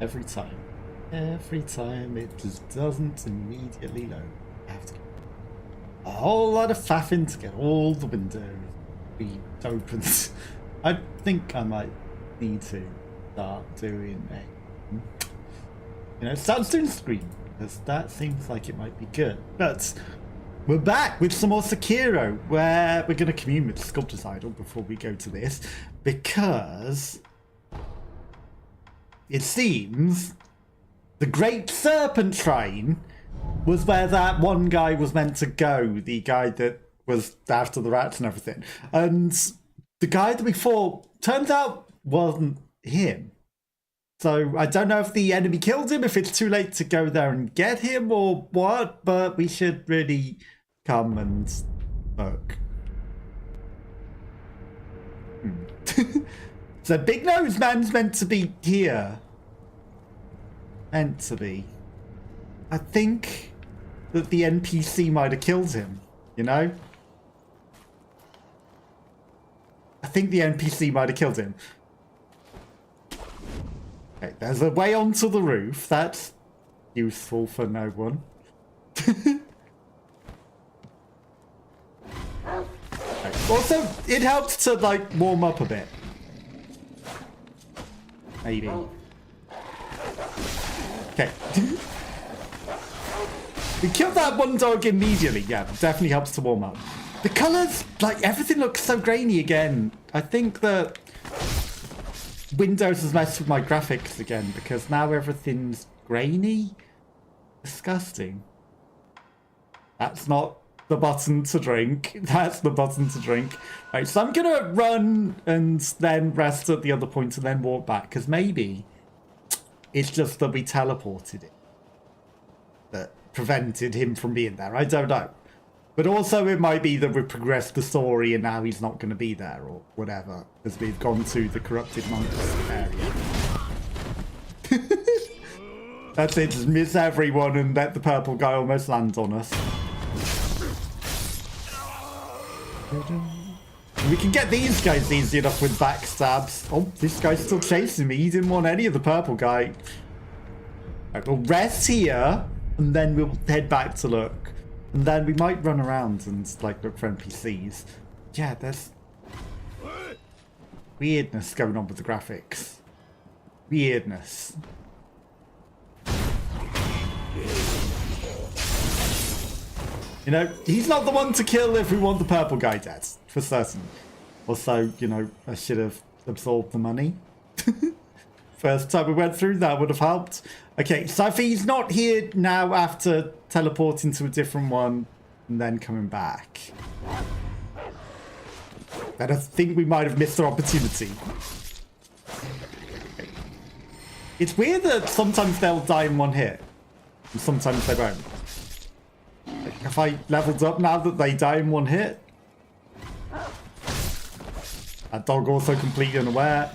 Every time. Every time it just doesn't immediately load. I have to get a whole lot of faffing to get all the windows be opened. I think I might need to start doing start doing screen, because that seems like it might be good. But we're back with some more Sekiro, where we're going to commune with Sculptor's Idol before we go to this, because it seems the Great Serpent Shrine was where that one guy was meant to go, the guy that was after the rats and everything. And the guy that we fought, turns out, wasn't him. So I don't know if the enemy killed him, if it's too late to go there and get him or what, but we should really come and look. So Big Nose Man's meant to be here. Meant to be. I think that the NPC might have killed him, you know? I think the NPC might have killed him. Okay, there's a way onto the roof. That's useful for no one. Okay. Also, it helps to, like, warm up a bit. Maybe. Okay. We killed that one dog immediately. Yeah, definitely helps to warm up. The colours, like, everything looks so grainy again. I think that Windows has messed with my graphics again, because now everything's grainy. Disgusting. That's not the button to drink. That's the button to drink. Right, so I'm gonna run and then rest at the other point and then walk back, because maybe it's just that we teleported it that prevented him from being there. I don't know. But also it might be that we progressed the story and now he's not going to be there or whatever, as we've gone to the corrupted monks area. That's it, just miss everyone and let the purple guy almost land on us. We can get these guys easy enough with backstabs. Oh, this guy's still chasing me. He didn't want any of the purple guy. Right, we'll rest here and then we'll head back to look. And then we might run around and, like, look for NPCs. Yeah, there's weirdness going on with the graphics. Weirdness. You know, he's not the one to kill if we want the purple guy dead, for certain. Also, you know, I should have absorbed the money. First time we went through, that would have helped. Okay, so if he's not here now after teleporting to a different one and then coming back, then I think we might have missed our opportunity. Okay. It's weird that sometimes they'll die in one hit, and sometimes they won't. Like, have I leveled up now that they die in one hit? That dog also completely unaware.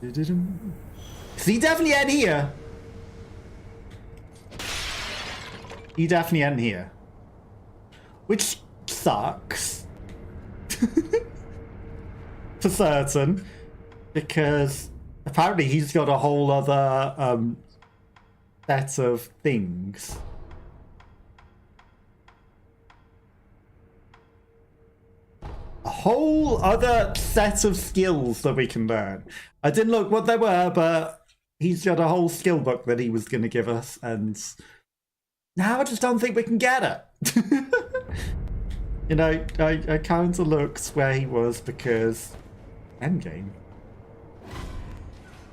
So he definitely ain't here. He definitely ain't here. Which sucks. For certain. Because apparently he's got a whole other set of things. A whole other set of skills that we can learn. I didn't look what they were, but he's got a whole skill book that he was going to give us, and now I just don't think we can get it. You know, I kind of looked where he was because endgame.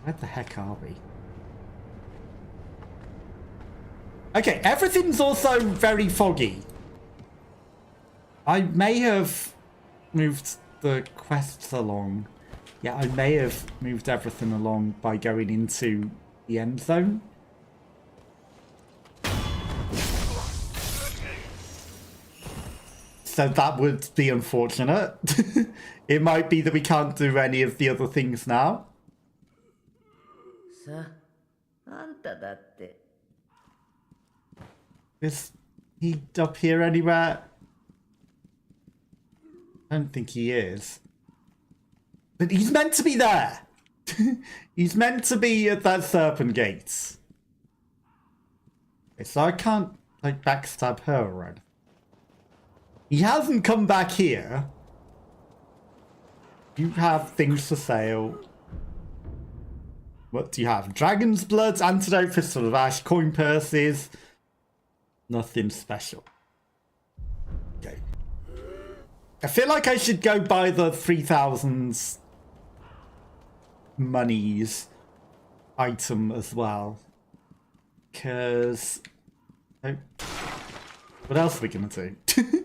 Where the heck are we? Okay, everything's also very foggy. I may have moved the quests along. Yeah, I may have moved everything along by going into the end zone. So that would be unfortunate. It might be that we can't do any of the other things now. Is he up here anywhere? I don't think he is. But he's meant to be there. He's meant to be at that serpent gate. Okay, so I can't, like, backstab her already. He hasn't come back here. You have things for sale. What do you have? Dragon's blood, antidote, fistful of ash, coin purses. Nothing special. Okay. I feel like I should go buy the 3,000 monies item as well. Because... Oh. What else are we going to do?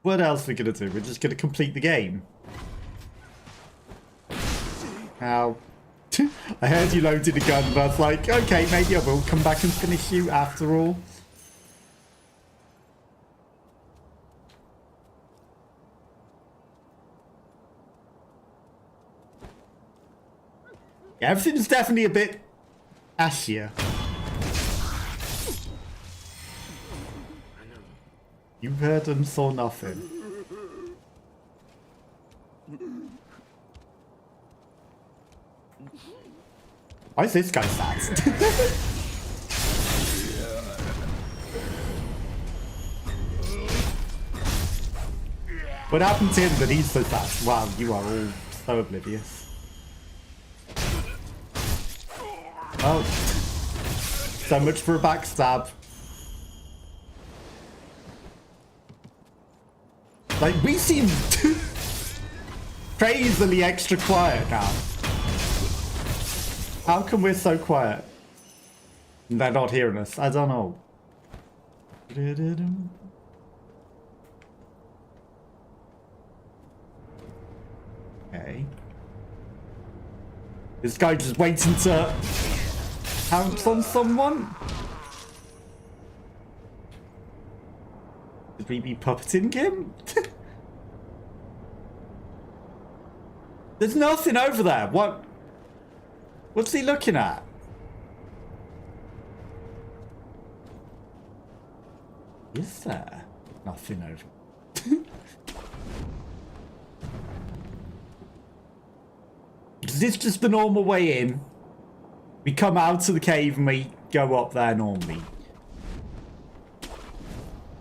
What else are we going to do? We're just going to complete the game. Ow. I heard you loaded a gun, but I was like, okay, maybe I will come back and finish you after all. Yeah, everything's definitely a bit ashier. You heard and saw nothing. Why is this guy sad? What happened to him that he's so sad? Wow, you are all so oblivious. Oh. So much for a backstab. Like, we seem crazily extra quiet now. How come we're so quiet? They're not hearing us. I don't know. Okay. This guy just waiting to pounce on someone? Did we be puppeting him? There's nothing over there. What? What's he looking at? Is there nothing over? Is this just the normal way in? We come out to the cave and we go up there normally.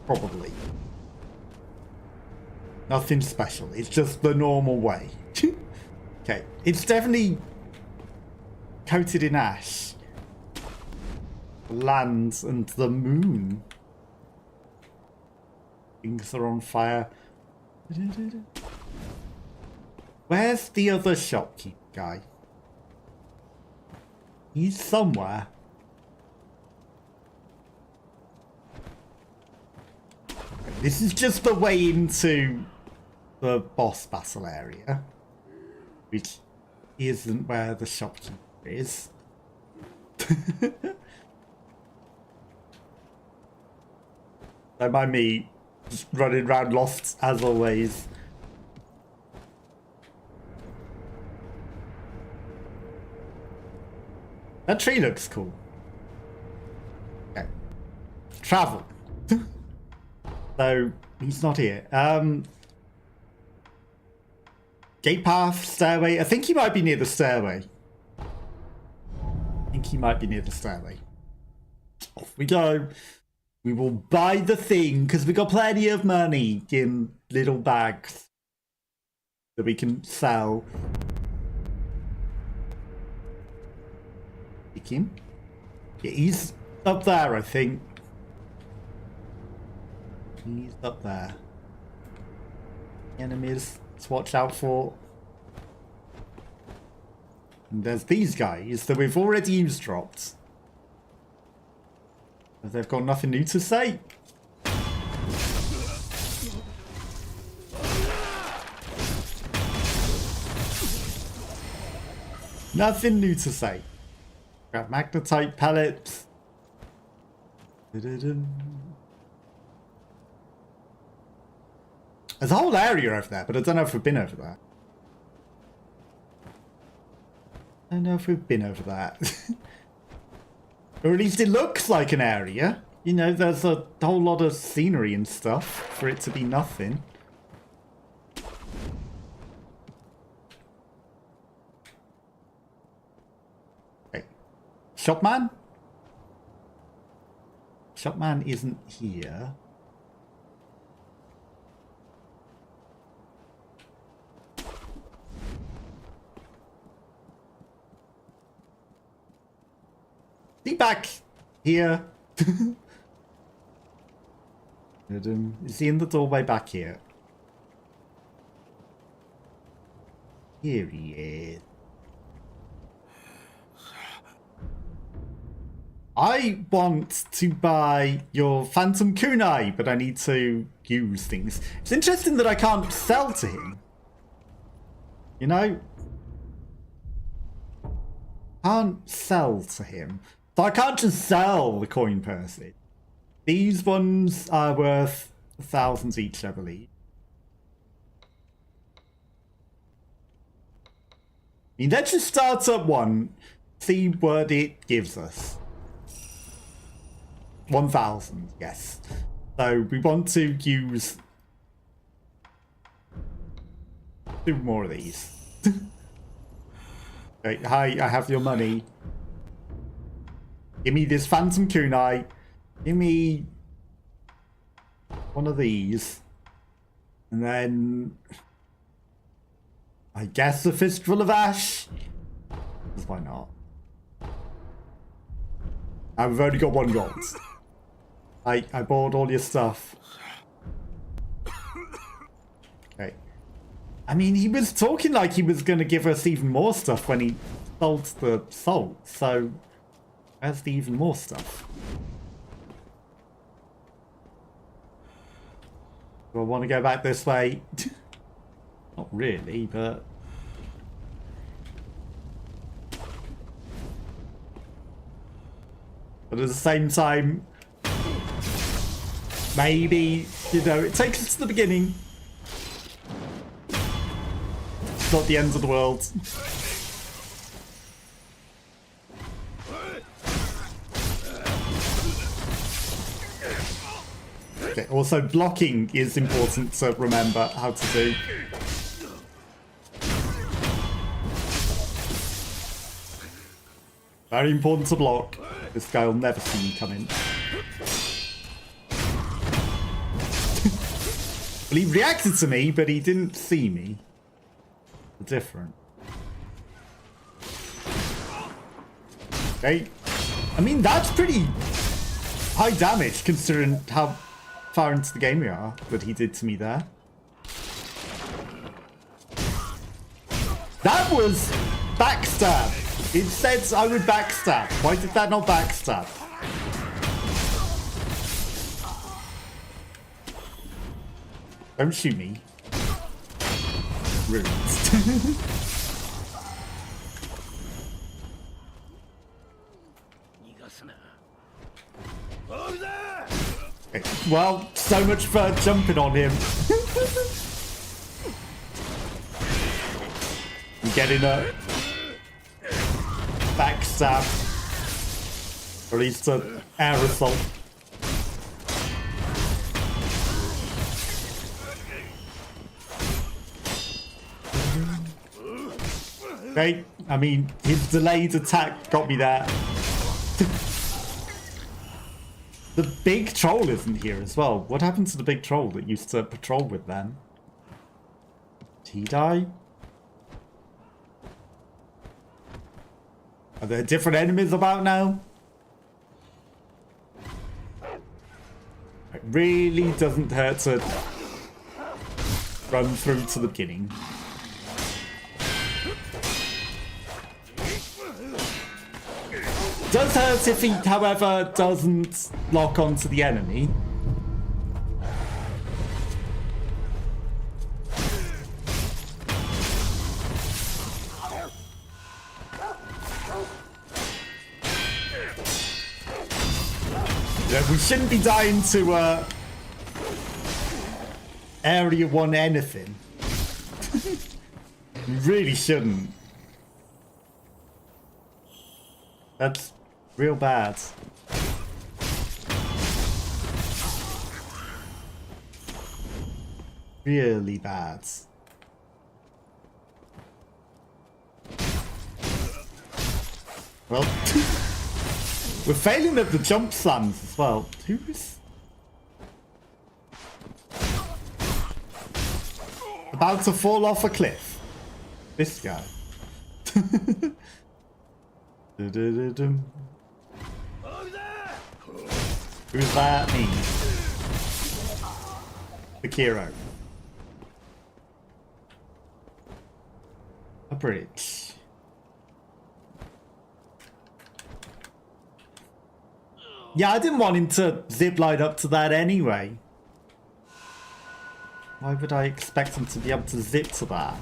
Probably. Nothing special. It's just the normal way. Okay. It's definitely coated in ash. Land and the moon. Things are on fire. Where's the other shopkeep guy? He's somewhere. This is just the way into the boss battle area, which isn't where the shopkeep is. Don't mind me just running around lost as always. That tree looks cool. Okay. Travel. So he's not here. Gate path, stairway. I think he might be near the stairway. Off we go. We will buy the thing because we got plenty of money in little bags that we can sell. Pick him. Yeah, he's up there, I think. He's up there. Enemies to watch out for. And there's these guys that we've already eavesdropped. But they've got nothing new to say. Nothing new to say. Grab magnetite pellets. There's a whole area over there, but I don't know if we've been over there. Or at least it looks like an area. You know, there's a whole lot of scenery and stuff for it to be nothing. Shopman? Shopman isn't here. Is he back here? Is he in the doorway back here? Here he is. I want to buy your Phantom Kunai, but I need to use things. It's interesting that I can't sell to him. You know? Can't sell to him. So I can't just sell the coin purses. These ones are worth 1,000 each, I believe. I mean, let's just start up one, see what it gives us. 1,000, yes. So we want to use 2 more of these. Okay, hi, I have your money. Give me this Phantom Kunai. Give me one of these. And then I guess a Fistful of Ash. Because why not? And we've only got 1 gold. I bought all your stuff. Okay. I mean, he was talking like he was going to give us even more stuff when he sold the salt. So, where's the even more stuff? Do I want to go back this way? Not really, but... But at the same time... Maybe, you know, it takes us to the beginning. It's not the end of the world. Okay, also blocking is important to remember how to do. Very important to block. This guy will never see me come in. Well, he reacted to me, but he didn't see me. Different. Okay. I mean, that's pretty high damage considering how far into the game we are that he did to me there. That was backstab. It said I would backstab. Why did that not backstab? Don't shoot me. Rude. Okay. Well, so much for jumping on him. I'm getting a backstab. Or at least an air assault. Okay, I mean, his delayed attack got me there. The big troll isn't here as well. What happened to the big troll that used to patrol with them? Did he die? Are there different enemies about now? It really doesn't hurt to run through to the beginning. Does hurt if he, however, doesn't lock onto the enemy. Yeah, we shouldn't be dying to Area 1 anything. We really shouldn't. That's real bad. Really bad. Well, We're failing at the jump slams as well. Who's about to fall off a cliff? This guy. Who's that? Me. Sekiro. A bridge. Yeah, I didn't want him to zip line up to that anyway. Why would I expect him to be able to zip to that?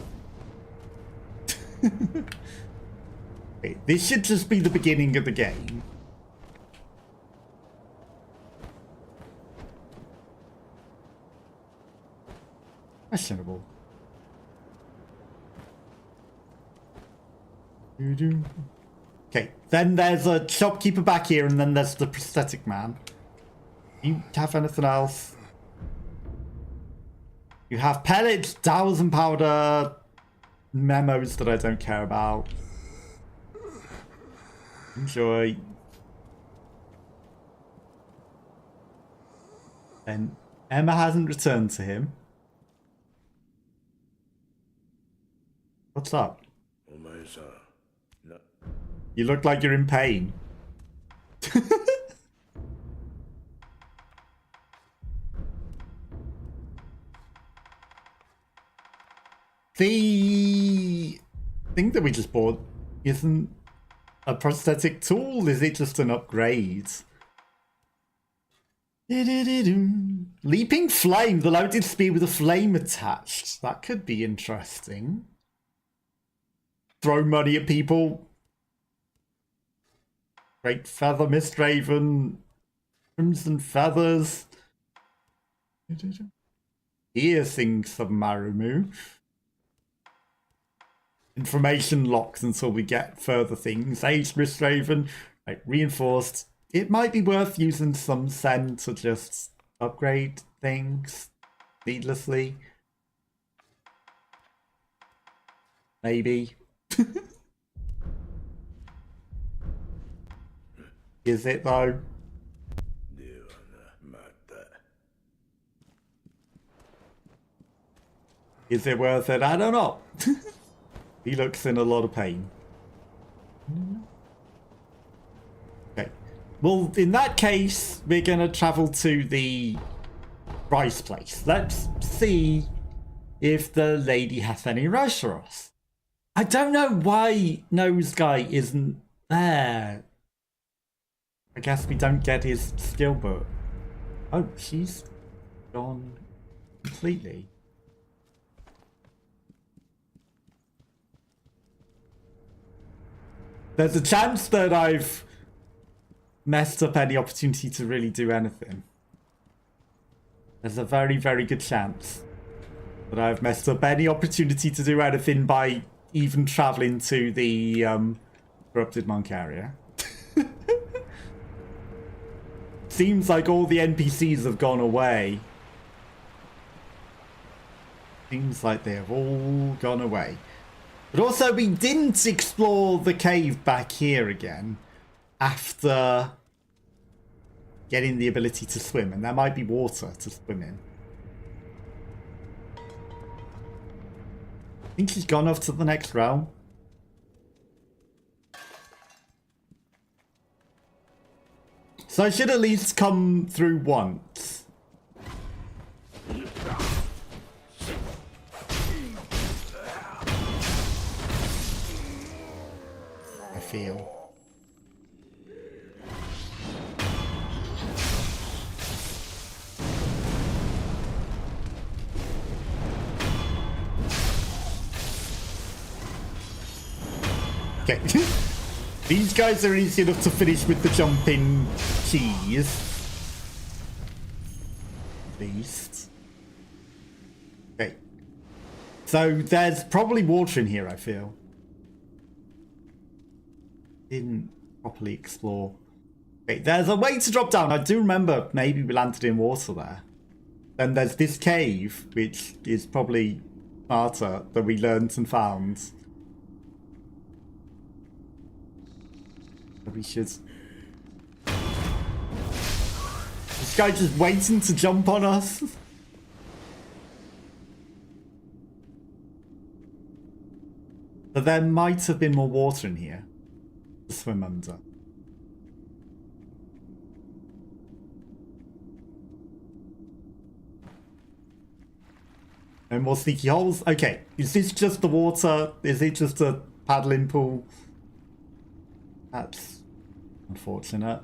Okay, this should just be the beginning of the game. Questionable. Okay, then there's a shopkeeper back here, and then there's the prosthetic man. You have anything else? You have pellets, dowels and powder, memos that I don't care about. Enjoy. And Emma hasn't returned to him. What's up? You look like you're in pain. The thing that we just bought isn't a prosthetic tool, is it just an upgrade? Leaping flame, the loaded spear with a flame attached. That could be interesting. Throw money at people. Great feather, Mistraven. Crimson feathers. Piercing Submarumu. Information locked until we get further things. Age Mistraven. Right, reinforced. It might be worth using some Sen to just upgrade things needlessly. Maybe. Is it though? Is it worth it? I don't know. He looks in a lot of pain. Okay. Well, in that case, we're going to travel to the rice place. Let's see if the lady has any rice for us. I don't know why Nose Guy isn't there. I guess we don't get his skill book. Oh, she's gone completely. There's a chance that I've messed up any opportunity to really do anything. There's a very, very good chance that I've messed up any opportunity to do anything by even traveling to the corrupted monk area. Seems like all the NPCs have gone away. Seems like they have all gone away. But also, we didn't explore the cave back here again after getting the ability to swim, and there might be water to swim in. I think he's gone off to the next realm. So I should at least come through once. I feel. Okay. These guys are easy enough to finish with the jumping keys. At least. Okay. So there's probably water in here, I feel. Didn't properly explore. Okay, there's a way to drop down. I do remember maybe we landed in water there. Then there's this cave, which is probably smarter, that we learned and found. We should guy just waiting to jump on us. But there might have been more water in here to swim under. No more sneaky holes? Okay, is this just the water? Is it just a paddling pool? That's unfortunate.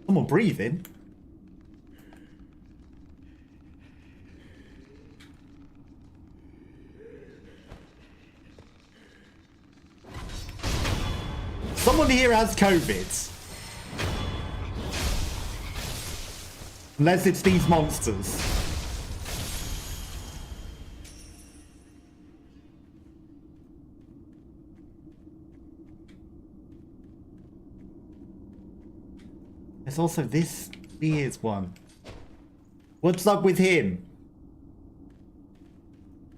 Someone breathing? Someone here has COVID. Unless it's these monsters. There's also this weird one. What's up with him?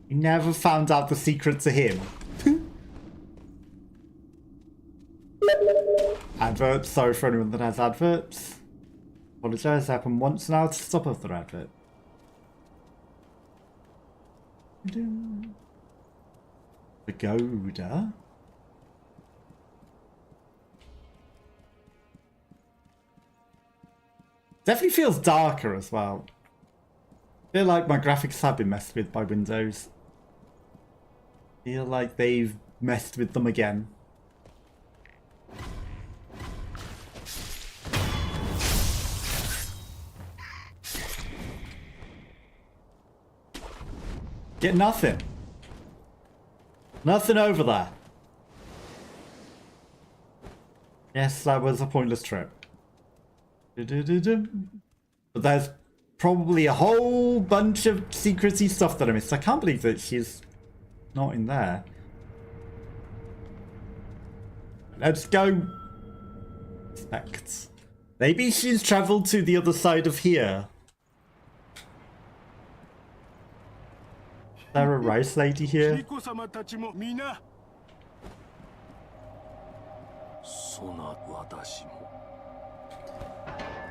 You never found out the secret to him. Adverts, sorry for anyone that has adverts. Apologise, happened once now to stop other advert. Pagoda. Definitely feels darker as well. I feel like my graphics have been messed with by Windows. I feel like they've messed with them again. Get nothing. Nothing over there. Yes, that was a pointless trip. But there's probably a whole bunch of secrety stuff that I missed. I can't believe that she's not in there. Let's go. Inspect. Maybe she's traveled to the other side of here. Is there a rice lady here?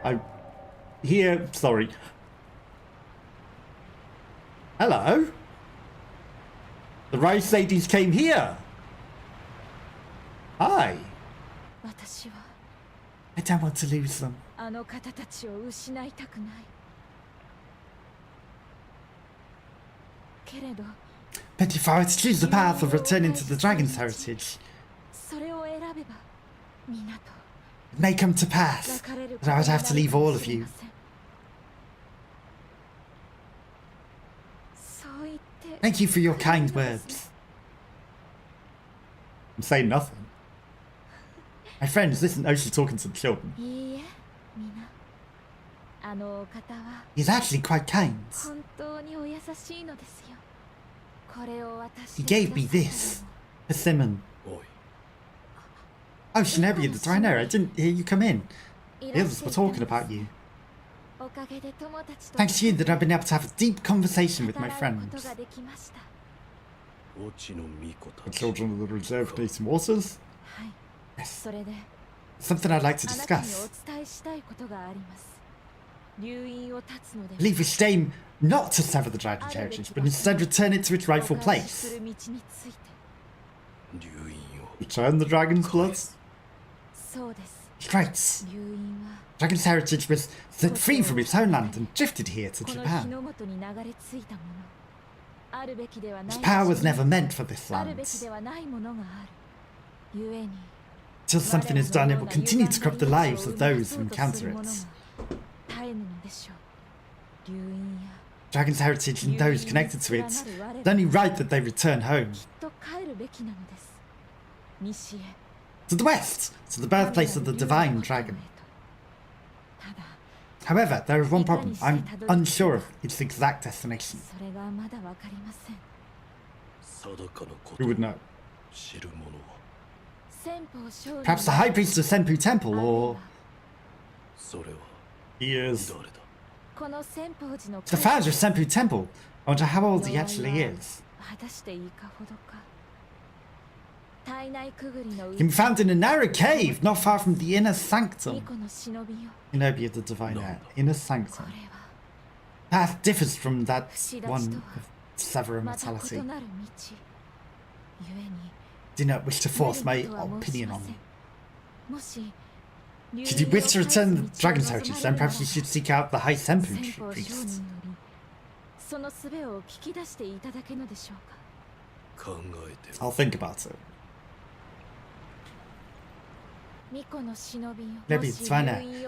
Oh, here, sorry. Hello? The rice ladies came here. Hi. I don't want to lose them. But if I were to choose the path of returning to the dragon's heritage, it may come to pass that I would have to leave all of you. Thank you for your kind words. I'm saying nothing. My friends, listen. Oh, she's talking to the children. He's actually quite kind. He gave me this. Persimmon. Oh, Shinobi, the Rhino, I didn't hear you come in. The others were talking about you. Thanks to you that I've been able to have a deep conversation with my friends. The children of the reserved Native Waters? Yes. Something I'd like to discuss. I believe we should aim not to sever the dragon's heritage, but instead return it to its rightful place. Return the dragon's blood? Right. Dragon's heritage was set free from its homeland and drifted here to Japan. Its power was never meant for this land. Till something is done, it will continue to corrupt the lives of those who encounter it. Dragon's heritage and those connected to it, it's only right that they return home. To the west, to the birthplace of the divine dragon. However, there is one problem. I'm unsure of its exact destination. Who would know? Perhaps the High Priest of Senpu Temple, or... He is... the founder of Senpu Temple. I wonder how old he actually is. can be found in a narrow cave not far from the inner sanctum. Zenobia the divine heir. Inner sanctum. Path differs from that one of several immortality. Do not wish to force my opinion on you. Should you wish to return the dragon's heritage, then perhaps you should seek out the high senpu priest. I'll think about it. Maybe it's fine now. Seek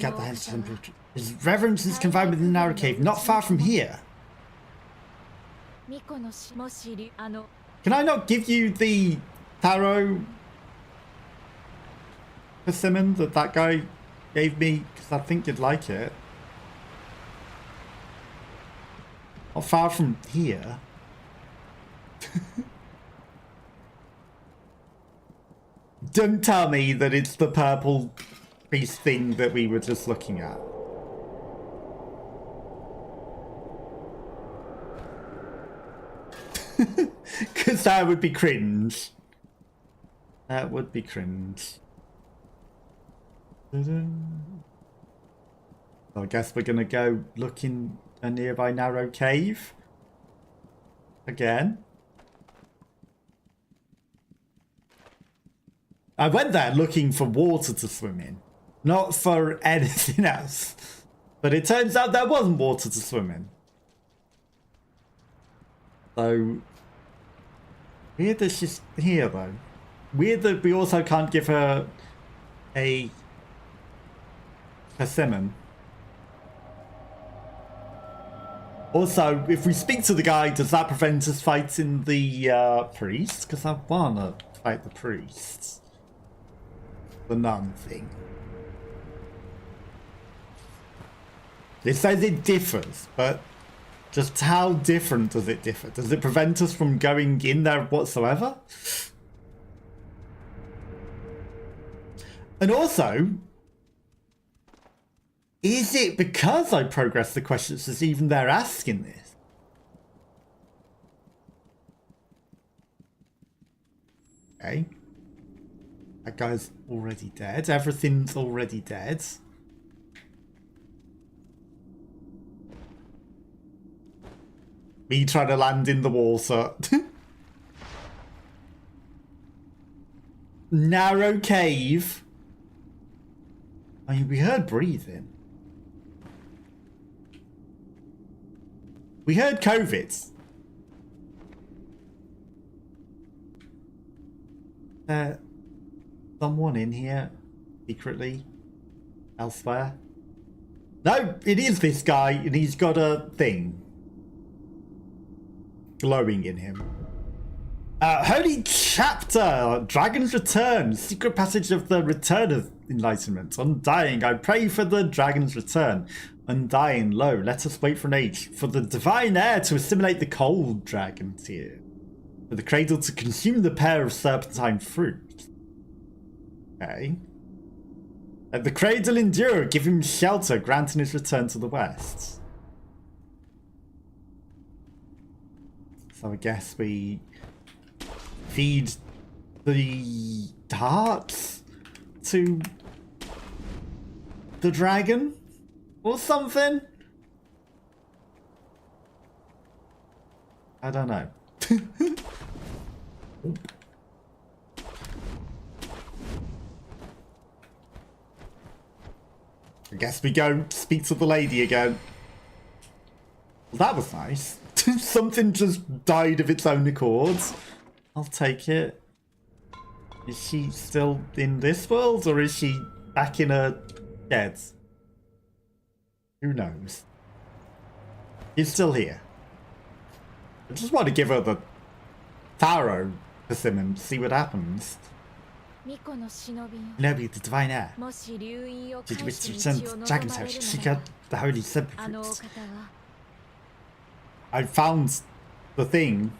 out the high senpu. His reverence is confined within the narrow cave, not far from here. Can I not give you the tarot persimmon that guy gave me? Because I think you'd like it. Not far from here. Don't tell me that it's the purple priest thing that we were just looking at. Because that would be cringe. That would be cringe. So I guess we're gonna go look in a nearby narrow cave. Again. I went there looking for water to swim in. Not for anything else. But it turns out there wasn't water to swim in. So, weird that she's here though. Weird that we also can't give her a persimmon. Also, if we speak to the guy, does that prevent us fighting the priest? Because I wanna fight the priest. The nun thing. It says it differs, but just how different does it differ? Does it prevent us from going in there whatsoever? And also, is it because I progressed the questions that's even they're asking this? Okay. That guy's already dead. Everything's already dead. Me trying to land in the water. Narrow cave. I mean, we heard breathing. We heard COVID. Someone in here secretly elsewhere. No, it is this guy, and he's got a thing glowing in him. Holy chapter, Dragon's Return, secret passage of the return of enlightenment. Undying, I pray for the Dragon's Return. Undying, lo, let us wait for an age, for the divine heir to assimilate the cold dragons here, for the cradle to consume the pair of serpentine fruit. Okay. Let the cradle endure, give him shelter, granting his return to the west. So I guess we feed the hearts to the dragon or something? I don't know. I guess we go speak to the lady again. Well, that was nice. Something just died of its own accord. I'll take it. Is she still in this world, or is she back in her shed? Who knows? She's still here. I just want to give her the tarot persimmon, see what happens. Zenobia, the divine heir. Did you wish to return to the dragon's heritage? Seek out the holy sepulchres. I found the thing.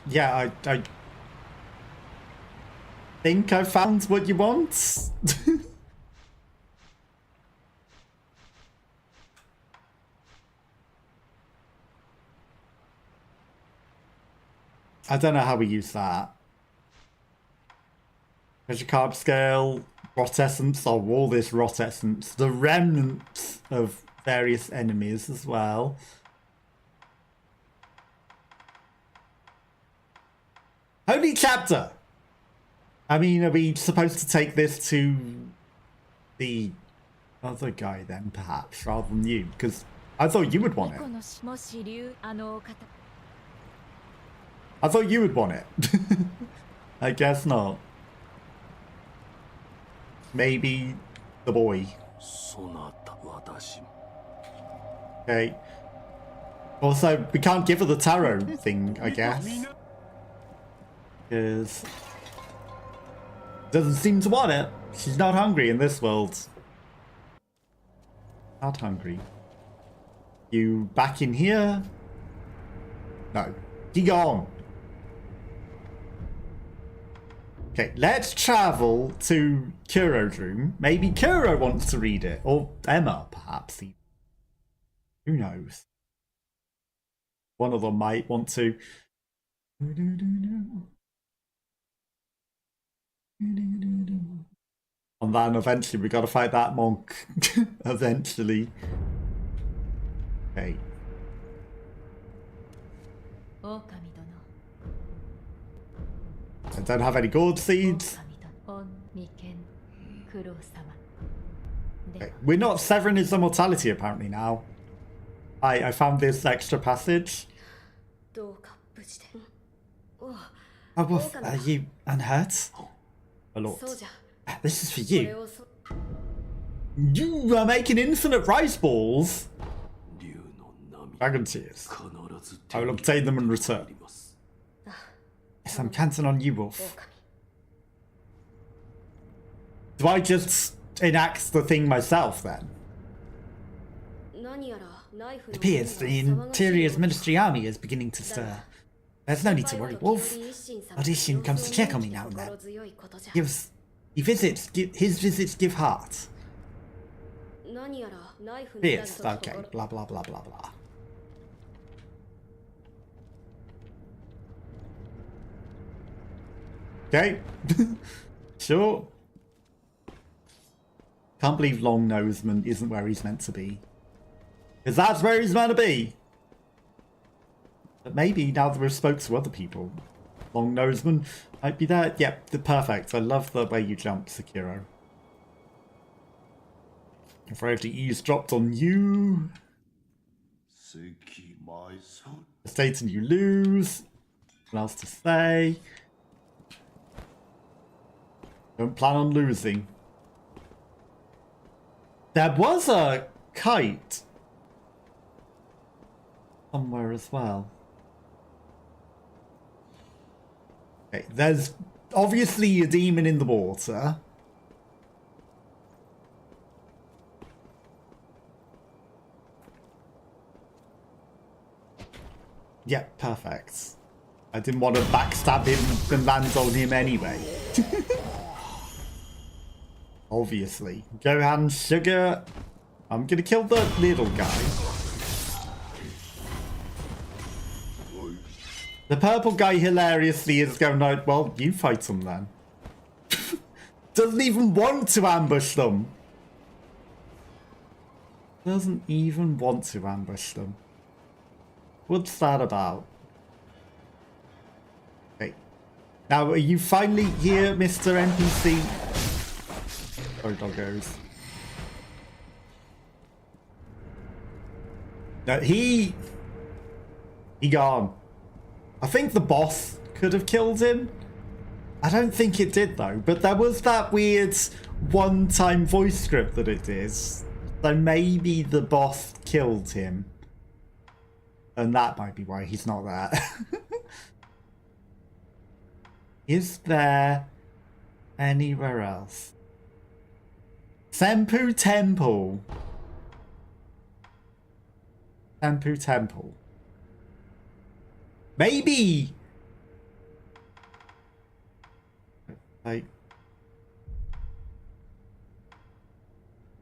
Yeah, I think I found what you want. I don't know how we use that. Treasure card scale, rot essence, oh, all this rot essence. The remnants of various enemies as well. Holy chapter! I mean, are we supposed to take this to the other guy then, perhaps, rather than you? Because I thought you would want it. I thought you would want it. I guess not. Maybe the boy. Okay. Also, we can't give her the tarot thing, I guess. Because doesn't seem to want it. She's not hungry in this world. Not hungry. You back in here? No. Be gone. Okay, let's travel to Kuro's room. Maybe Kuro wants to read it. Or Emma, perhaps. Who knows? One of them might want to. And then eventually we gotta fight that monk. Eventually. Okay. I don't have any gold seeds. Okay. We're not severing his immortality apparently now. I found this extra passage. Oh, Wolf, are you unhurt? Oh Lord. This is for you. You are making infinite rice balls. Dragon tears. I will obtain them in return. Yes, I'm counting on you, Wolf. Do I just enact the thing myself then? It appears the Interior's Ministry Army is beginning to stir. There's no need to worry, Wolf. Audition comes to check on me now and then. His visits give heart. Yes, okay, blah blah blah blah blah. Okay. Sure. Can't believe Longnoseman isn't where he's meant to be. Because that's where he's meant to be. But maybe now that we've spoke to other people, Longnoseman might be there. Yep, perfect. I love the way you jump, Sekiro. If I have to eavesdropped on you. Estates and you lose. What else to say? Don't plan on losing. There was a kite somewhere as well. Okay, there's obviously a demon in the water. Yeah, perfect. I didn't want to backstab him and land on him anyway. Obviously. Gohan, sugar. I'm gonna kill the little guy. The purple guy hilariously is going like, well, you fight them then. Doesn't even want to ambush them. Doesn't even want to ambush them. What's that about? Okay. Now, are you finally here, Mr. NPC? Sorry, doggos. No, he gone. I think the boss could have killed him. I don't think it did though, but there was that weird one-time voice script that it did. So maybe the boss killed him. And that might be why he's not there. Is there anywhere else? Senpu Temple. Senpu Temple. Maybe. Like.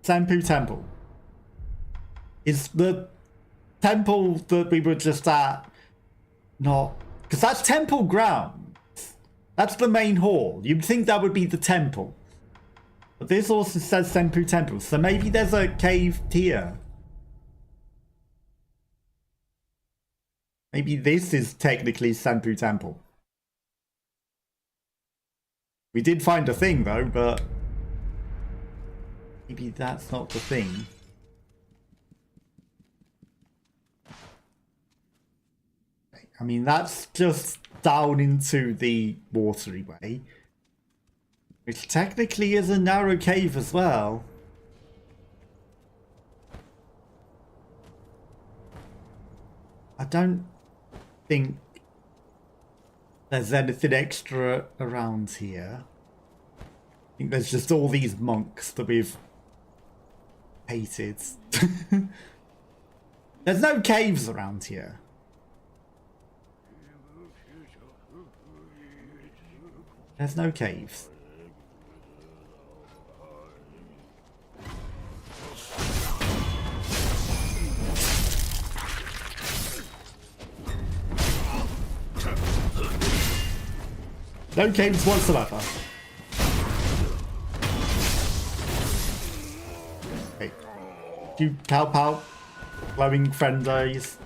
Senpu Temple. Is the temple that we were just at not Because that's temple ground. That's the main hall. You'd think that would be the temple. But this also says Senpu Temple, so maybe there's a cave here. Maybe this is technically Senpu Temple. We did find a thing though, but maybe that's not the thing. I mean, that's just down into the watery way, which technically is a narrow cave as well. I don't think there's anything extra around here. I think there's just all these monks that we've hated. There's no caves around here. There's no caves. No caves whatsoever. Hey. You help out glowing friend eyes.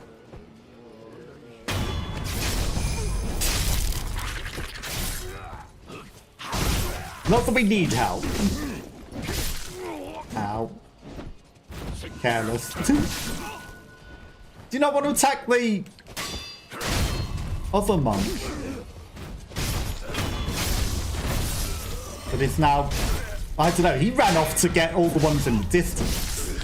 Not that we need help. Ow. Careless. Do you not want to attack the other monk? But it's now... I don't know, he ran off to get all the ones in the distance.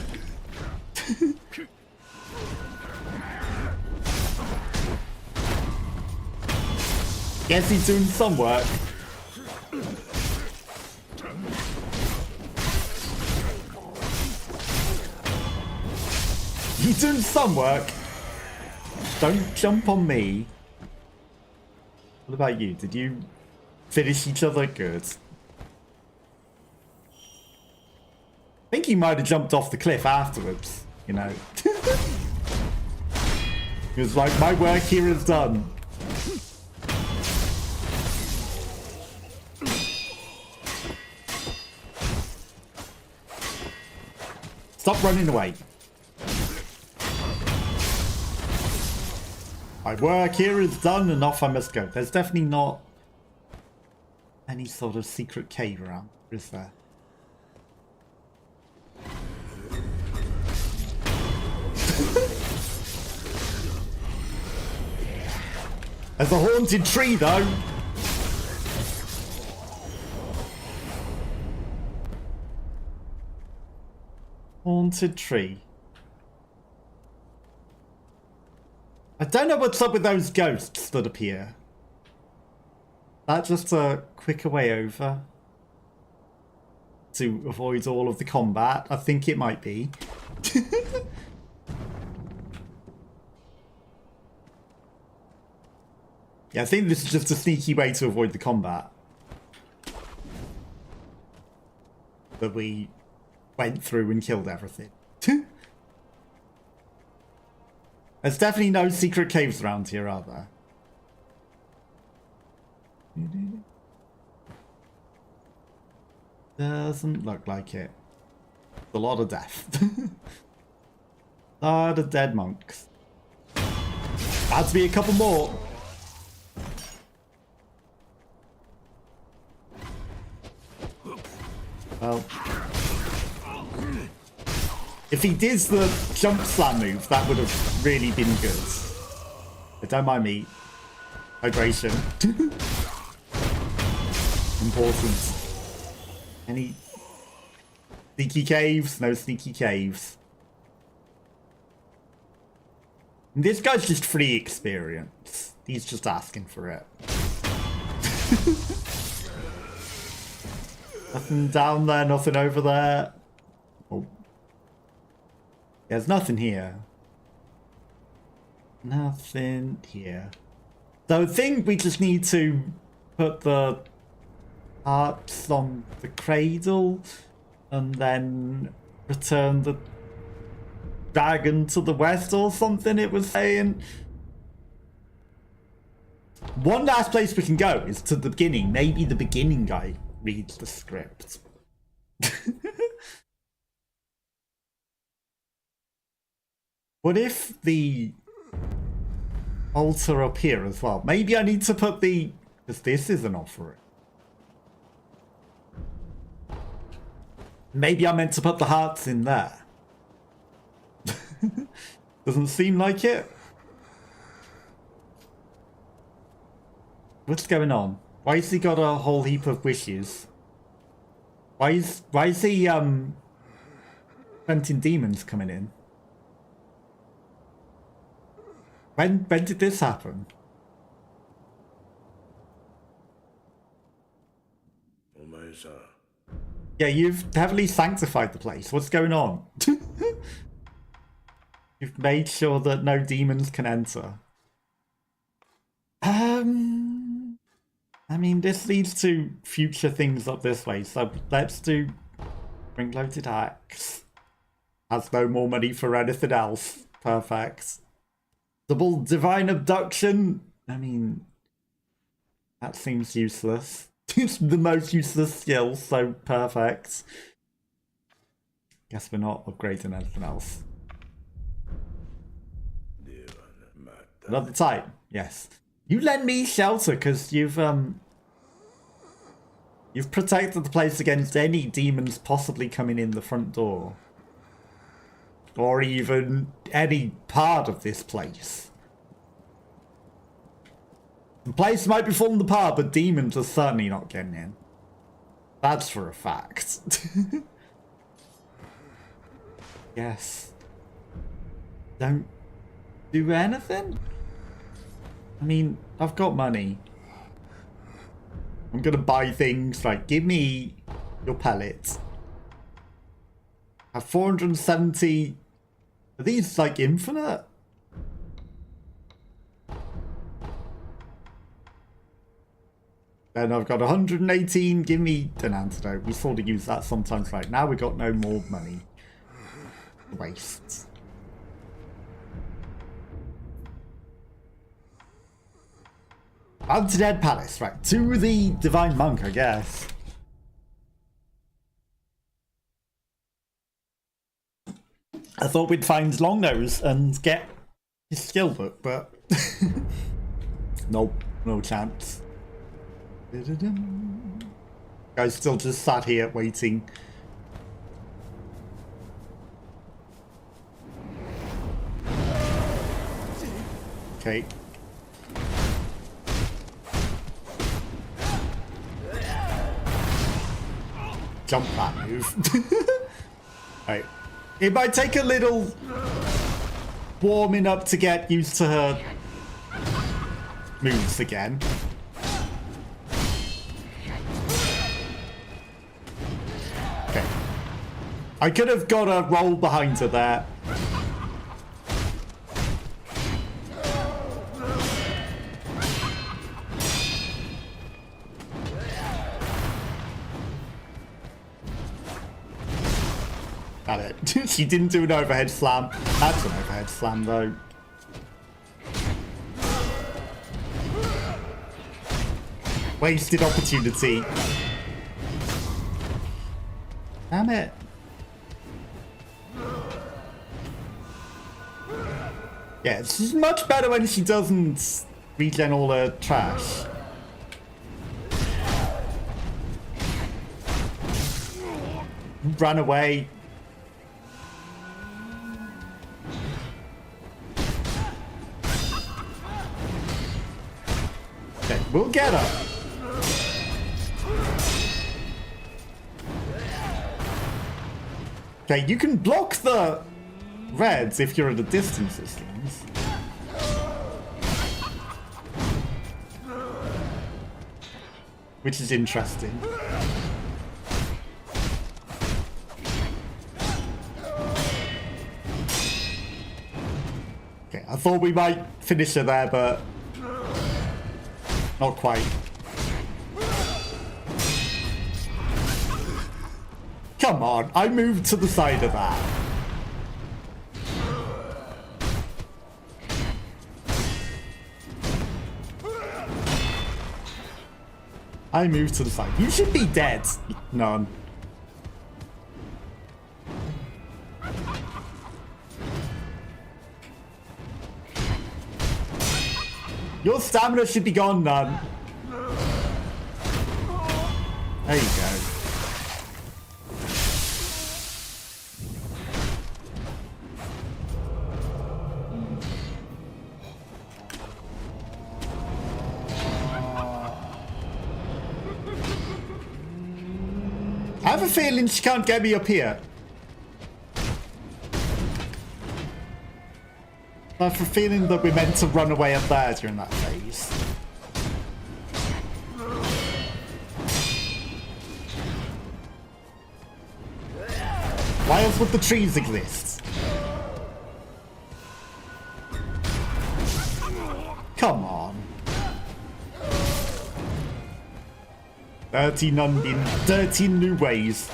Guess he's doing some work. He's doing some work. Don't jump on me. What about you? Did you finish each other good? I think he might have jumped off the cliff afterwards, you know. He was like, my work here is done. Stop running away. My work here is done and off I must go. There's definitely not any sort of secret cave around, is there? There's a haunted tree though. Haunted tree. I don't know what's up with those ghosts that appear. That's just a quicker way over to avoid all of the combat. I think it might be. Yeah, I think this is just a sneaky way to avoid the combat. But we went through and killed everything. There's definitely no secret caves around here, are there? Doesn't look like it. A lot of death. A lot of dead monks. Had to be a couple more. Well, if he did the jump slam move, that would have really been good. But don't mind me. Hydration. Important. Any sneaky caves? No sneaky caves. And this guy's just free experience. He's just asking for it. Nothing down there, nothing over there. Oh. There's nothing here. Nothing here. So I think we just need to put the hearts on the cradle and then return the dragon to the west or something it was saying. One last place we can go is to the beginning. Maybe the beginning guy reads the script. What if the altar up here as well? Maybe I need to put the... because this is an offering. Maybe I meant to put the hearts in there. Doesn't seem like it. What's going on? Why has he got a whole heap of wishes? Why is he preventing demons coming in? When did this happen? Yeah, you've heavily sanctified the place. What's going on? You've made sure that no demons can enter. I mean, this leads to future things up this way, so let's do ring-loaded axe. Has no more money for anything else. Perfect. Double divine abduction. I mean, that seems useless. It's the most useless skill, so perfect. Guess we're not upgrading anything else. Another time, yes. You lend me shelter because you've protected the place against any demons possibly coming in the front door. Or even any part of this place. The place might be falling apart, but demons are certainly not getting in. That's for a fact. Yes. Don't do anything? I mean, I've got money. I'm gonna buy things like, give me your pellets. I have 470. Are these like infinite? Then I've got 118. Give me an antidote. We sort of use that sometimes. Right now we got no more money. Waste. Fountainhead Palace, right, to the Divine Monk, I guess. I thought we'd find Longnose and get his skill book, but nope, no chance. Guy's still just sat here waiting. Okay. Jump that move. Right. It might take a little warming up to get used to her moves again. Okay. I could have got a roll behind her there. Got it. She didn't do an overhead slam. That's an overhead slam though. Wasted opportunity. Damn it. Yeah, it's much better when she doesn't regen all her trash. Run away. Okay, we'll get her. Okay, you can block the reds if you're at a distance, it seems. Which is interesting. Okay, I thought we might finish her there, but not quite. Come on, I moved to the side of that. I move to the side. You should be dead. None. Your stamina should be gone, None. There you go. I have a feeling she can't get me up here. I have a feeling that we're meant to run away up there during that phase. Why else would the trees exist? Come on. 13 in 13 new ways.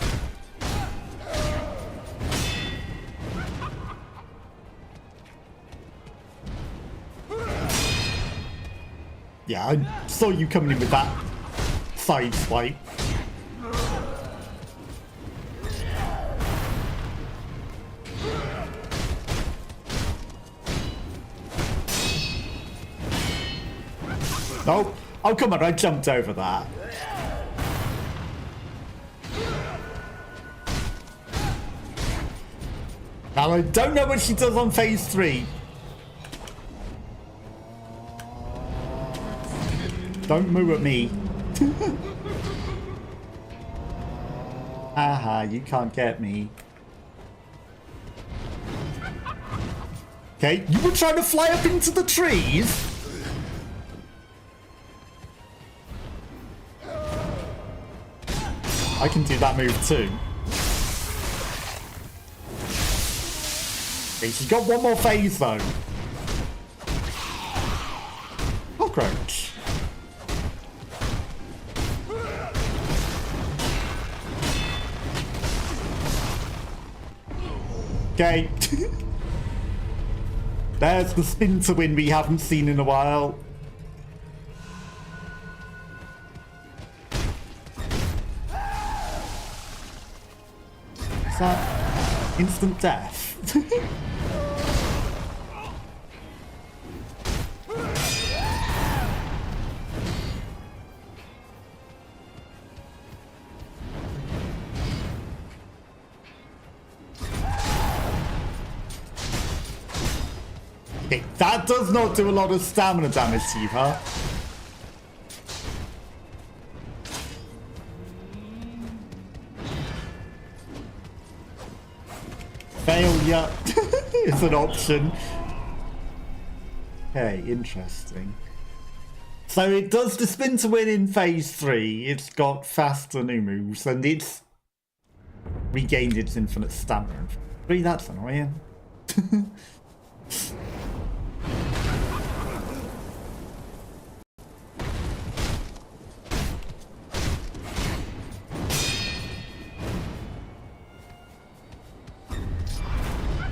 Yeah, I saw you coming in with that side swipe. Nope. Oh, come on, I jumped over that. Now, I don't know what she does on phase 3. Don't move at me. Haha, you can't get me. Okay, you were trying to fly up into the trees? I can do that move too. Okay, she's got one more phase though. Cockroach. Okay. There's the spin to win we haven't seen in a while. Is that instant death? Okay, that does not do a lot of stamina damage to you, huh? Failure is an option. Okay, interesting. So it does the spin to win in phase 3. It's got faster new moves and it's regained its infinite stamina in phase 3. That's annoying.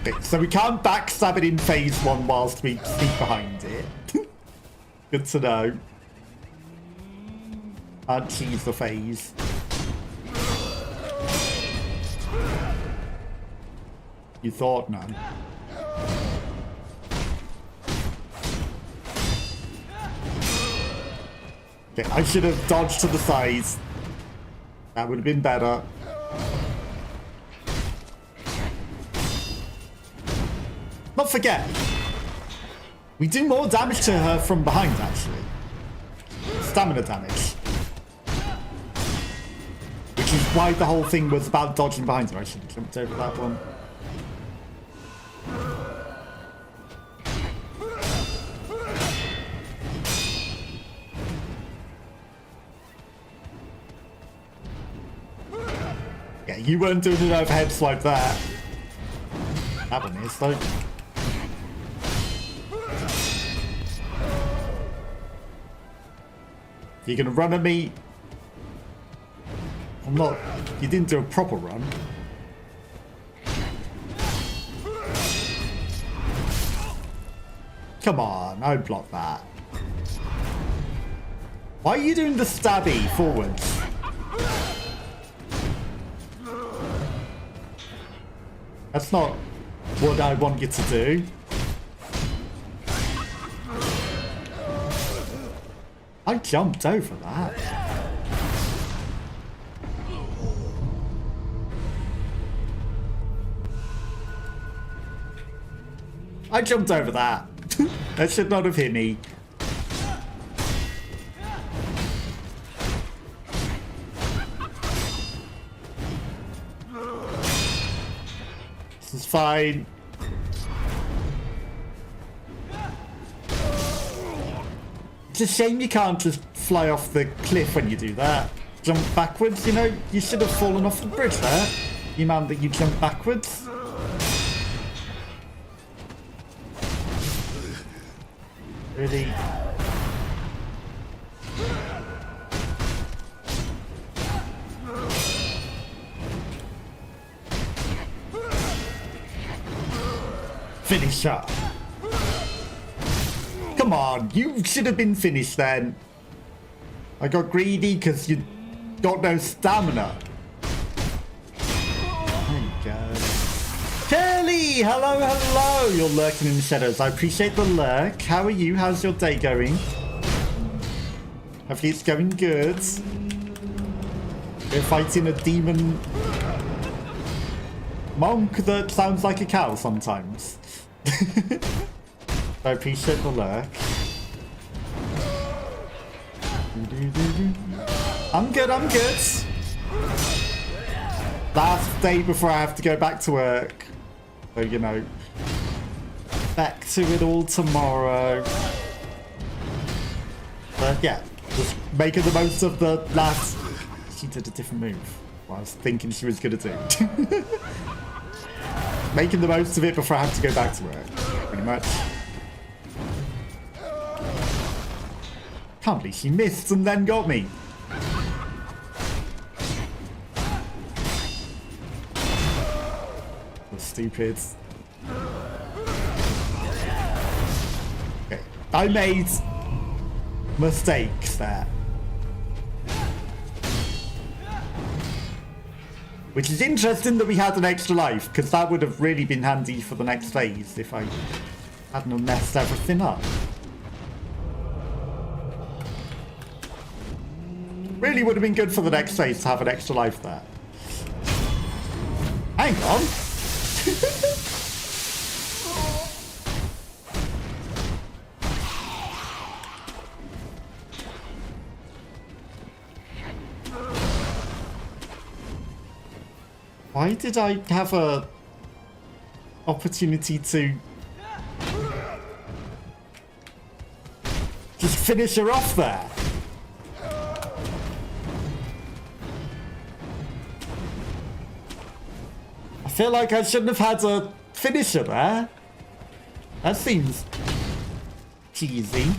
Okay, so we can't backstab it in phase 1 whilst we sneak behind it. Good to know. Can't cheese the phase. You thought none. Okay, I should have dodged to the sides. That would have been better. Not forget, we do more damage to her from behind, actually. Stamina damage. Which is why the whole thing was about dodging behind her. I should have jumped over that one. Yeah, you weren't doing an overhead swipe there. That one is, though. You're gonna run at me? I'm not. You didn't do a proper run. Come on, I block that. Why are you doing the stabby forwards? That's not what I want you to do. I jumped over that. I jumped over that. That should not have hit me. This is fine. It's a shame you can't just fly off the cliff when you do that. Jump backwards, you know? You should have fallen off the bridge there. The amount that you jump backwards. Really? Finish up. Come on, you should have been finished then. I got greedy because you got no stamina. There you go. Kelly! Hello, hello! You're lurking in the shadows. I appreciate the lurk. How are you? How's your day going? Hopefully it's going good. We're fighting a demon monk that sounds like a cow sometimes. I appreciate the lurk. I'm good, I'm good. Last day before I have to go back to work. So, you know, back to it all tomorrow. But yeah, just making the most of the last... She did a different move. What I was thinking she was going to do. Making the most of it before I have to go back to work. Pretty much. Can't believe she missed and then got me. Stupid. Okay, I made mistakes there. Which is interesting that we had an extra life, because that would have really been handy for the next phase if I hadn't messed everything up. Really would have been good for the next phase to have an extra life there. Hang on. Why did I have a opportunity to just finish her off there? I feel like I shouldn't have had a finisher there. That seems cheesy.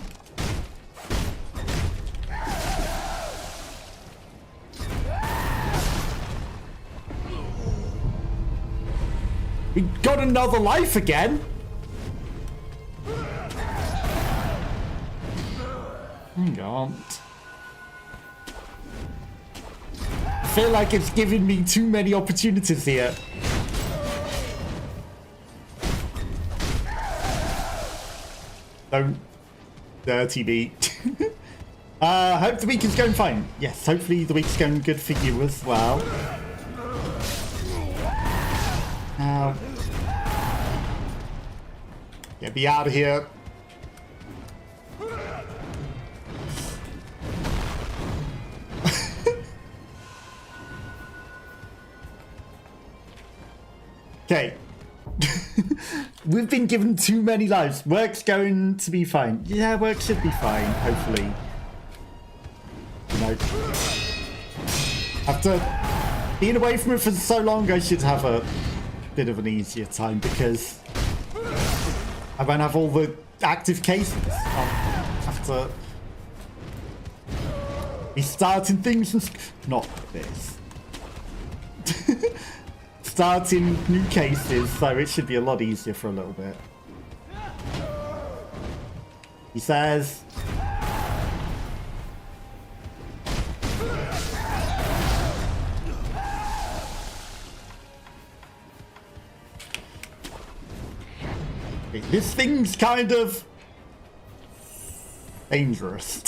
We got another life again. Hang on. I feel like it's giving me too many opportunities here. Don't dirty me. Hope the week is going fine. Yes, hopefully the week's going good for you as well. Now, get me out of here. Okay. We've been given too many lives. Work's going to be fine. Yeah, work should be fine, hopefully. You know, after being away from it for so long, I should have a bit of an easier time because I won't have all the active cases. I'll have to be starting things and not this. Starting new cases, so it should be a lot easier for a little bit. He says, This thing's kind of dangerous.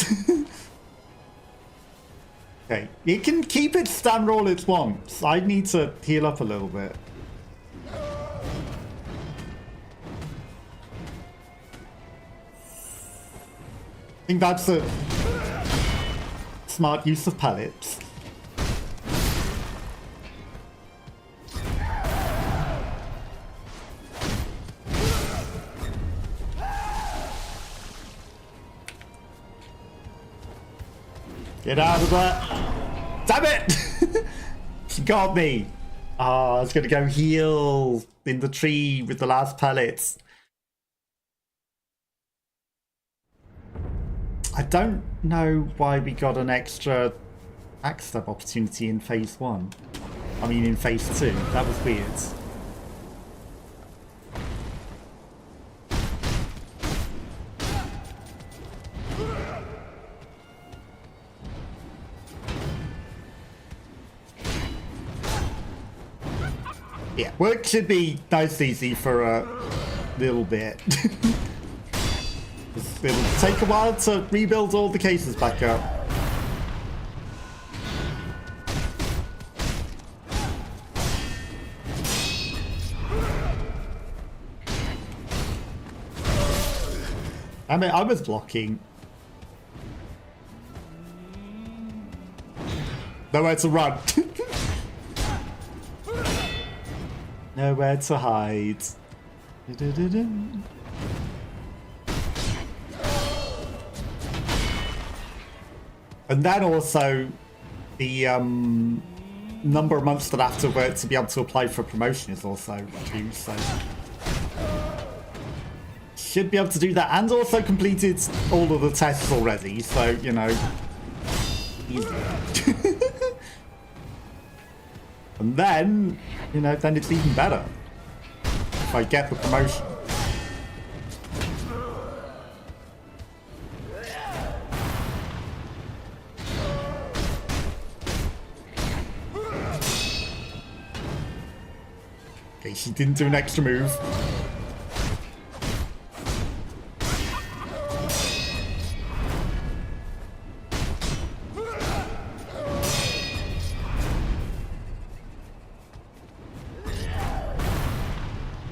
Okay, it can keep its stamina all it wants. I need to heal up a little bit. I think that's a smart use of pallets. Get out of there. Damn it! She got me. Ah, I was going to go heal in the tree with the last pallets. I don't know why we got an extra backstab opportunity in phase 1. I mean, in phase 2. That was weird. Yeah, work should be nice easy for a little bit. It'll take a while to rebuild all the cases back up. I mean, I was blocking. Nowhere to run. Nowhere to hide. And then also the number of months that I have to work to be able to apply for promotion is also reduced, so should be able to do that, and also completed all of the tests already, so you know, easy. And then, you know, then it's even better if I get the promotion. Okay, she didn't do an extra move.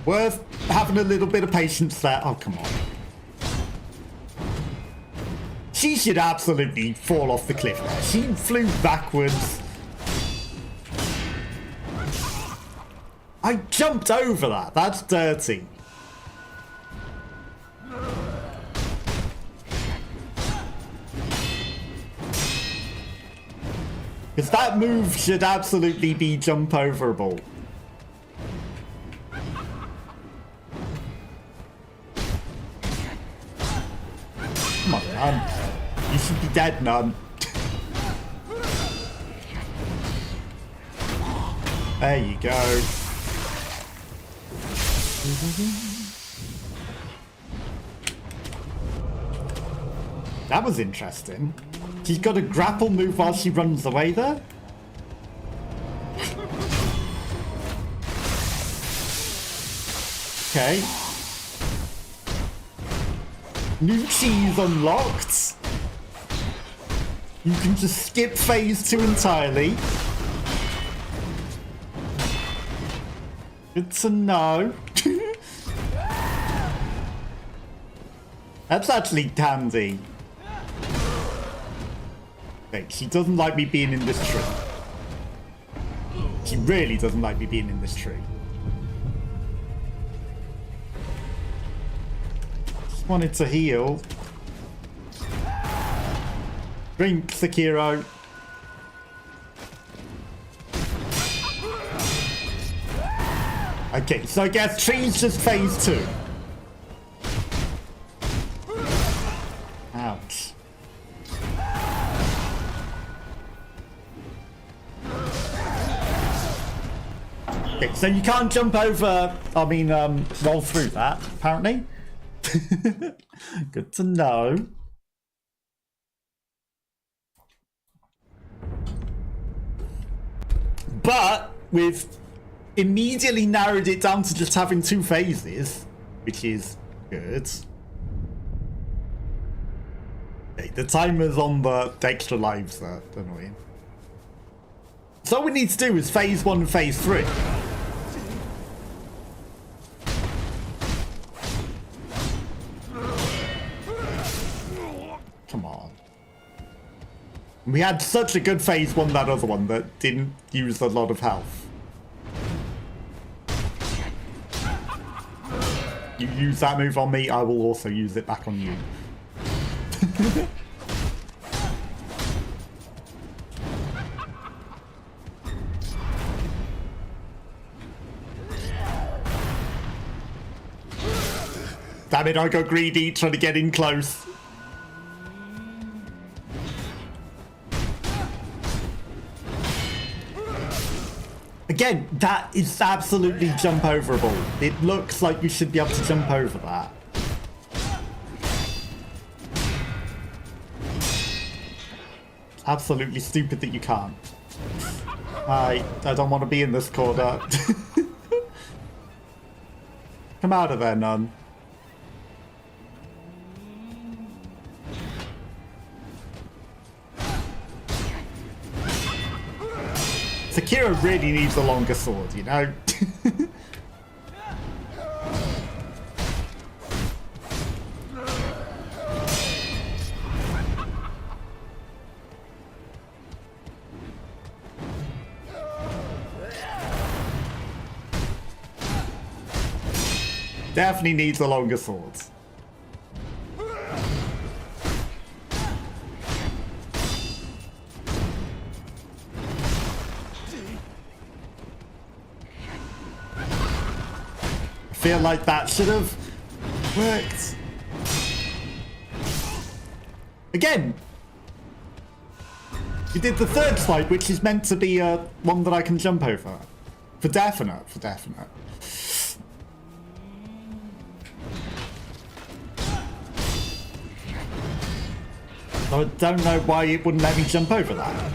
Worth having a little bit of patience there. Oh, come on. She should absolutely fall off the cliff there. She flew backwards. I jumped over that. That's dirty. Because that move should absolutely be jump overable. Come on, Nun. You should be dead, Nun. There you go. That was interesting. She's got a grapple move while she runs away there. Okay. New cheese unlocked. You can just skip phase 2 entirely. Good to know. That's actually handy. Okay, she doesn't like me being in this tree. She really doesn't like me being in this tree. Just wanted to heal. Drink, Sekiro. Okay, so I guess tree's just phase 2. Ouch. Okay, so you can't jump over, I mean, roll through that, apparently. Good to know. But we've immediately narrowed it down to just having 2 phases, which is Good. Okay, the timer's on the extra lives there. Annoying. So all we need to do is phase 1 and phase 3. Come on. We had such a good phase 1, that other one, that didn't use a lot of health. You use that move on me, I will also use it back on you. Damn it, I got greedy trying to get in close. Again, that is absolutely jump overable. It looks like you should be able to jump over that. Absolutely stupid that you can't. I don't want to be in this corner. Come out of there, nun. Sekiro really needs a longer sword, you know? Definitely needs a longer sword. I feel like that should have worked. Again, you did the third slide, which is meant to be one that I can jump over. For definite, for definite. So I don't know why it wouldn't let me jump over that.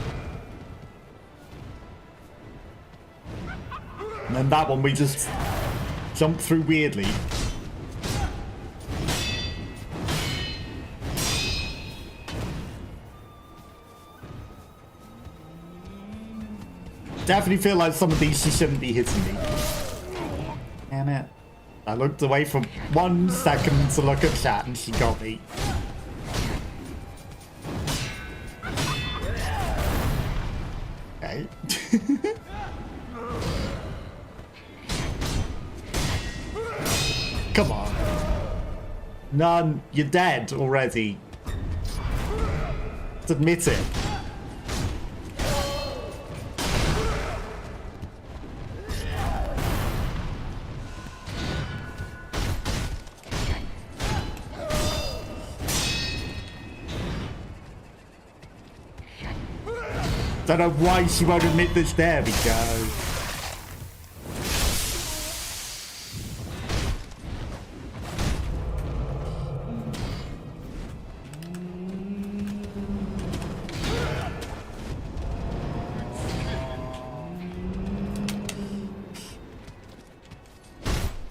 And then that one we just jump through weirdly. Definitely feel like some of these she shouldn't be hitting me. Damn it. I looked away for 1 second to look at chat and she got me. Okay. Come on. None, you're dead already. Let's admit it. Don't know why she won't admit this. There we go.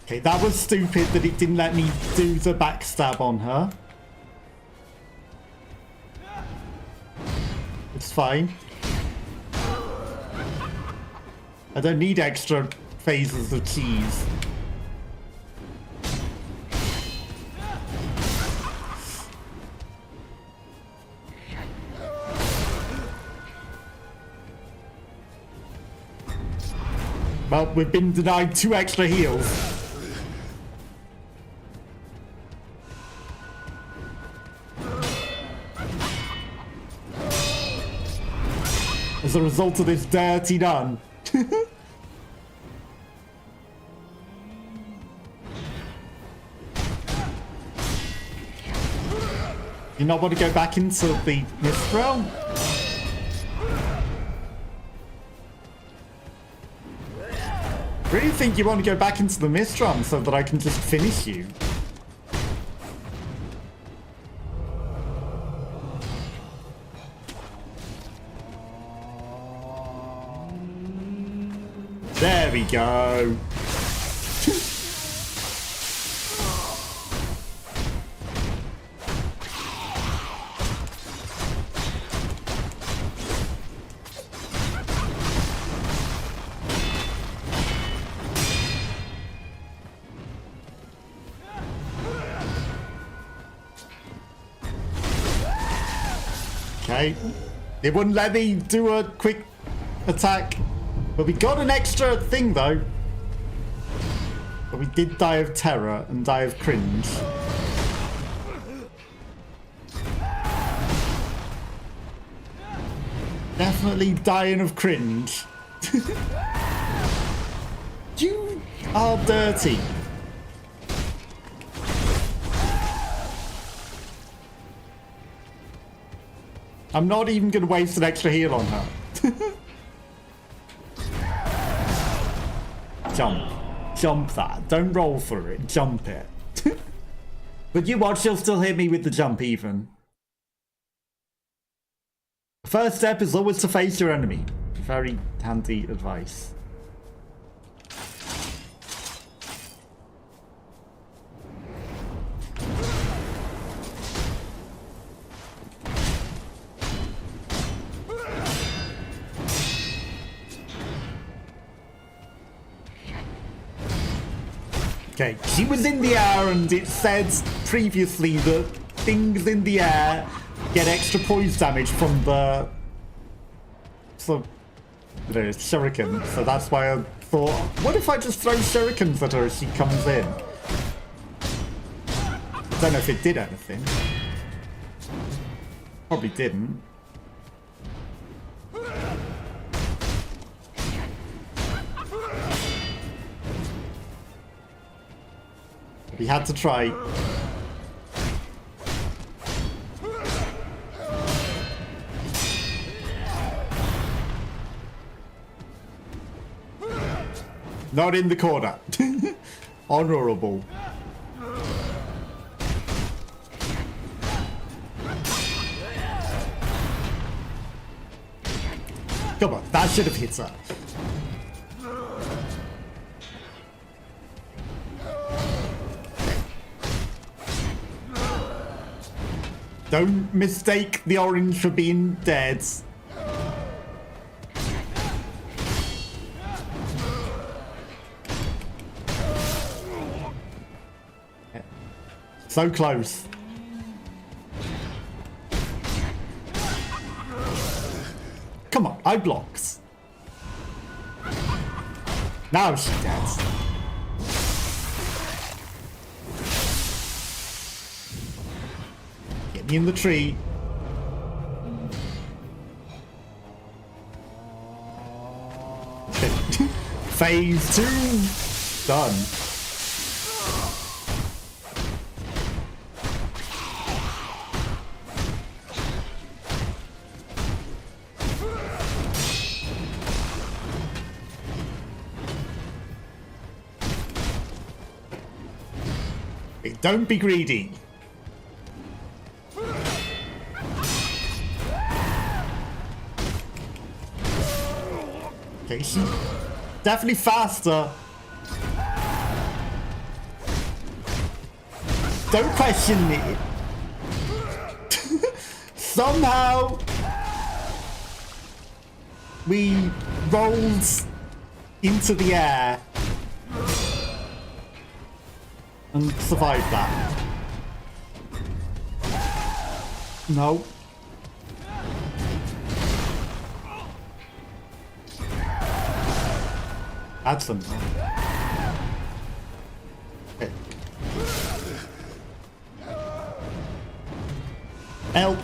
Okay, that was stupid that it didn't let me do the backstab on her. It's fine. I don't need extra phases of cheese. Well, we've been denied 2 extra heals. As a result of this dirty nun. You not want to go back into the mist realm? Really think you want to go back into the mist realm so that I can just finish you? There we go. Okay. It wouldn't let me do a quick attack. But we got an extra thing, though. But we did die of terror and die of cringe. Definitely dying of cringe. You are dirty. I'm not even going to waste an extra heal on her. Jump. Jump that. Don't roll for it. Jump it. But you watch, she'll still hit me with the jump even. First step is always to face your enemy. Very handy advice. Okay, she was in the air and it said previously that things in the air get extra poise damage from the shuriken. So that's why I thought, what if I just throw shurikens at her as she comes in? I don't know if it did anything. Probably didn't. We had to try. Not in the corner. Honorable. Come on, that should have hit her. Don't mistake the orange for being dead. So close. Come on, I blocked. Now she's dead. Get me in the tree. Phase 2 done. Don't be greedy. Okay, she's definitely faster. Don't question me. Somehow we rolled into the air and survived that. No. Add some. Okay. Help.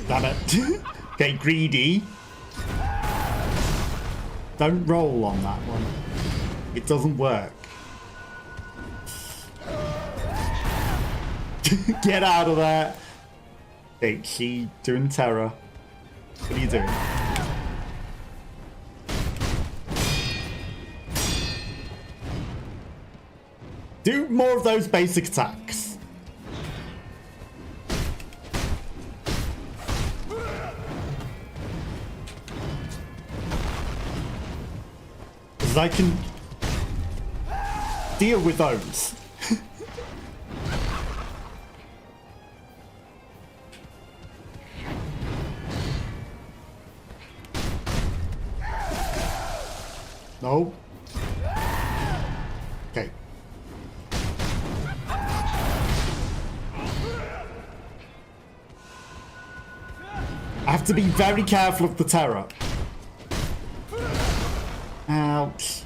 Damn it. Okay, greedy. Don't roll on that one. It doesn't work. Get out of there. Okay, she doing terror. What are you doing? Do more of those basic attacks. I can... deal with those. No. Okay. I have to be very careful of the terror. Ouch.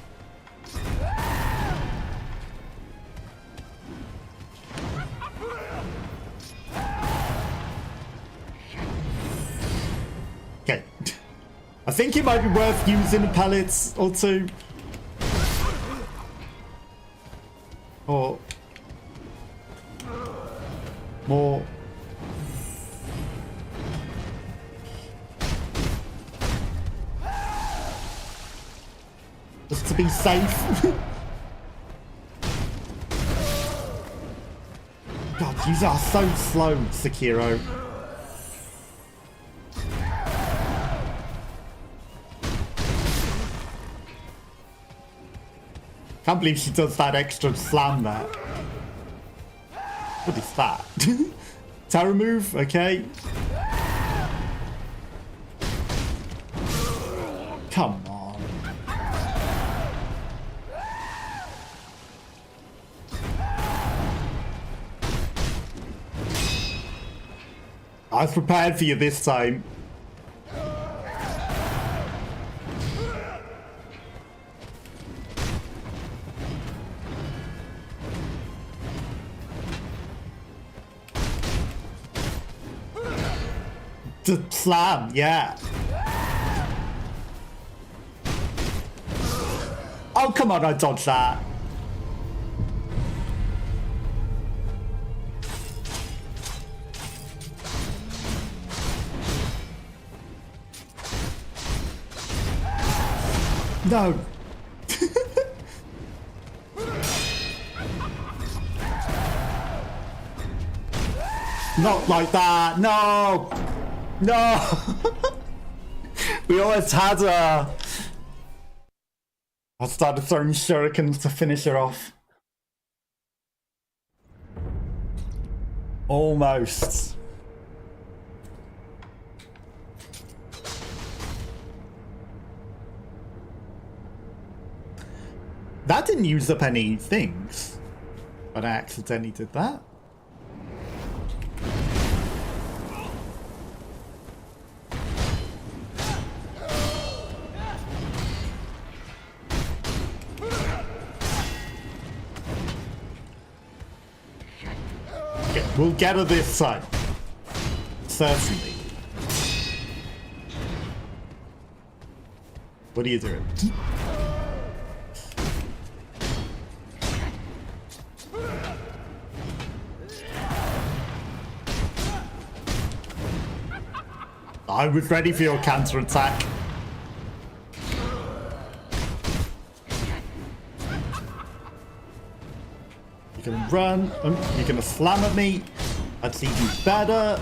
Okay. I think it might be worth using a pellet or two. Or more. Just to be safe. God, these are so slow, Sekiro. Can't believe she does that extra slam there. What is that? Terror move, okay. Come on. I was prepared for you this time. The slam, yeah. Oh, come on, I dodged that. No. Not like that. No. No. We always had a... I started throwing shurikens to finish her off. Almost. That didn't use up any things, but I accidentally did that. Okay, we'll get her this time. Certainly. What are you doing? I was ready for your counter attack. You can run. You're gonna slam at me. That's even better.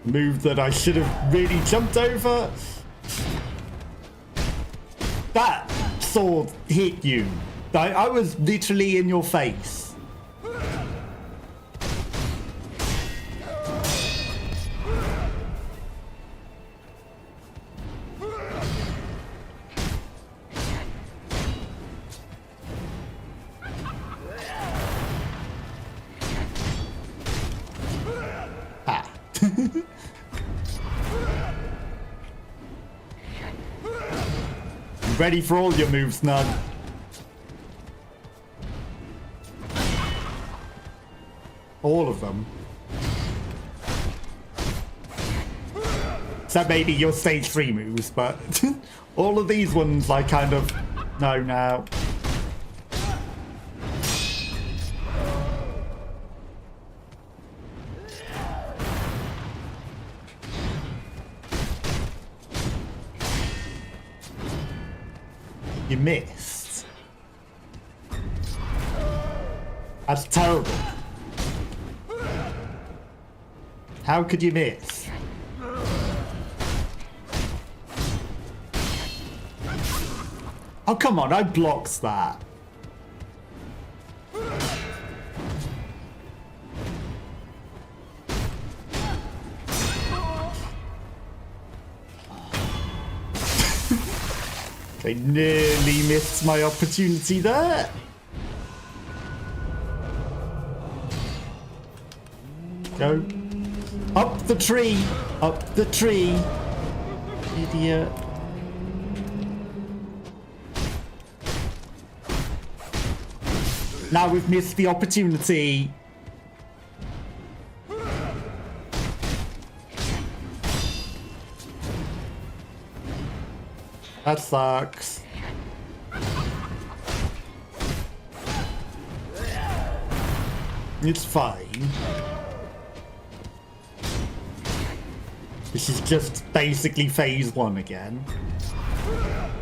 Move that I should have really jumped over. That sword hit you. I was literally in your face. Ready for all your moves, Nug. All of them. Except maybe your stage 3 moves, but all of these ones I kind of know now. You missed. That's terrible. How could you miss? Oh, come on, I blocked that. I nearly missed my opportunity there. Go. Up the tree. Up the tree. Idiot. Now we've missed the opportunity. That sucks. It's fine. This is just basically phase 1 again.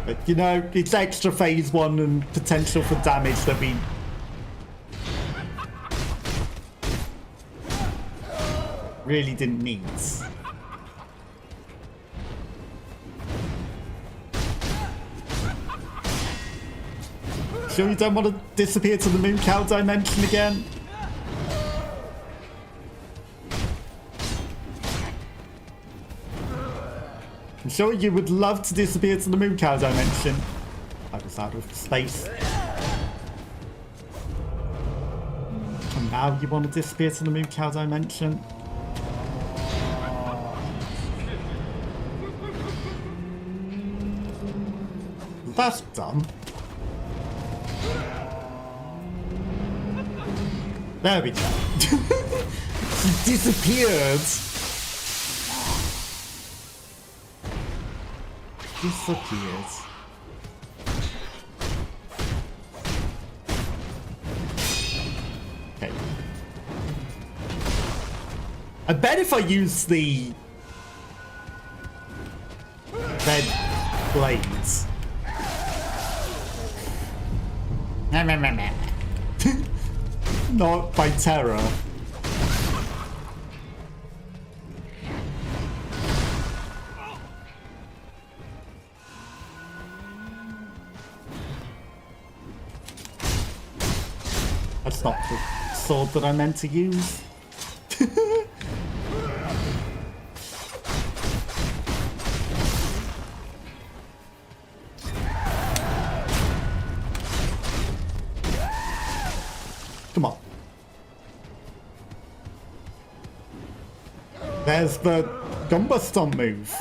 But you know, it's extra phase 1 and potential for damage that we really didn't need. Sure you don't want to disappear to the moon cow dimension again? I'm sure you would love to disappear to the moon cow dimension. I was out of space. And now you want to disappear to the moon cow dimension? That's dumb. There we go. She disappeared. Disappeared. Okay. I bet if I use the red blades. Not by terror. That's not the sword that I meant to use. Come on. There's the Gumba Stomp move. Is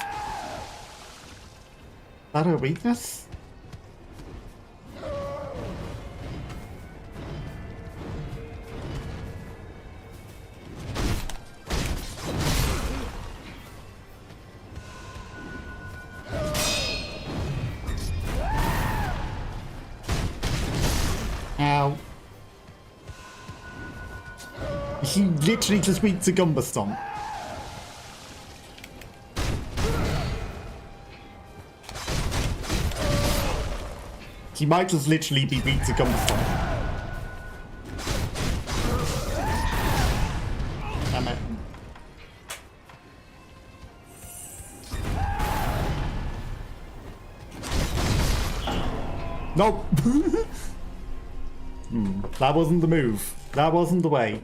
that her weakness? Ow. She literally just weak to Gumba Stomp. She might just literally be weak to Gumba Stomp. Damn it. Nope. That wasn't the move. That wasn't the way.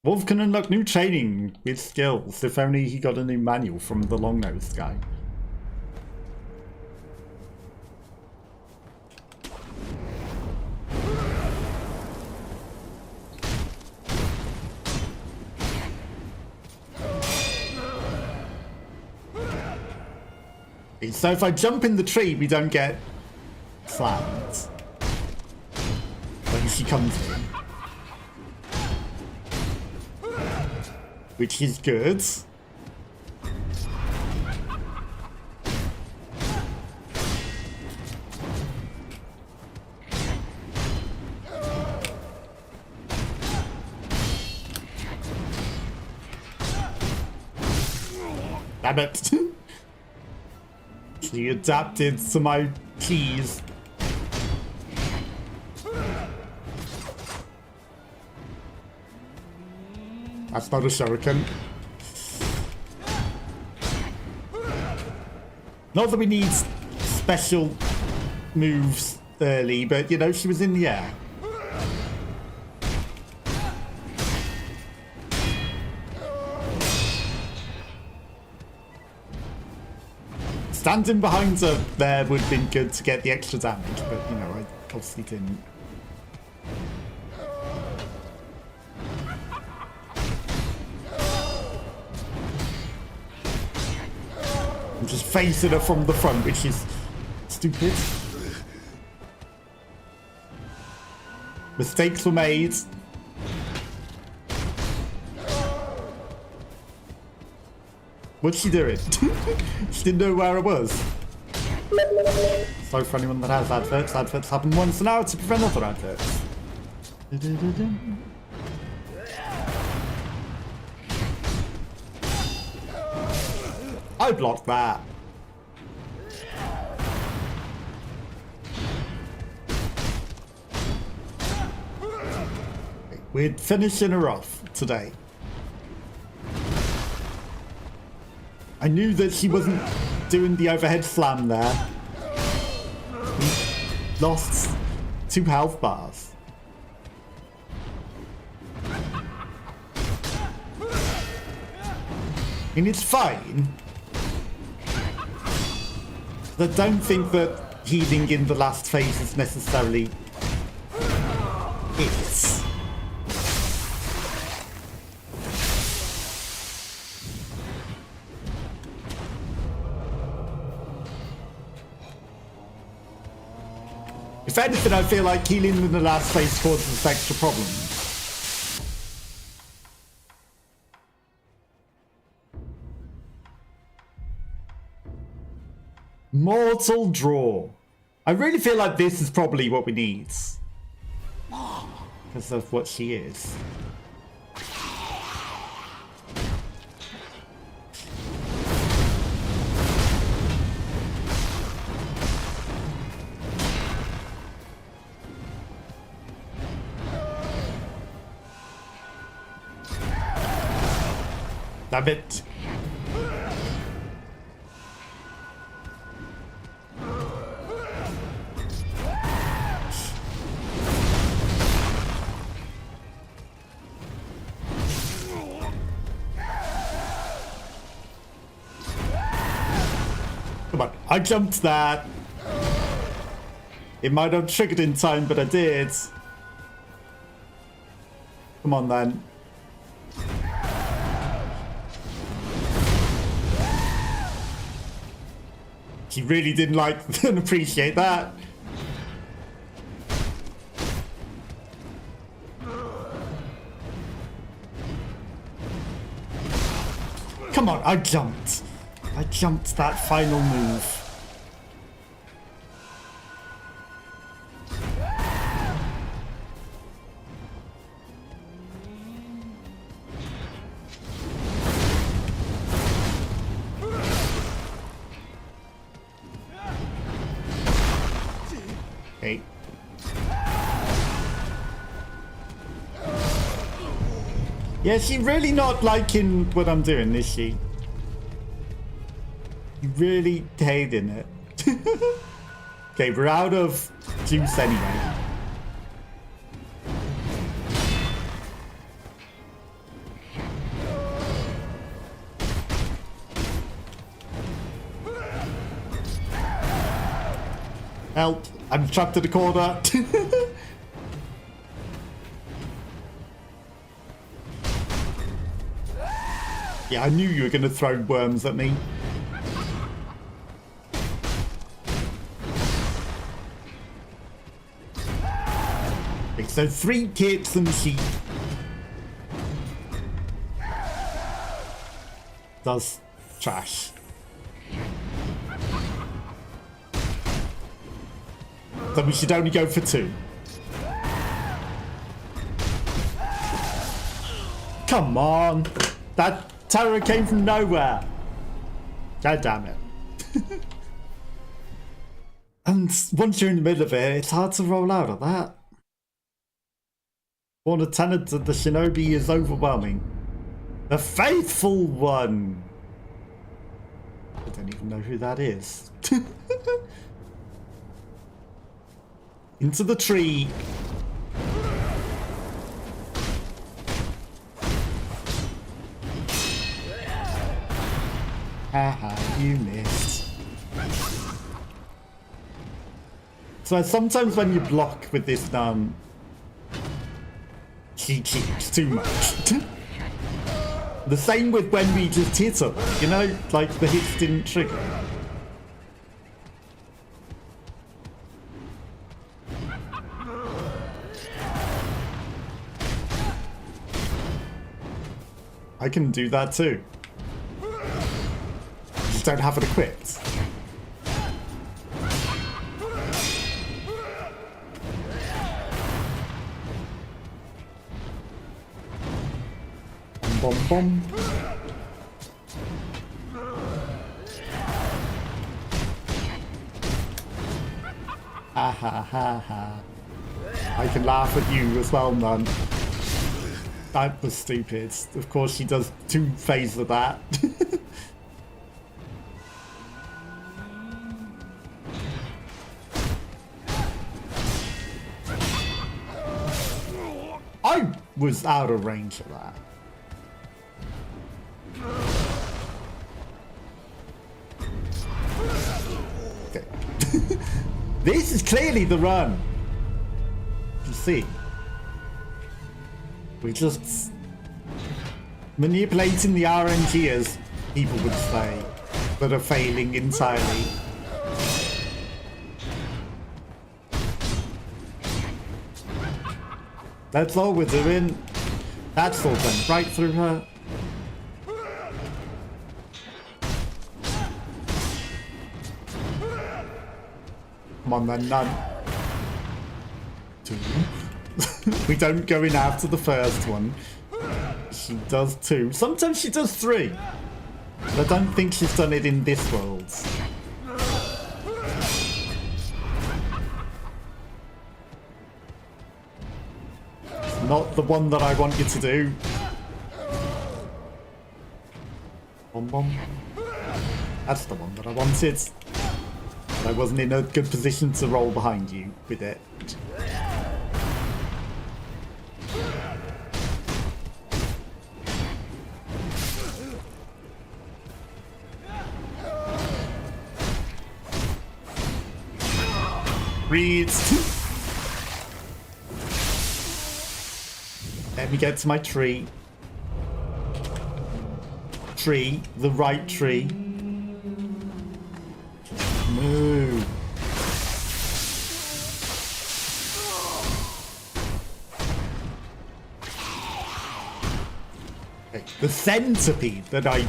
Wolf can unlock new training with skills. If only he got a new manual from the long-nosed guy. So if I jump in the tree, we don't get slammed when she comes in. Which is good. Damn it. She adapted to my keys. That's not a shuriken. Not that we need special moves early, but you know, she was in the air. Standing behind her there would have been good to get the extra damage, but you know, I obviously didn't. I'm just facing her from the front, which is stupid. Mistakes were made. What's she doing? She didn't know where I was. So for anyone that has adverts, adverts happen once an hour to prevent other adverts. I blocked that. We're finishing her off today. I knew that she wasn't doing the overhead slam there. Lost 2 health bars. And it's fine. I don't think that healing in the last phase is necessarily it. If anything, I feel like healing in the last phase causes extra problems. Mortal draw. I really feel like this is probably what we need. Because of what she is. Damn it. Come on, I jumped that. It might not have triggered in time, but I did. Come on then. He really didn't like and appreciate that. Come on, I jumped. I jumped that final move. Okay. Yeah, she's really not liking what I'm doing, is she? Really hating it. Okay, we're out of juice anyway. Help! I'm trapped in the corner. Yeah, I knew you were going to throw worms at me. Okay, so 3 kits and sheep. Does trash. So we should only go for 2. Come on! That terror came from nowhere! God damn it. And once you're in the middle of it, it's hard to roll out of that. For the tenant of the shinobi is overwhelming. The faithful one! I don't even know who that is. Into the tree. Haha, you missed. So sometimes when you block with this she cheats too much. The same with when we just hit her, you know, like the hits didn't trigger. I can do that too. Just don't have it equipped. Bom bom. Ha ha ha ha. I can laugh at you as well, man. That was stupid. Of course she does 2 phases of that. I was out of range of that. Okay. This is clearly the run. You see. We're just manipulating the RNG, as people would say, that are failing entirely. That's all we're doing. That's all done. Right through her. Come on then, none. 2. We don't go in after the first one. She does 2. Sometimes she does 3. But I don't think she's done it in this world. It's not the one that I want you to do. Bom bom. That's the one that I wanted. I wasn't in a good position to roll behind you with it. Reads. Let me get to my tree. Tree, the right tree. Move. Okay, the centipede that I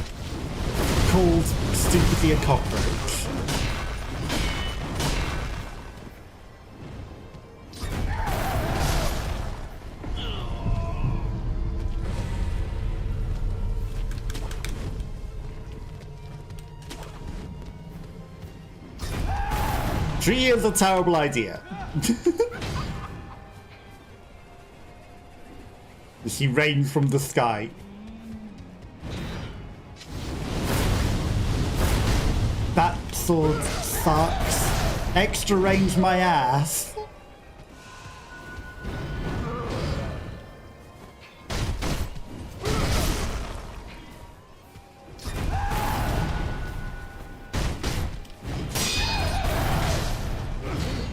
called stupidly a cockroach. Tree is a terrible idea. She rained from the sky. That sword sucks. Extra range my ass.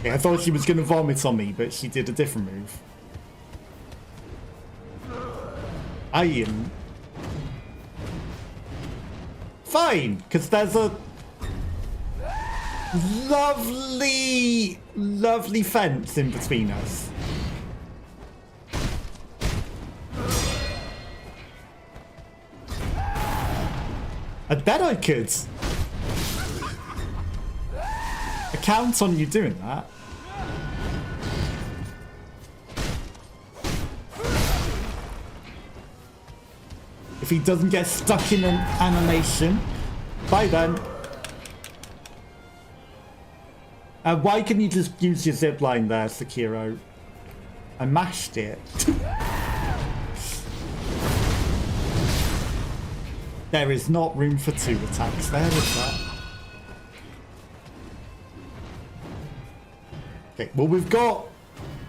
I thought she was going to vomit on me, but she did a different move. I am fine, because there's a lovely, lovely fence in between us. I bet I could. I count on you doing that. If he doesn't get stuck in an animation, bye then. Why can you just use your zipline there, Sekiro? I mashed it. There is not room for 2 attacks. There is that. Okay, well, we've got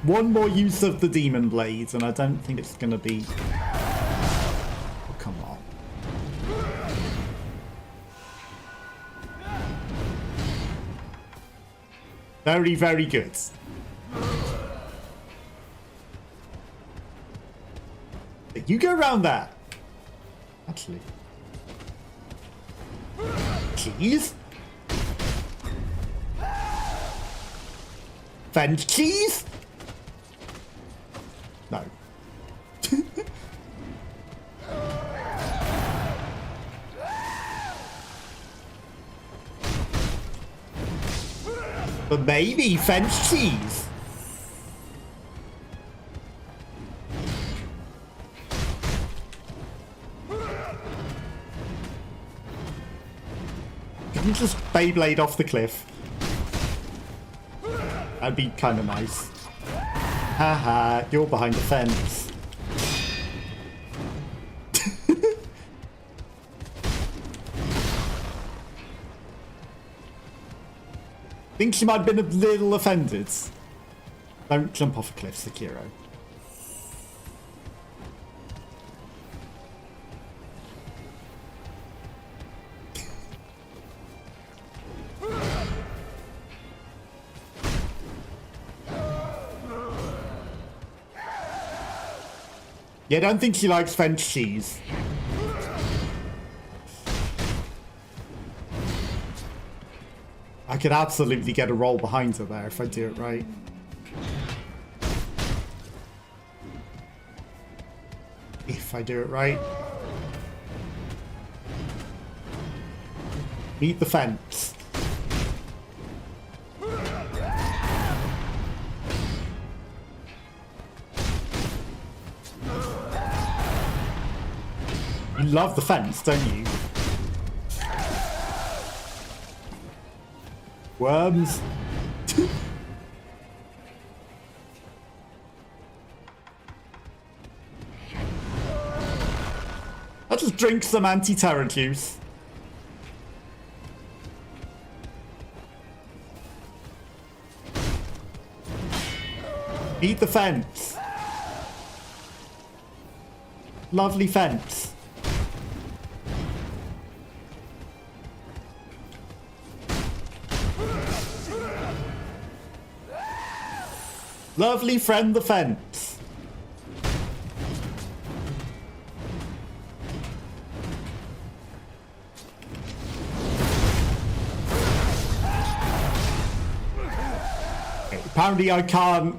one more use of the demon blades, and I don't think it's going to be... Oh, come on. Very, very good. You go around that. Actually. Cheese? French cheese? No. But maybe French cheese. Can you just Beyblade off the cliff? That'd be kind of nice. Haha, you're behind the fence. Think she might have been a little offended. Don't jump off a cliff, Sekiro. Yeah, I don't think she likes French cheese. I could absolutely get a roll behind her there if I do it right. If I do it right. Meet the fence. You love the fence, don't you? Worms. I'll just drink some anti-terror juice. Eat the fence. Lovely fence. Lovely friend the fence. Okay, apparently I can't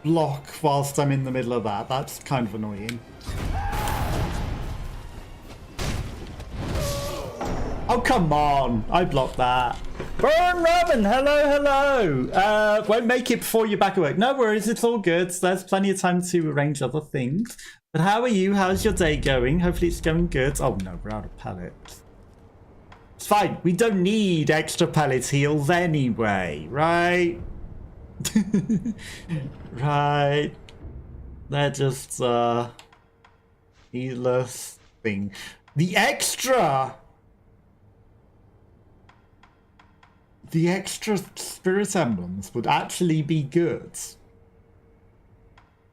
block whilst I'm in the middle of that. That's kind of annoying. Oh, come on. I blocked that. Burn Robin, hello, hello. Won't make it before you're back at work. No worries, it's all good. There's plenty of time to arrange other things. But how are you? How's your day going? Hopefully it's going good. Oh no, we're out of pellets. It's fine. We don't need extra pellet heals anyway, right? Right. They're just needless thing. The extra spirit emblems would actually be good.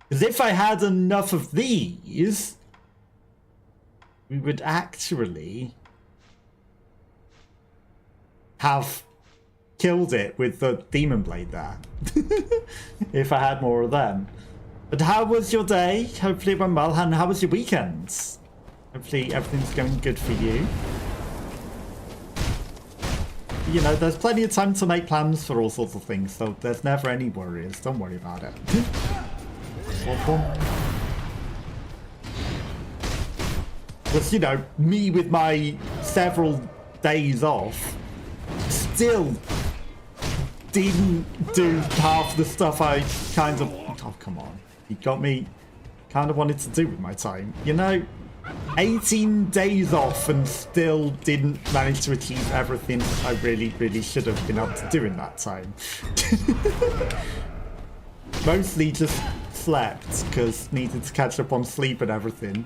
Because if I had enough of these, we would actually have killed it with the demon blade there. If I had more of them. But how was your day? Hopefully it went well. And how was your weekend? Hopefully everything's going good for you. You know, there's plenty of time to make plans for all sorts of things, so there's never any worries. Don't worry about it. Just, you know, me with my several days off still didn't do half the stuff I kind of... Oh, come on. You got me kind of wanted to do with my time. You know, 18 days off and still didn't manage to achieve everything I really, really should have been able to do in that time. Mostly just slept because needed to catch up on sleep and everything.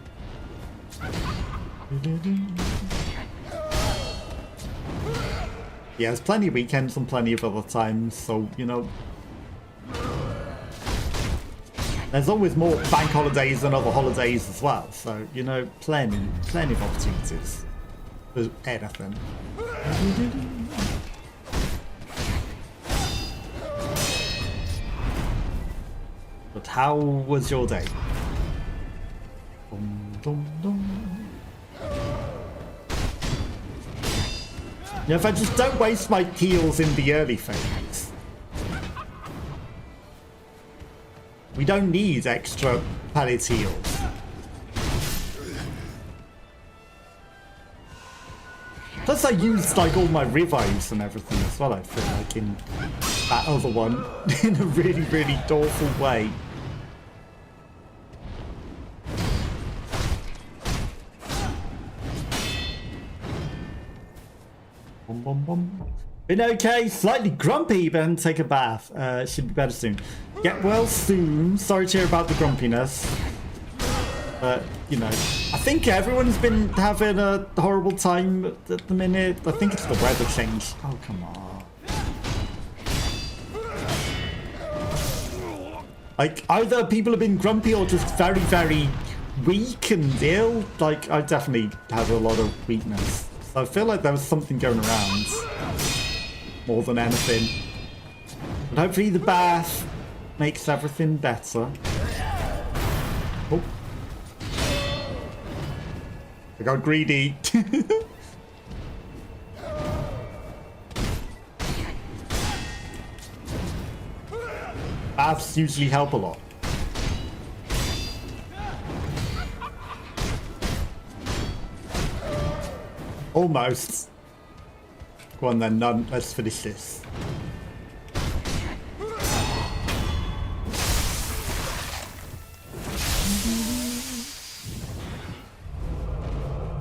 Yeah, there's plenty of weekends and plenty of other times, so, you know, there's always more bank holidays and other holidays as well, so, you know, plenty of opportunities for anything. But how was your day? Dum, dum, dum. Yeah, if I just don't waste my heals in the early phase. We don't need extra pallet heals. Plus I used like all my revives and everything as well, I feel like, in that other one in a really, really awful way. Been okay, slightly grumpy, but take a bath. Should be better soon. Get well soon. Sorry to hear about the grumpiness. But, you know, I think everyone's been having a horrible time at the minute. I think it's the weather change. Oh, come on. Like, either people have been grumpy or just very, very weak and ill. Like, I definitely have a lot of weakness. So I feel like there was something going around more than anything. But hopefully the bath makes everything better. Oh. I got greedy. Baths usually help a lot. Almost. Go on then, none. Let's finish this.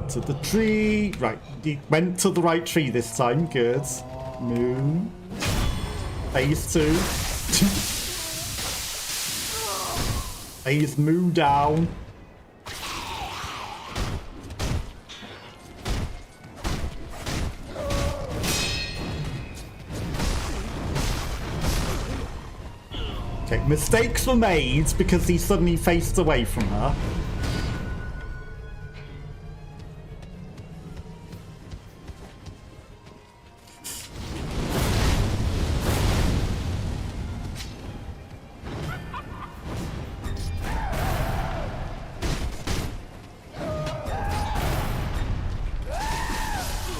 To the tree. Right, you went to the right tree this time. Good. Moon. Phase 2. Phase moo down. Okay, mistakes were made because he suddenly faced away from her.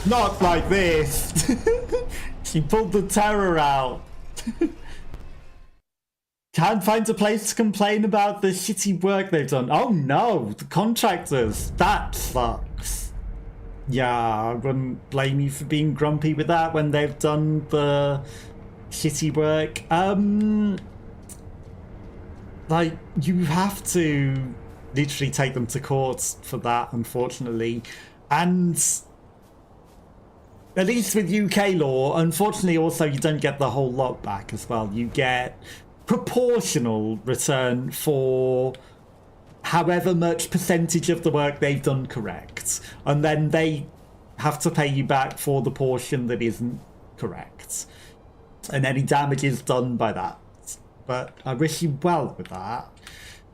Not like this. She pulled the terror out. Can't find a place to complain about the shitty work they've done. Oh no, the contractors. That sucks. Yeah, I wouldn't blame you for being grumpy with that when they've done the shitty work. Like, you have to literally take them to court for that, unfortunately. And at least with UK law, unfortunately also you don't get the whole lot back as well. You get proportional return for however much percentage of the work they've done correct, and then they have to pay you back for the portion that isn't correct and any damages done by that. But I wish you well with that.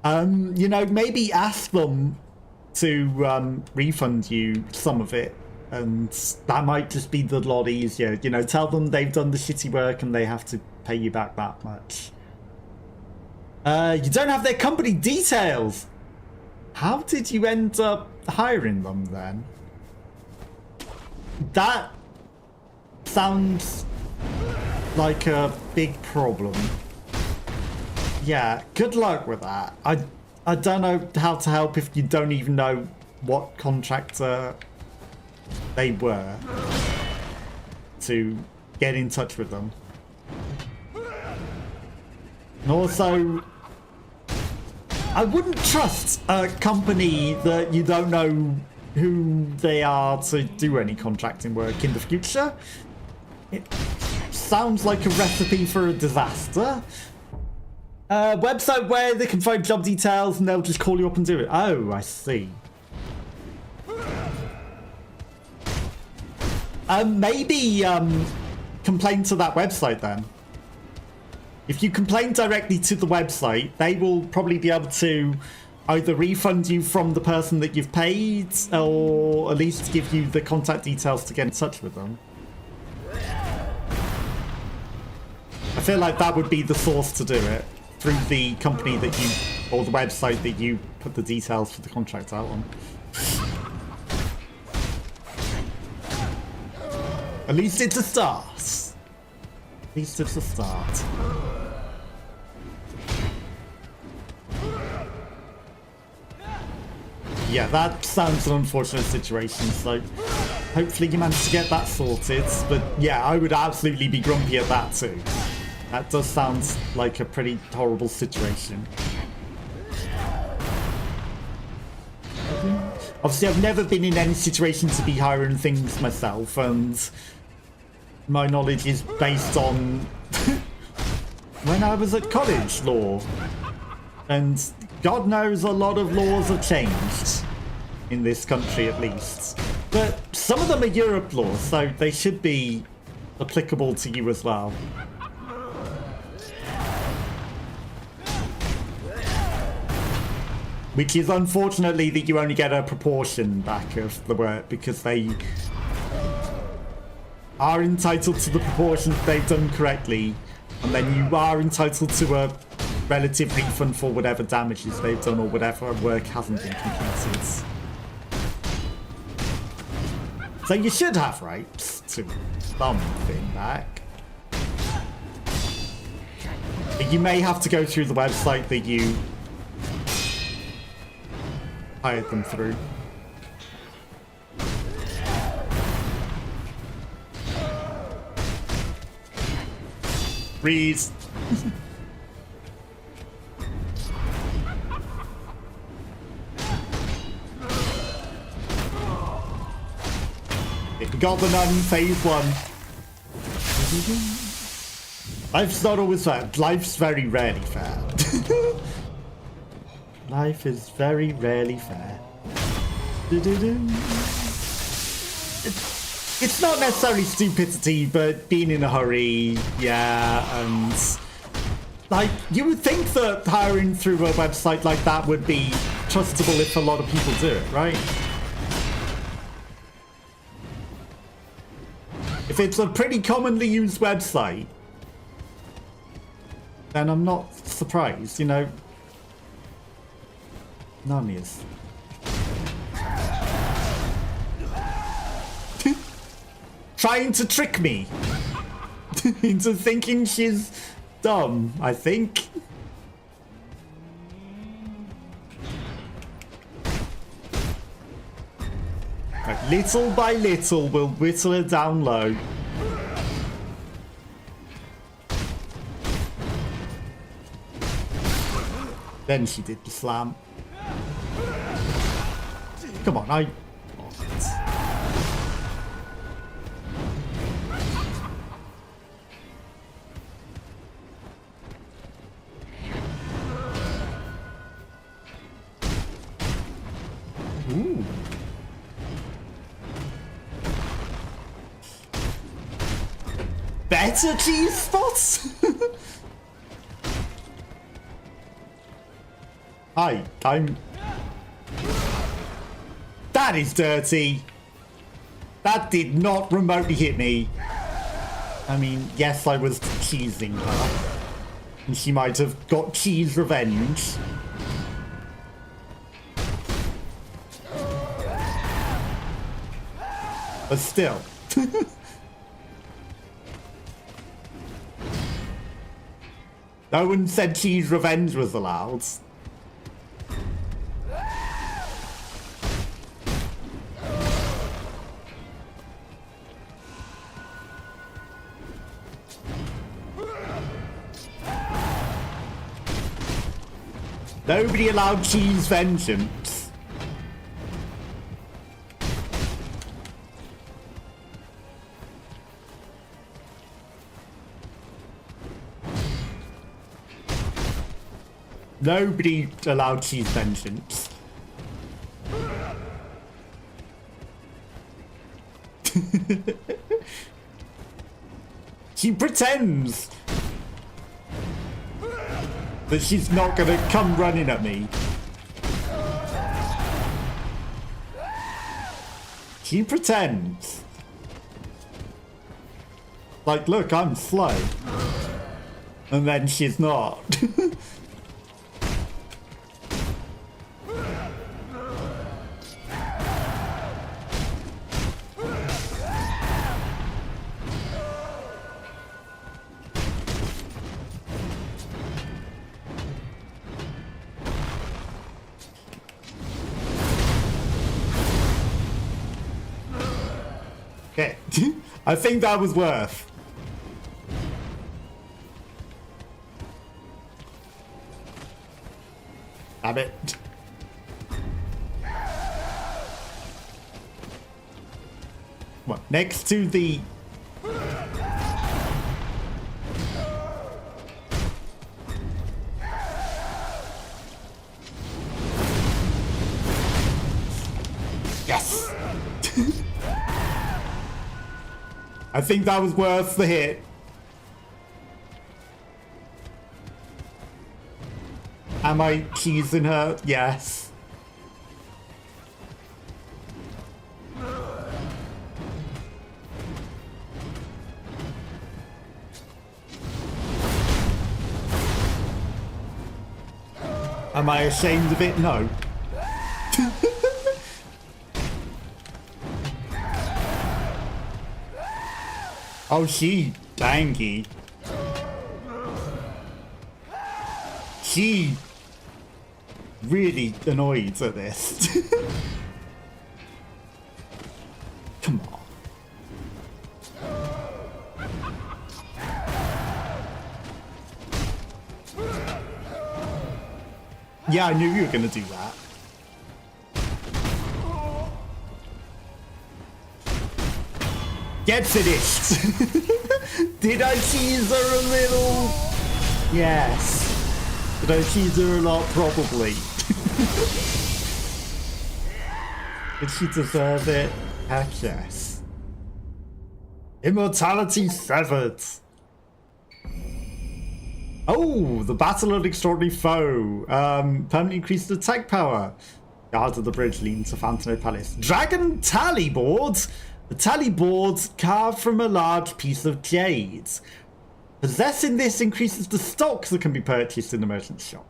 You know, maybe ask them to refund you some of it, and that might just be the lot easier. You know, tell them they've done the shitty work and they have to pay you back that much. You don't have their company details. How did you end up hiring them then? That sounds like a big problem. Yeah, good luck with that. I don't know how to help if you don't even know what contractor they were to get in touch with them. And also, I wouldn't trust a company that you don't know who they are to do any contracting work in the future. It sounds like a recipe for a disaster. Website where they can find job details and they'll just call you up and do it. Oh, I see. Maybe complain to that website then. If you complain directly to the website, they will probably be able to either refund you from the person that you've paid, or at least give you the contact details to get in touch with them. I feel like that would be the source to do it, through the company that you, or the website that you put the details for the contract out on. At least it's a start. At least it's a start. Yeah, that sounds an unfortunate situation, so hopefully you manage to get that sorted. But yeah, I would absolutely be grumpy at that too. That does sound like a pretty horrible situation. Obviously, I've never been in any situation to be hiring things myself, and my knowledge is based on when I was at college law. And God knows a lot of laws have changed in this country, at least. But some of them are Europe laws, so they should be applicable to you as well. Which is unfortunately that you only get a proportion back of the work, because they are entitled to the proportion they've done correctly, and then you are entitled to a relative refund for whatever damages they've done or whatever work hasn't been completed. So you should have rights to something back. But you may have to go through the website that you hired them through. Read. We got the nun, phase 1. Life's not always fair. Life's very rarely fair. Life is very rarely fair. It's not necessarily stupidity, but being in a hurry, yeah, and like, you would think that hiring through a website like that would be trustable if a lot of people do it, right? If it's a pretty commonly used website, then I'm not surprised, you know. None is. Trying to trick me into thinking she's dumb, I think. Right, little by little, we'll whittle her down low. Then she did the slam. Come on, I... Ooh. Better cheese spots? Hi, I'm... That is dirty. That did not remotely hit me. I mean, yes, I was cheesing her. And she might have got cheese revenge. But still. No one said cheese revenge was allowed. Nobody allowed cheese vengeance. Nobody allowed cheese vengeance. She pretends that she's not gonna come running at me. She pretends. Like, look, I'm slow. And then she's not. Okay. I think that was worth. Damn it. What? Next to the... Yes! I think that was worth the hit. Am I teasing her? Yes. Am I ashamed of it? No. Oh, she tangy. She really annoyed at this. Come on. Yeah, I knew you were gonna do that. Get finished! Did I tease her a little? Yes. Did I tease her a lot? Probably. Did she deserve it? Heck yes. Immortality severed. Oh, the Battle of Extraordinary Foe. Permanently increased attack power. Guards of the bridge leading to Fountainhead Palace. Dragon tally board. The tally board carved from a large piece of jade. Possessing this increases the stocks that can be purchased in the merchant shop.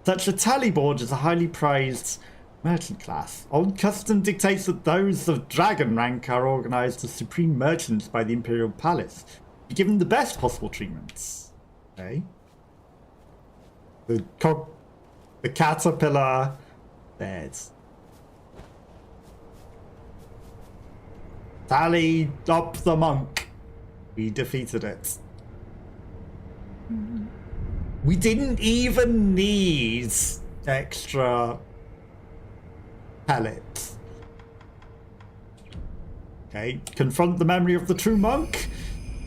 Such a tally board is a highly prized merchant class. Old custom dictates that those of dragon rank are organized as supreme merchants by the Imperial Palace, be given the best possible treatments. Okay. The caterpillar beds. Tally up the monk. We defeated it. We didn't even need extra pellets. Okay, confront the memory of the true monk.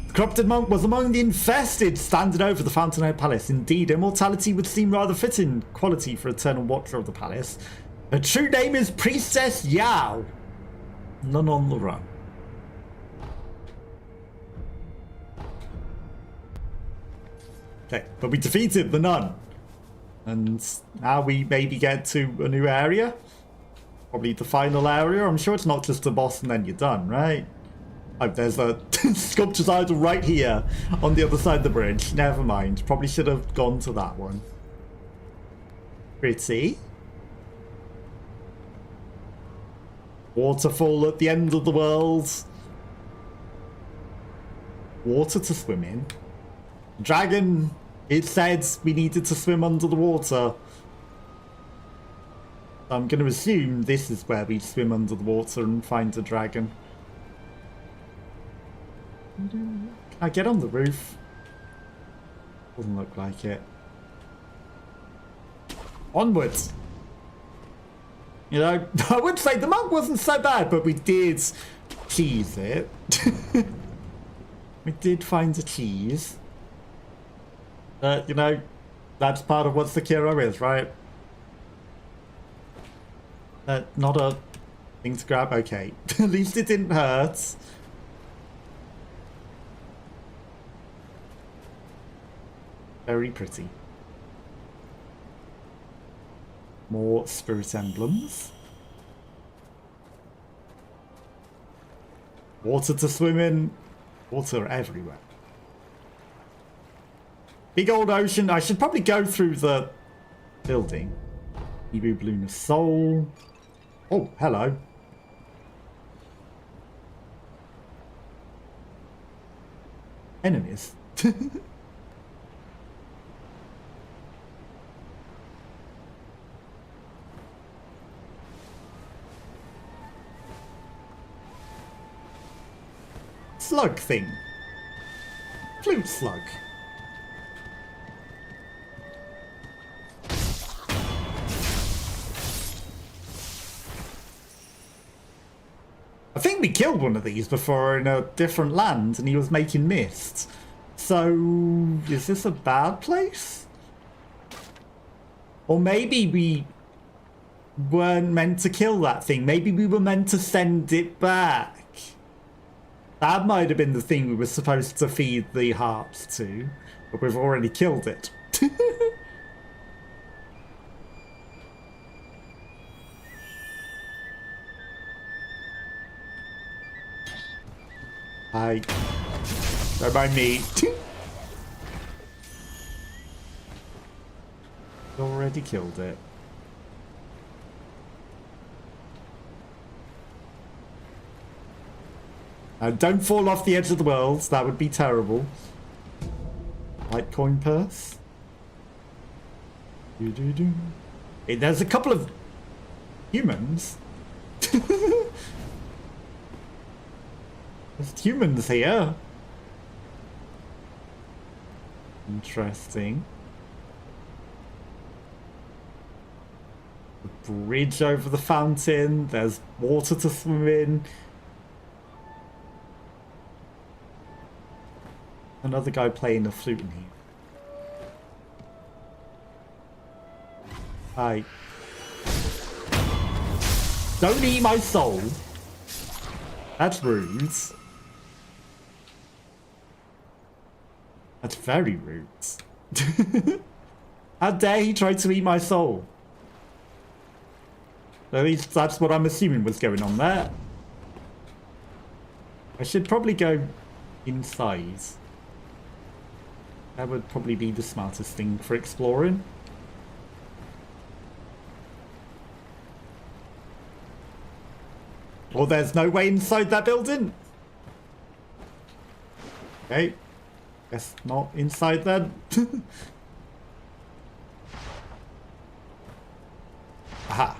The corrupted monk was among the infested standing over the Fountainhead Palace. Indeed, immortality would seem rather fitting quality for eternal watcher of the palace. Her true name is Priestess Yao. None on the run. Okay, but we defeated the nun. And now we maybe get to a new area. Probably the final area. I'm sure it's not just a boss and then you're done, right? Oh, there's a sculpture's idol right here on the other side of the bridge. Never mind. Probably should have gone to that one. Pretty. Waterfall at the end of the world. Water to swim in. Dragon, it said we needed to swim under the water. I'm going to assume this is where we swim under the water and find a dragon. Can I get on the roof? Doesn't look like it. Onwards! You know, I would say the monk wasn't so bad, but we did cheese it. We did find a cheese. You know, that's part of what Sekiro is, right? Not a thing to grab. Okay. At least it didn't hurt. Very pretty. More spirit emblems. Water to swim in. Water everywhere. Big old ocean. I should probably go through the building. Ebu Luna Soul. Oh, hello. Enemies. Slug thing. Flute slug. I think we killed one of these before in a different land and he was making mist. So, is this a bad place? Or maybe we weren't meant to kill that thing. Maybe we were meant to send it back. That might have been the thing we were supposed to feed the harps to, but we've already killed it. Hi. Don't mind me. Already killed it. Don't fall off the edge of the world. That would be terrible. Litecoin purse. There's a couple of humans. There's humans here. Interesting. The bridge over the fountain. There's water to swim in. Another guy playing a flute in here. Hi. Don't eat my soul. That's rude. That's very rude. How dare he try to eat my soul? At least that's what I'm assuming was going on there. I should probably go inside. That would probably be the smartest thing for exploring. Well, there's no way inside that building. Okay. Guess not inside then. Aha.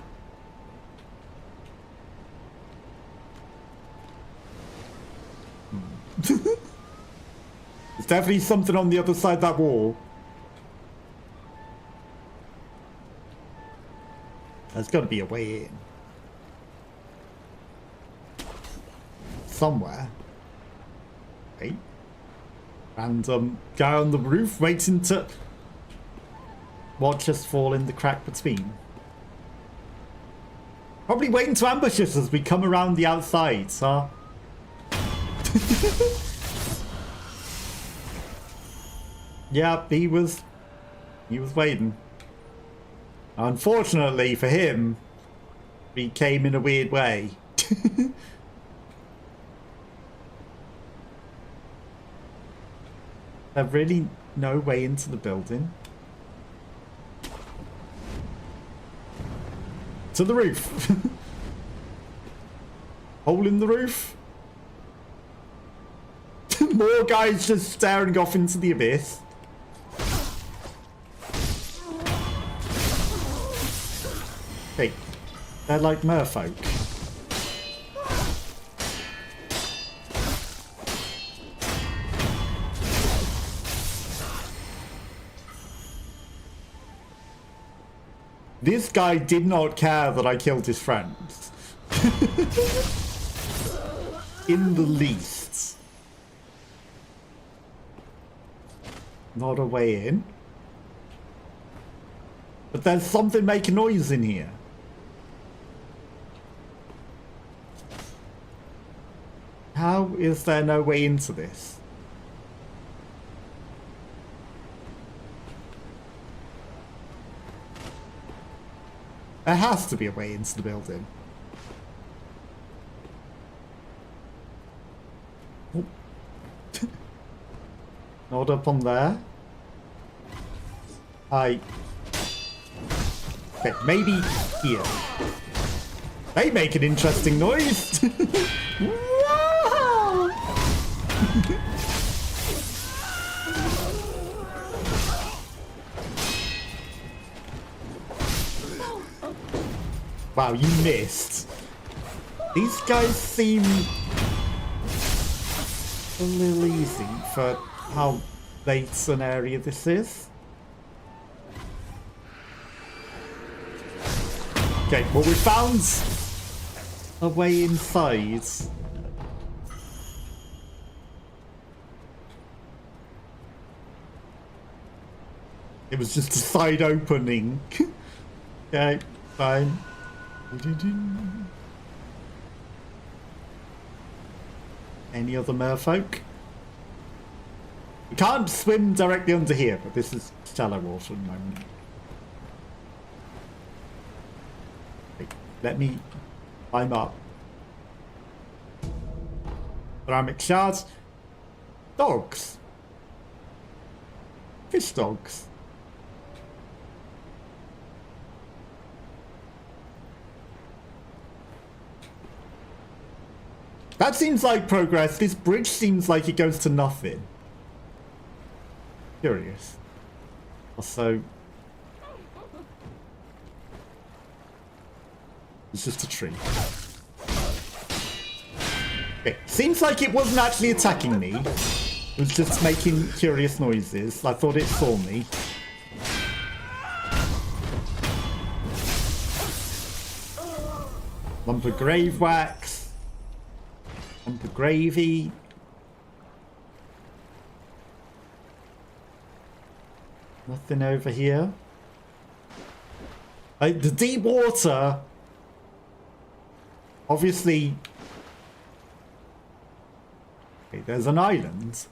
There's definitely something on the other side of that wall. There's got to be a way in. Somewhere. Okay. Random guy on the roof waiting to watch us fall in the crack between. Probably waiting to ambush us as we come around the outside, huh? Yeah, he was waiting. Unfortunately for him, he came in a weird way. There's really no way into the building. To the roof. Hole in the roof. More guys just staring off into the abyss. Hey, they're like merfolk. This guy did not care that I killed his friends. In the least. Not a way in. But there's something making noise in here. How is there no way into this? There has to be a way into the building. Oh. Not up on there. Okay, maybe here. They make an interesting noise. Wow, you missed. These guys seem a little easy for how late an area this is. Okay, well, we found a way inside. It was just a side opening. Okay, fine. Any other merfolk? We can't swim directly under here, but this is shallow water at the moment. Okay, let me climb up. Ceramic shards. Dogs. Fish dogs. That seems like progress. This bridge seems like it goes to nothing. Curious. Also, it's just a tree. Okay. Seems like it wasn't actually attacking me. It was just making curious noises. I thought it saw me. Lump of grave wax. Lump of gravy. Nothing over here. Like, the deep water. Obviously. Okay, there's an island.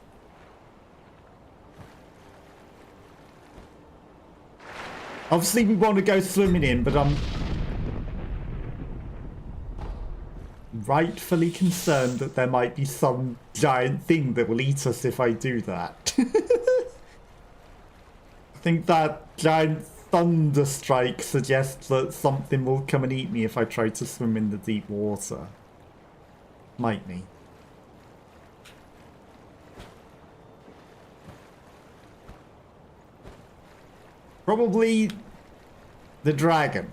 Obviously we want to go swimming in, but I'm rightfully concerned that there might be some giant thing that will eat us if I do that. I think that giant thunder strike suggests that something will come and eat me if I try to swim in the deep water. Might me. Probably the dragon.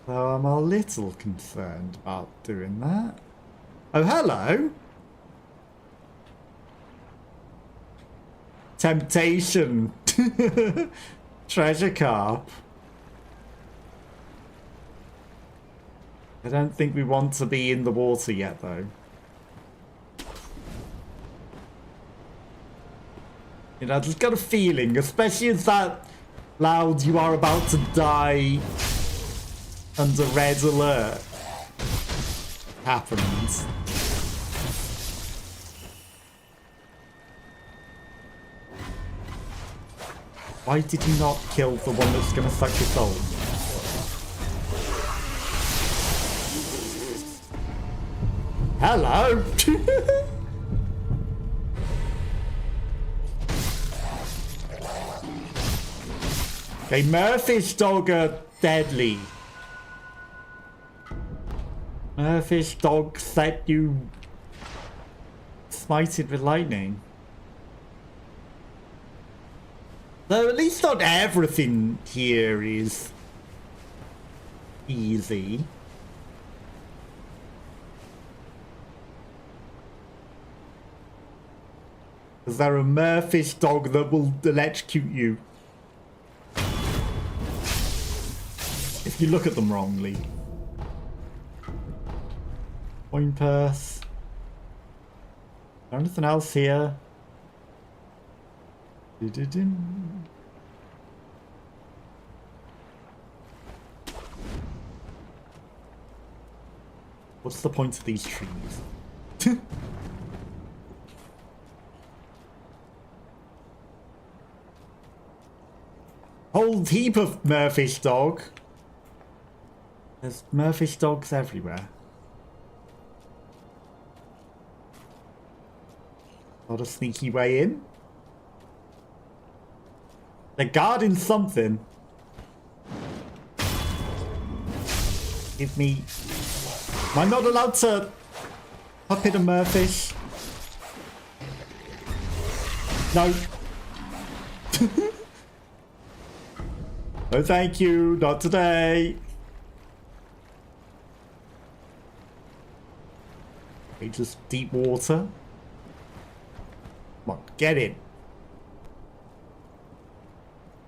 So I'm a little concerned about doing that. Oh, hello. Temptation. Treasure carp. I don't think we want to be in the water yet, though. You know, I just got a feeling, especially as that loud you are about to die under red alert happens. Why did you not kill the one that's gonna suck your soul? Hello! Okay, Murphy's dog are deadly. Murphy's dog set you smited with lightning. Though at least not everything here is easy. Is there a Murphy's dog that will electrocute you if you look at them wrongly? Coin purse. Is there anything else here? What's the point of these trees? Whole heap of Murphy's dog. There's Murphy's dogs everywhere. Not a sneaky way in. They're guarding something. Give me... Am I not allowed to puppet a Murphy's? No. No, thank you. Not today. Okay, just deep water. Come on, get in.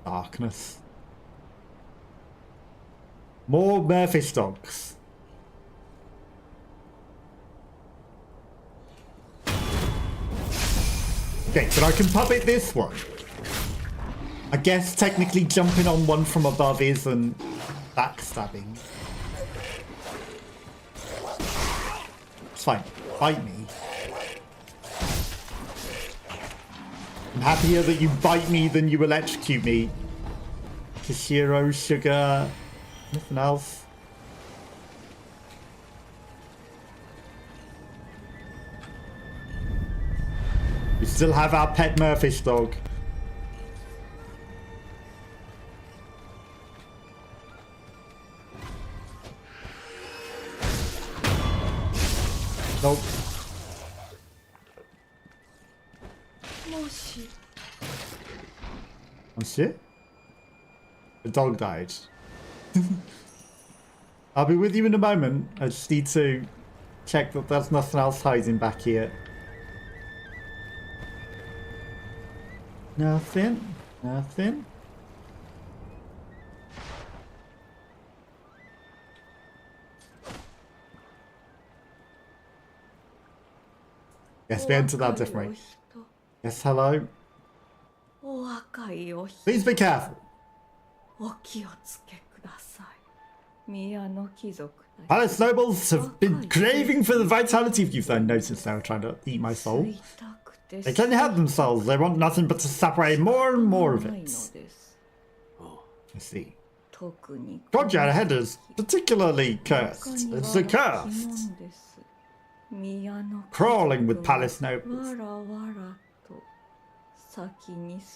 Darkness. More Murphy's dogs. Okay, so I can puppet this one. I guess technically jumping on one from above isn't backstabbing. It's fine. Bite me. I'm happier that you bite me than you electrocute me. Sekiro, sugar, nothing else. We still have our pet Murphy's dog. Nope. Oh shit? The dog died. I'll be with you in a moment. I just need to check that there's nothing else hiding back here. Nothing. Nothing. Yes, we entered that differently. Yes, hello. Please be careful. Palace nobles have been craving for the vitality of youth. I noticed they were trying to eat my soul. They can't help themselves. They want nothing but to separate more and more of it. I see. Project ahead is particularly cursed. It's accursed. Crawling with palace nobles.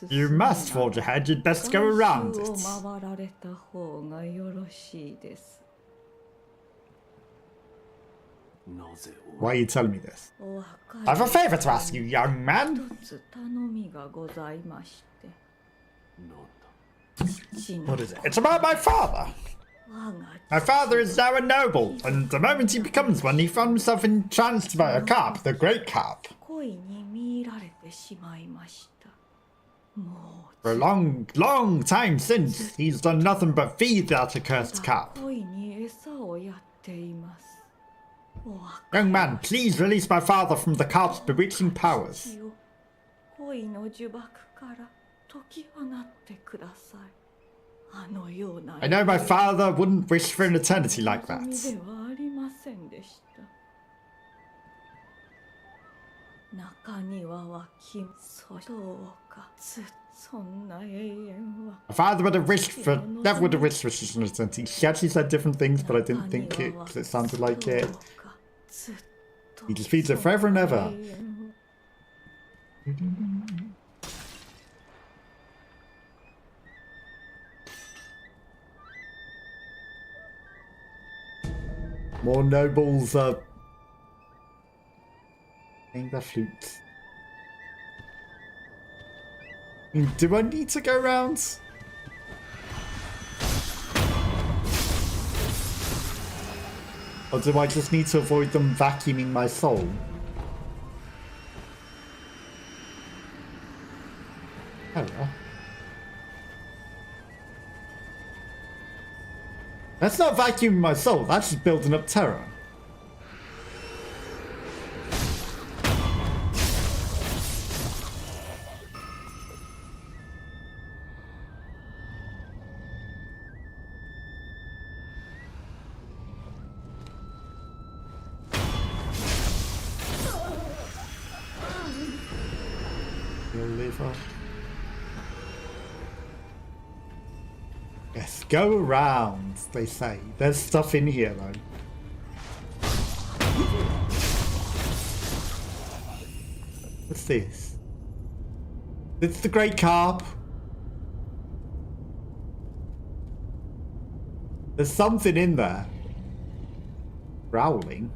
You must forge ahead. You'd best go around it. Why are you telling me this? I have a favor to ask you, young man. What is it? It's about my father. My father is now a noble, and the moment he becomes one, he found himself entranced by a carp, the great carp. For a long, long time since, he's done nothing but feed that accursed carp. Young man, please release my father from the carp's bewitching powers. I know my father wouldn't wish for an eternity like that. My father would have wished for, never would have wished for such an eternity. She actually said different things, but I didn't think it, because it sounded like it. He just feeds it forever and ever. More nobles are playing their flutes. Do I need to go around? Or do I just need to avoid them vacuuming my soul? Hello. That's not vacuuming my soul, that's just building up terror. Yes, go around, they say. There's stuff in here, though. What's this? It's the Great Carp. There's something in there. Growling.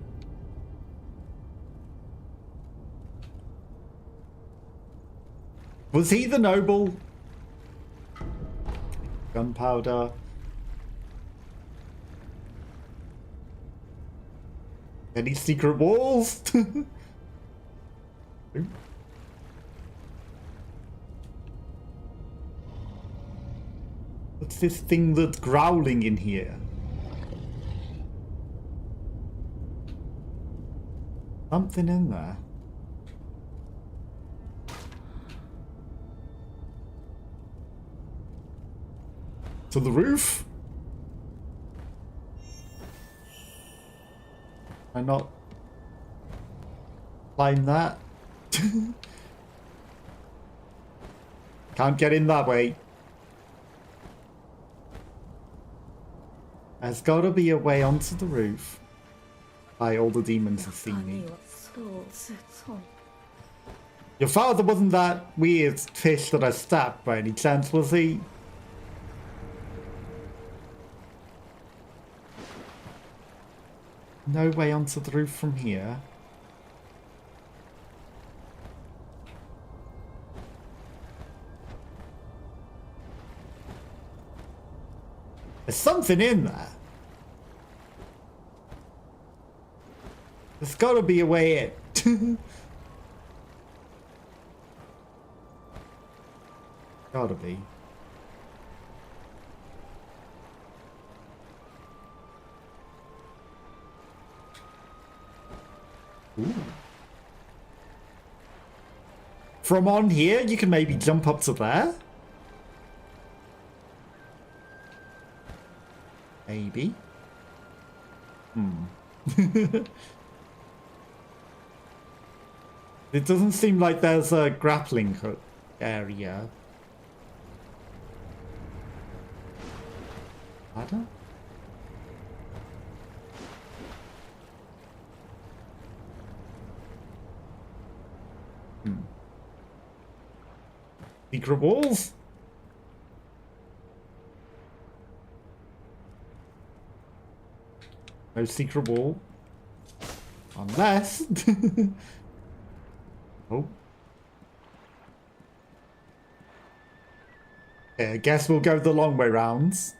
Was he the noble? Gunpowder. Any secret walls? What's this thing that's growling in here? Something in there. To the roof? Can I not climb that? Can't get in that way. There's gotta be a way onto the roof. All the demons have seen me. Your father wasn't that weird fish that I stabbed by any chance, was he? No way onto the roof from here. There's something in there. There's gotta be a way in. Gotta be. Ooh. From on here, you can maybe jump up to there? Maybe. It doesn't seem like there's a grappling hook area. Ladder? Secret walls? No secret wall. Unless... oh. Okay, I guess we'll go the long way rounds.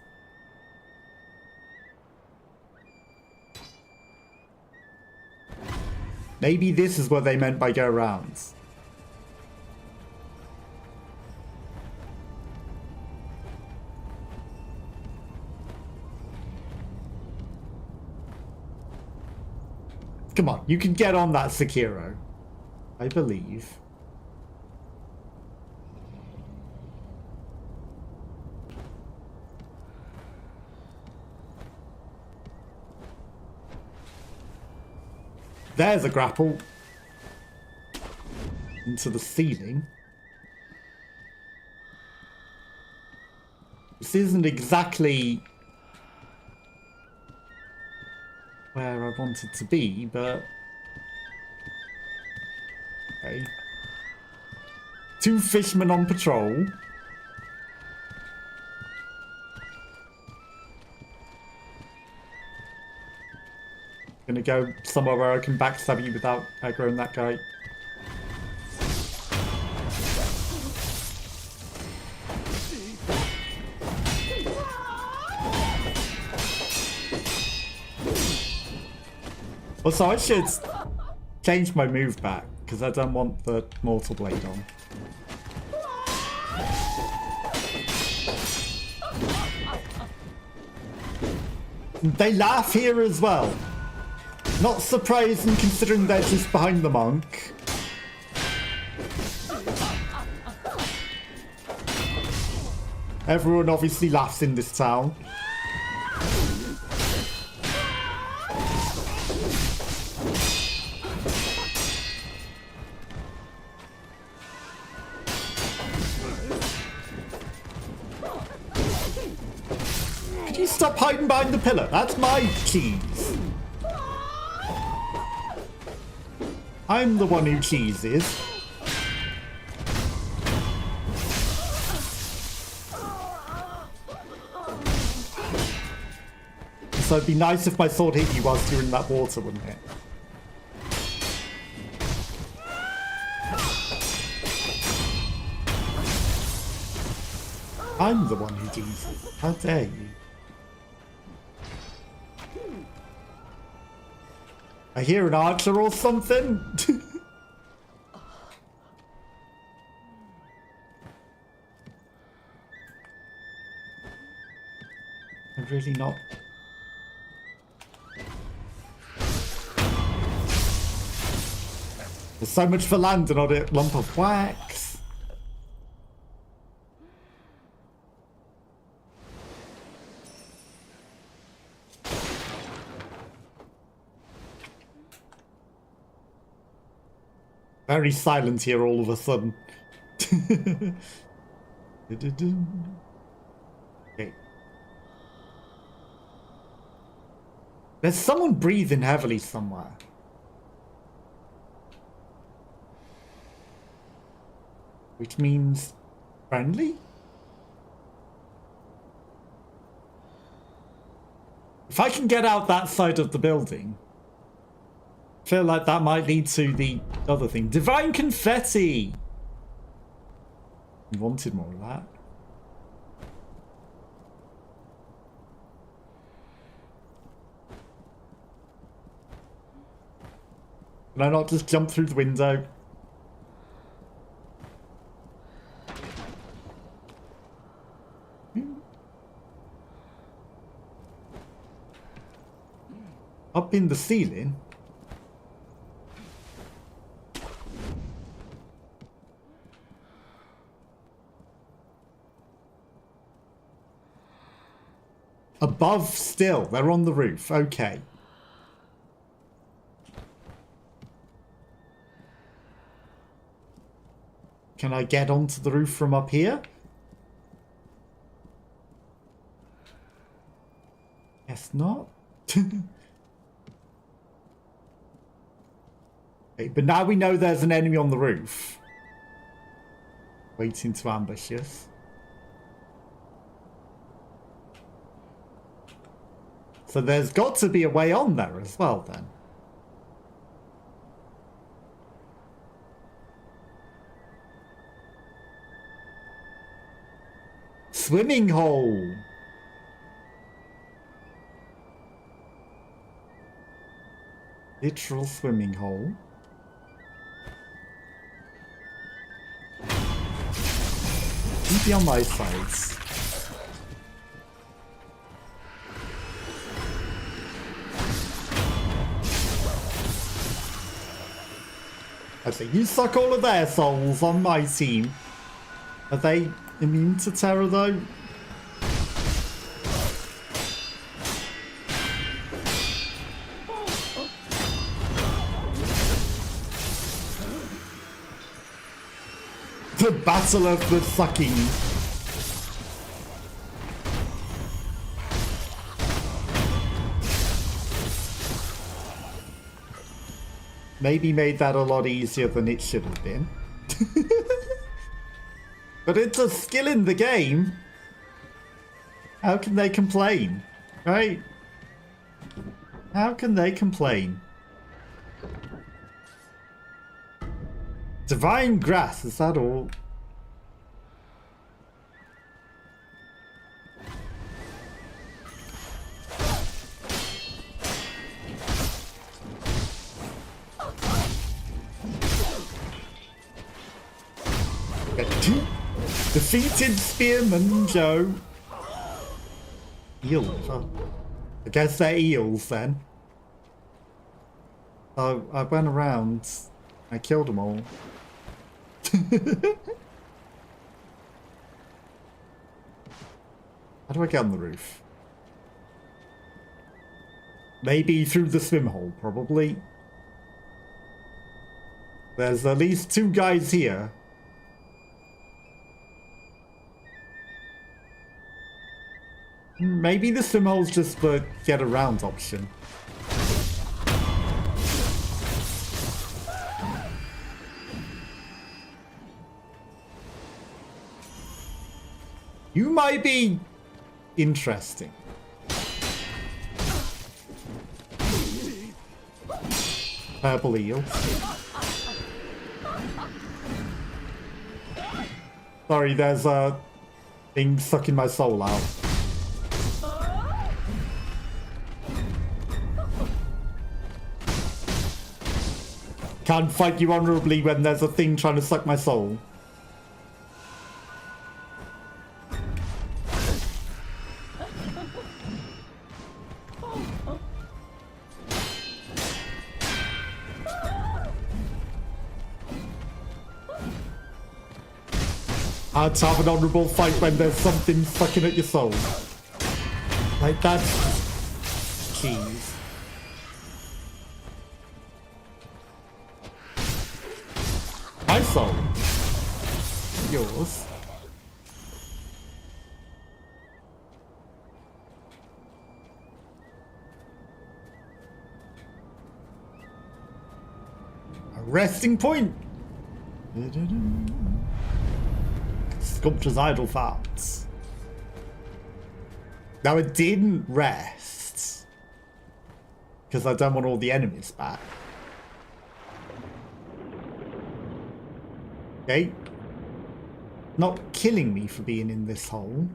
Maybe this is what they meant by go rounds. Come on, you can get on that Sekiro. I believe. There's a grapple. Into the ceiling. This isn't exactly where I wanted to be, but... okay. 2 fishermen on patrol. Gonna go somewhere where I can backstab you without aggroing that guy. Also, I should change my move back, because I don't want the Mortal Blade on. They laugh here as well. Not surprising considering they're just behind the monk. Everyone obviously laughs in this town. Could you stop hiding behind the pillar? That's my cheese. I'm the one who cheeses. So it'd be nice if my sword hit you whilst you're in that water, wouldn't it? I'm the one who cheeses. How dare you? I hear an archer or something. I'm really not. There's so much for landing on it. Lump of wax. Very silent here all of a sudden. Okay. There's someone breathing heavily somewhere. Which means friendly? If I can get out that side of the building, I feel like that might lead to the other thing. Divine confetti! I wanted more of that. Can I not just jump through the window? Up in the ceiling? Above still. They're on the roof. Okay. Can I get onto the roof from up here? Guess not. Okay, but now we know there's an enemy on the roof. Waiting to ambush us. So there's got to be a way on there as well then. Swimming hole. Literal swimming hole. Be on my sides. I say you suck all of their souls on my team. Are they immune to terror though? The battle of the sucking. Maybe made that a lot easier than it should have been. But it's a skill in the game. How can they complain? Right? How can they complain? Divine grass, is that all? Defeated Spearman Joe. Eels, huh? I guess they're eels then. So I went around. I killed them all. How do I get on the roof? Maybe through the swim hole, probably. There's at least 2 guys here. Maybe the swim hole's just the get around option. You might be interesting. Purple eel. Sorry, there's a thing sucking my soul out. Can't fight you honorably when there's a thing trying to suck my soul. Hard to have an honourable fight when there's something sucking at your soul. Like that's... Jeez. My soul. Yours. A resting point. Sculpture's idle thoughts. Now it didn't rest because I don't want all the enemies back. Okay. Not killing me for being in this hole.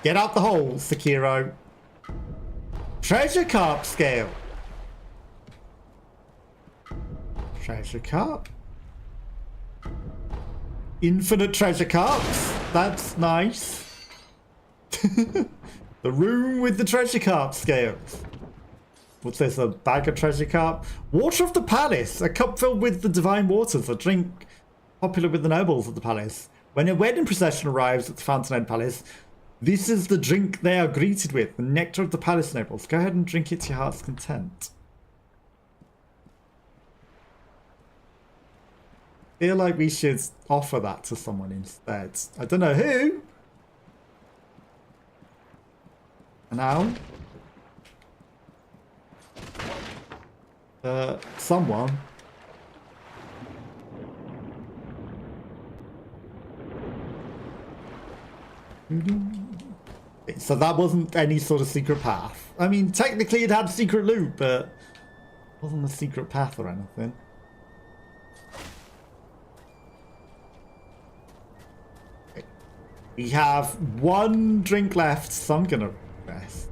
Get out the hole, Sekiro. Treasure carp scale. Treasure carp. Infinite treasure carps. That's nice. The room with the treasure carp scales. What's this? A bag of treasure carp? Water of the palace. A cup filled with the divine waters. A drink popular with the nobles of the palace. When a wedding procession arrives at the Fountainhead Palace, this is the drink they are greeted with. The nectar of the palace nobles. Go ahead and drink it to your heart's content. Feel like we should offer that to someone instead. I don't know who. Now? Someone. So that wasn't any sort of secret path. I mean, technically it had secret loot, but it wasn't a secret path or anything. Okay. We have one drink left, so I'm gonna rest.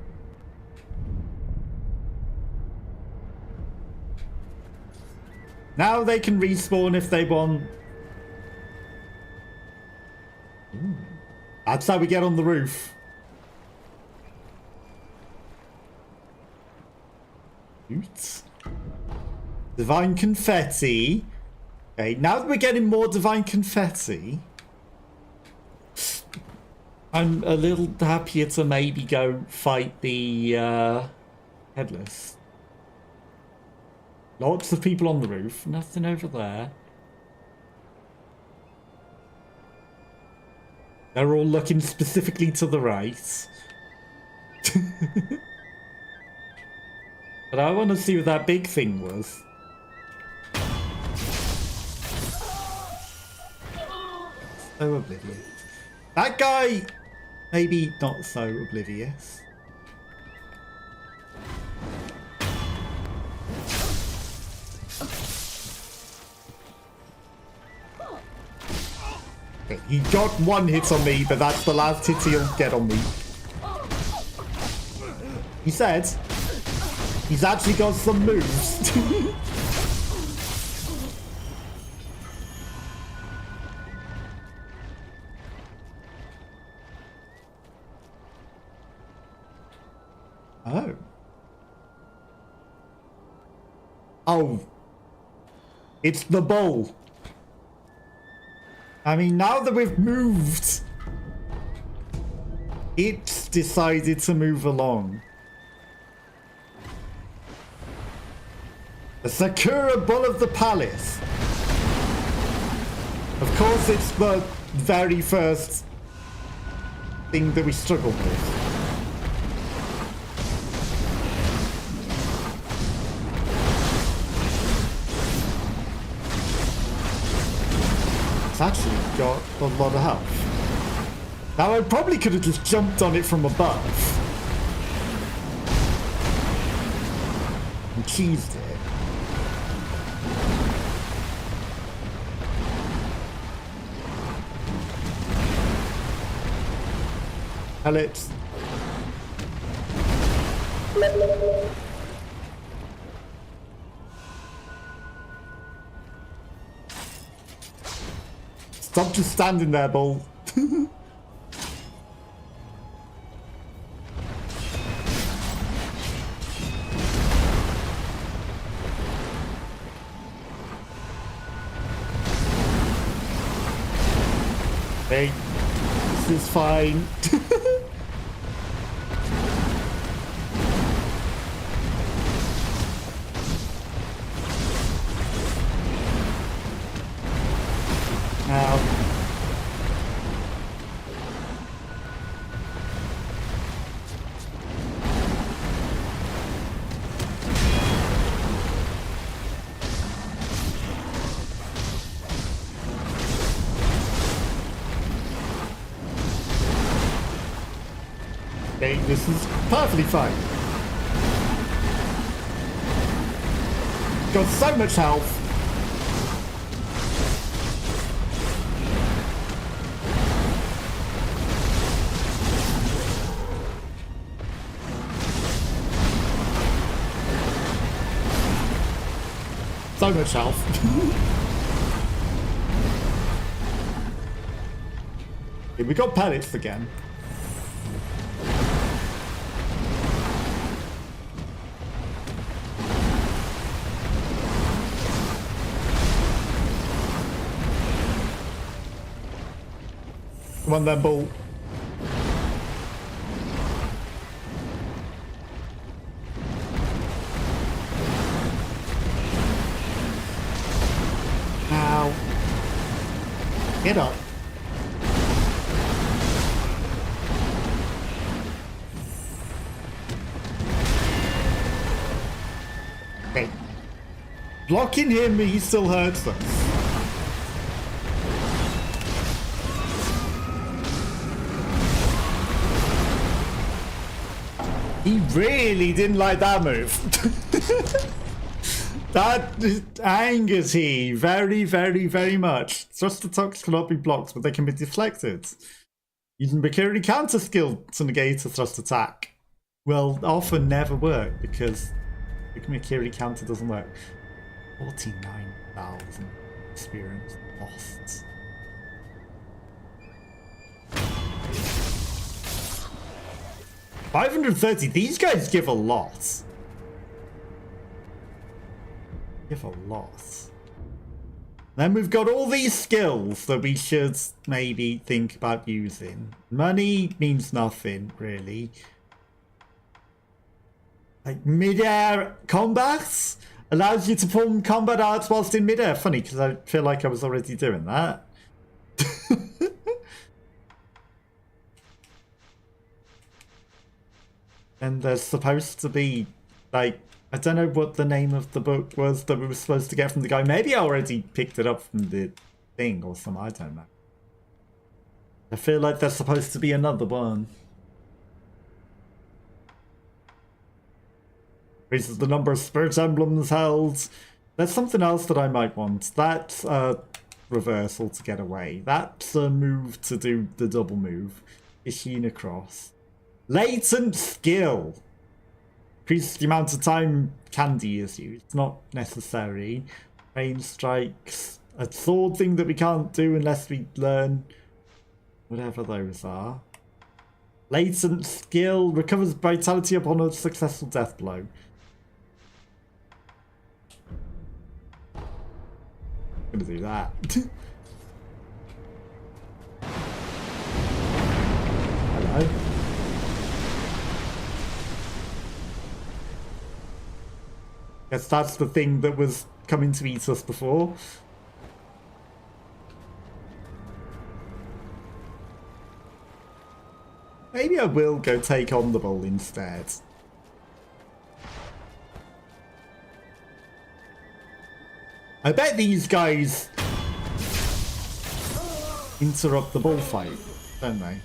Now they can respawn if they want. Ooh. That's how we get on the roof. Oops. Divine confetti. Okay, now that we're getting more divine confetti, I'm a little happier to maybe go fight the headless. Lots of people on the roof. Nothing over there. They're all looking specifically to the right. But I want to see what that big thing was. So oblivious. That guy, maybe not so oblivious. Okay, he got one hit on me, but that's the last hit he'll get on me. He said he's actually got some moves. Oh. Oh. It's the bowl. I mean, now that we've moved, it's decided to move along. The Sekiro Bull of the Palace. Of course, it's the very first thing that we struggled with. It's actually got a lot of health. Now, I probably could have just jumped on it from above and cheesed it. Pellets. Stop just standing there, Bull. Hey, this is fine. This is perfectly fine. Got so much health. So much health. Okay, we got pellets again. Come on then, Bull. Ow. Get up. Okay. Blocking him, he still hurts us. He really didn't like that move. That angers he very, very, very much. Thrust attacks cannot be blocked, but they can be deflected. Using Bakiri counter skill to negate a thrust attack will often never work because the Bakiri counter doesn't work. 49,000 experience lost. $530. These guys give a lot. Give a lot. Then we've got all these skills that we should maybe think about using. Money means nothing, really. Like mid-air combat allows you to perform combat arts whilst in mid-air. Funny, because I feel like I was already doing that. And there's supposed to be, like, I don't know what the name of the book was that we were supposed to get from the guy. Maybe I already picked it up from the thing or something, I don't know. I feel like there's supposed to be another one. Raises the number of spirit emblems held. There's something else that I might want. That's a reversal to get away. That's a move to do the double move. Ashina cross. Latent skill. Increases the amount of time candy is used. Not necessary. Rain strikes. A sword thing that we can't do unless we learn whatever those are. Latent skill. Recovers vitality upon a successful death blow. I'm gonna do that. Hello. Guess that's the thing that was coming to eat us before. Maybe I will go take on the bull instead. I bet these guys interrupt the bullfight, don't they?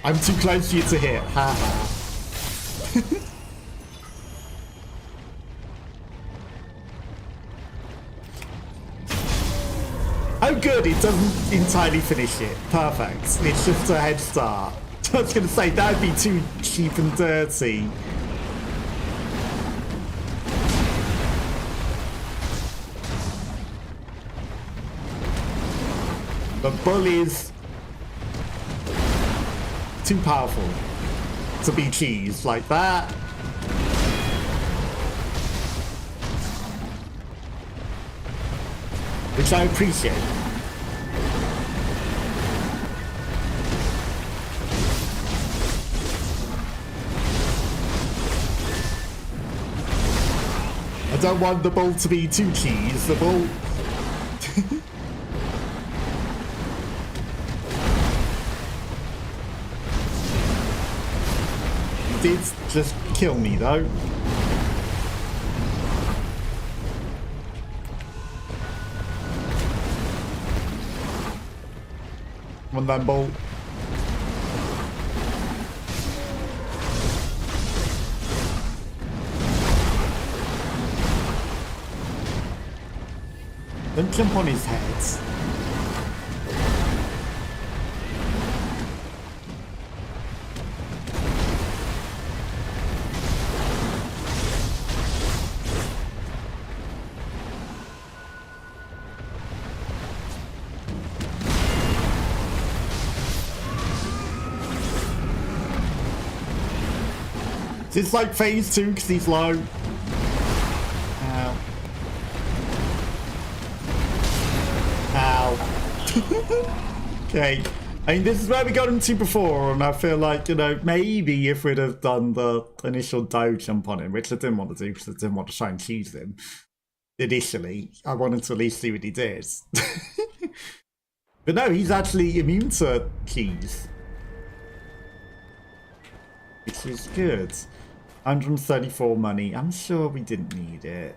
I'm too close for you to hit. Ha ha. Oh good, it doesn't entirely finish it. Perfect. It's just a head start. I was going to say, that would be too cheap and dirty. The bull is too powerful to be cheesed like that. Which I appreciate. I don't want the bull to be too cheesed. The bull... did just kill me though. One that bolt. Don't jump on his head. It's like phase 2 because he's low. Ow. Ow. Okay. I mean, this is where we got him to before, and I feel like, you know, maybe if we'd have done the initial dough jump on him, which I didn't want to do because I didn't want to try and cheese him initially. I wanted to at least see what he did. But no, he's actually immune to cheese. Which is good. 134 money. I'm sure we didn't need it.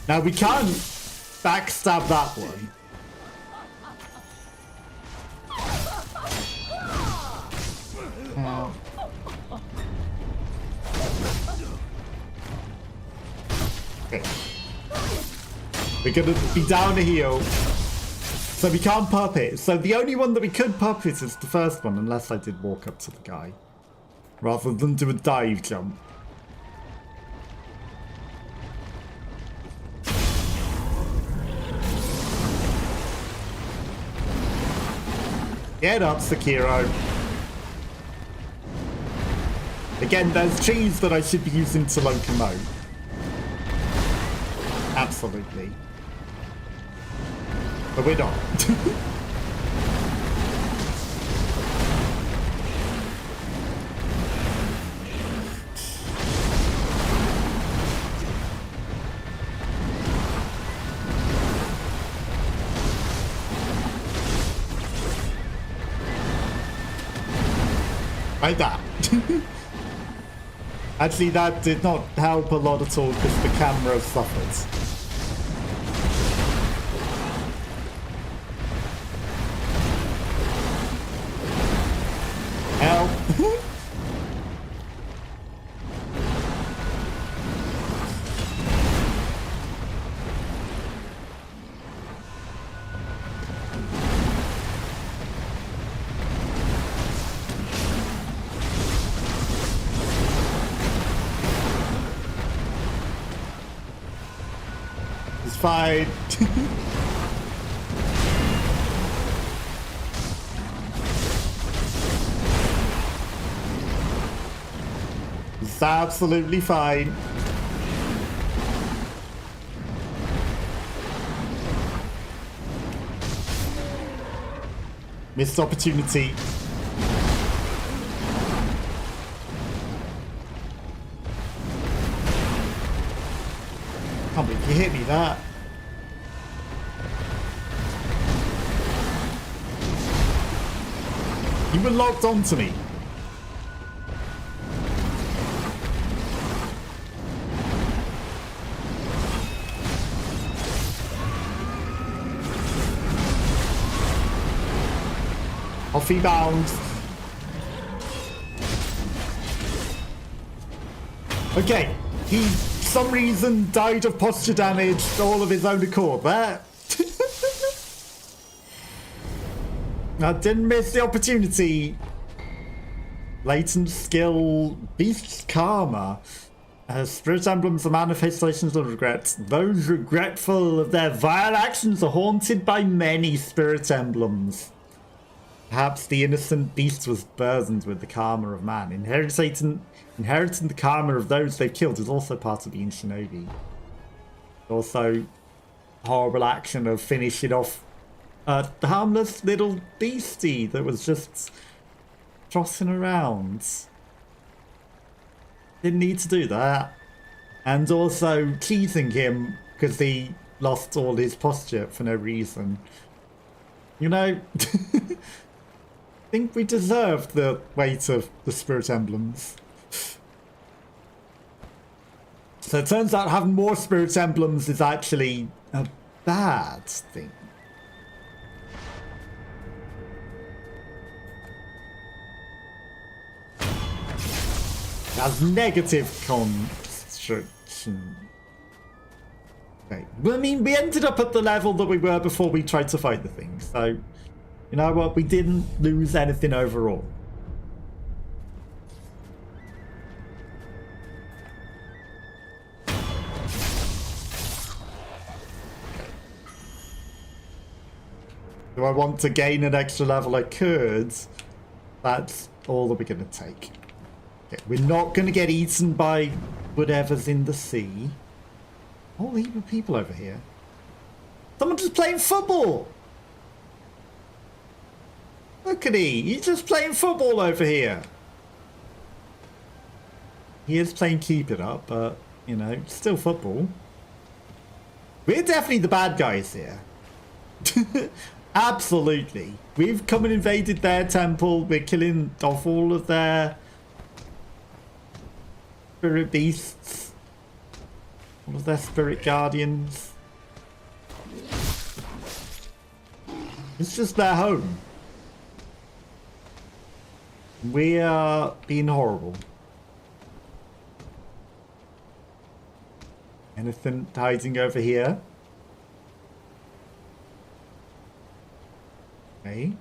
Now we can't backstab that one. Okay. We're gonna be down a heel. So we can't puppet. So the only one that we could puppet is the first one, unless I did walk up to the guy. Rather than do a dive jump. Get up, Sekiro. Again, there's cheese that I should be using to locomote. Absolutely. But we're not. Like that. Actually, that did not help a lot at all because the camera suffered. Help. fine. It's absolutely fine. Missed opportunity. Can't believe you hit me that. You were locked onto me. Off he bounds. Okay, he, for some reason, died of posture damage all of his own accord. There. I didn't miss the opportunity. Latent skill, Beast's Karma. Spirit emblems are manifestations of regret. Those regretful of their vile actions are haunted by many spirit emblems. Perhaps the innocent beast was burdened with the karma of man. Inheriting the karma of those they've killed is also part of being shinobi. Also, horrible action of finishing off the harmless little beastie that was just tossing around. Didn't need to do that. And also teasing him because he lost all his posture for no reason. You know, I think we deserved the weight of the spirit emblems. So it turns out having more spirit emblems is actually a bad thing. That's negative construction. Okay. Well, I mean, we ended up at the level that we were before we tried to fight the thing. So, you know what? We didn't lose anything overall. Do I want to gain an extra level? I could. That's all that we're going to take. Okay, we're not going to get eaten by whatever's in the sea. Whole heap of people over here. Someone just playing football. Look at he's just playing football over here. He is playing keep it up, but, you know, still football. We're definitely the bad guys here. Absolutely. We've come and invaded their temple. We're killing off all of their spirit beasts. All of their spirit guardians. It's just their home. We are being horrible. Anything hiding over here? Okay.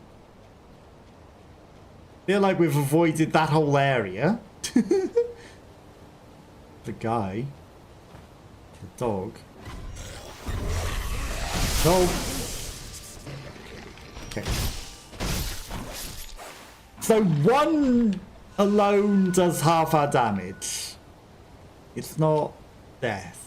Feel like we've avoided that whole area. The guy. The dog. No. Okay. So one alone does half our damage. It's not death.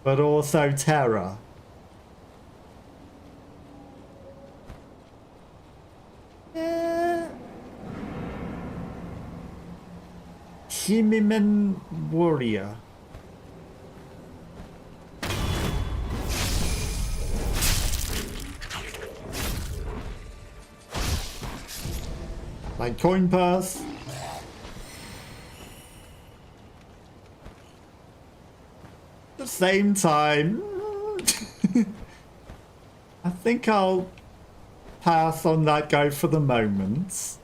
But also terror. Shimimen warrior. Like coin purse. At the same time, I think I'll pass on that guy for the moment.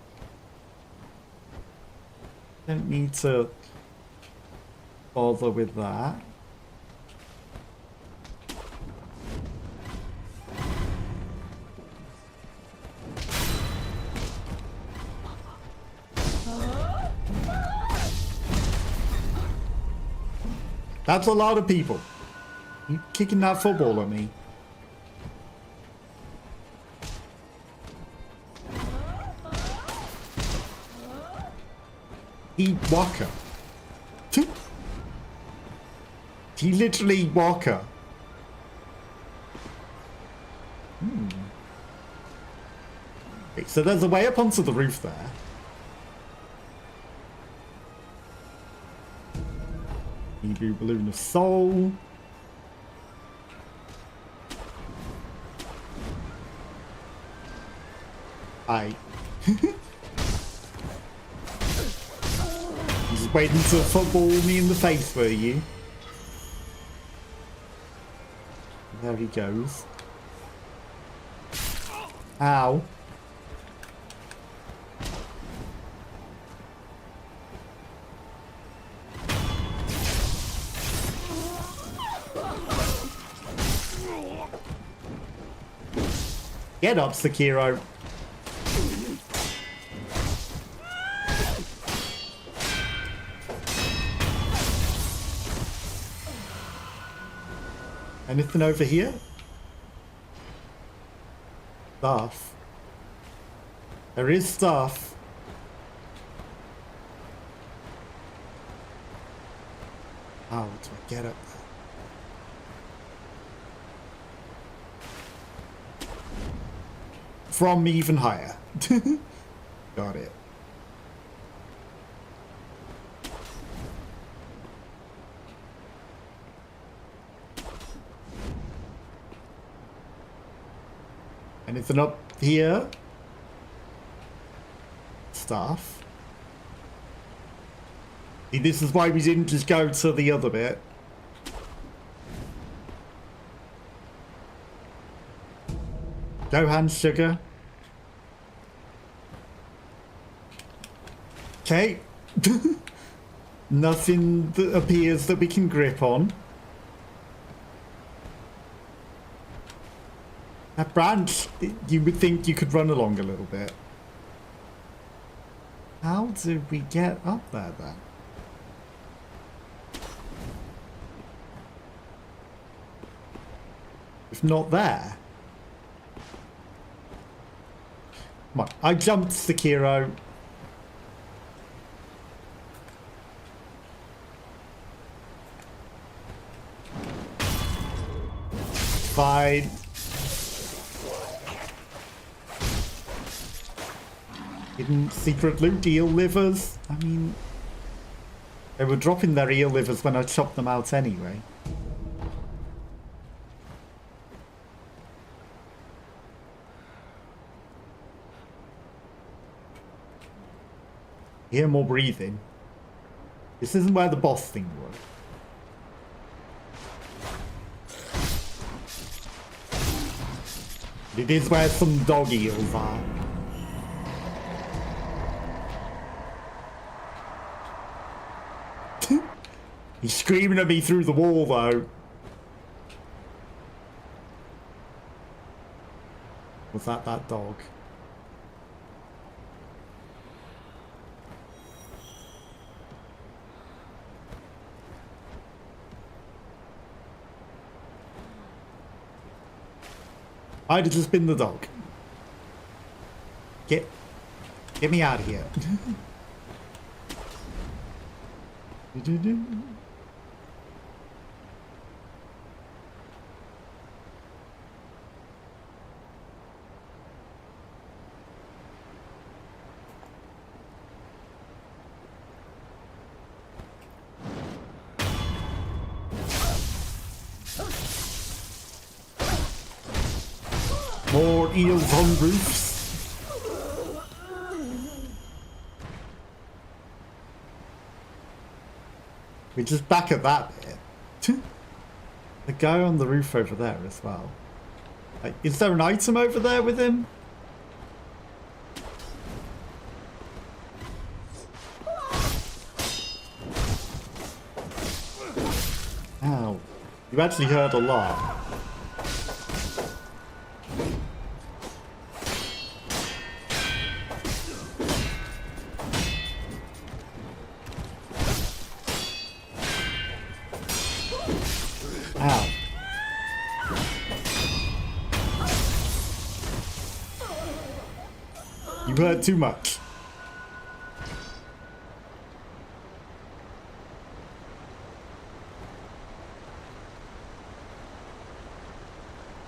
Don't need to bother with that. That's a lot of people. You kicking that football at me? He Walker. He literally Walker. Okay, so there's a way up onto the roof there. Hebrew Balloon of Soul. Hi. Just waiting to football me in the face, were you? There he goes. Ow. Get up, Sekiro. Anything over here? Stuff. There is stuff. How do I get up there? From even higher. Got it. Anything up here? Stuff. See, this is why we didn't just go to the other bit. Go hand sugar. Okay. Nothing that appears that we can grip on. That branch, you would think you could run along a little bit. How do we get up there then? If not there. Come on, I jumped Sekiro. Fine. Hidden secret loot, eel livers. I mean, they were dropping their eel livers when I chopped them out anyway. Hear more breathing. This isn't where the boss thing was. It is where some dog eels are. He's screaming at me through the wall, though. Was that dog? I'd have just been the dog. Get me out of here. More eels on roofs. We're just back at that bit. The guy on the roof over there as well. Like, is there an item over there with him? Ow. You actually heard a lot. Ow. You hurt too much.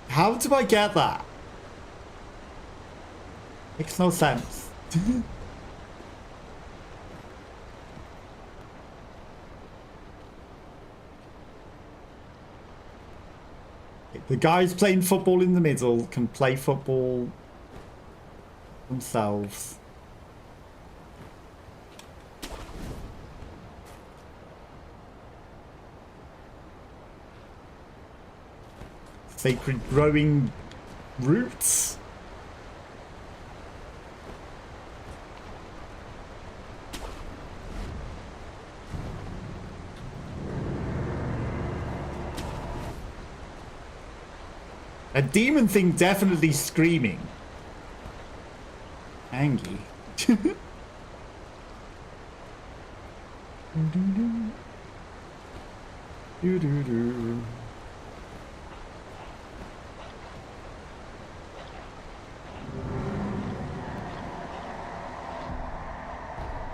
How do I get that? Makes no sense. The guys playing football in the middle can play football themselves. Sacred growing roots. A demon thing definitely screaming. Angry.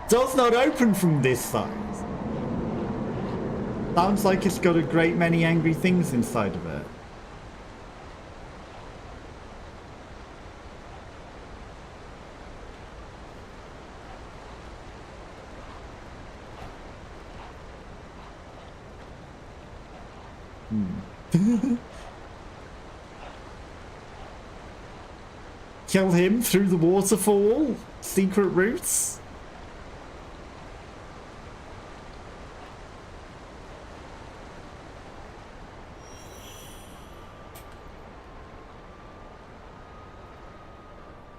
Does not open from this side. Sounds like it's got a great many angry things inside of it. Kill him through the waterfall? Secret routes?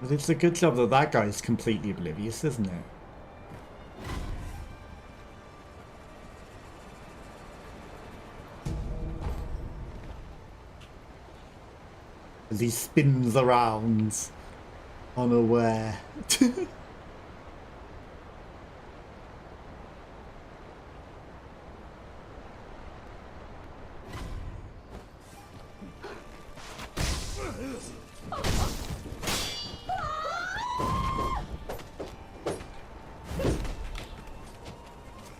But it's a good job that that guy's completely oblivious, isn't it? As he spins around, unaware.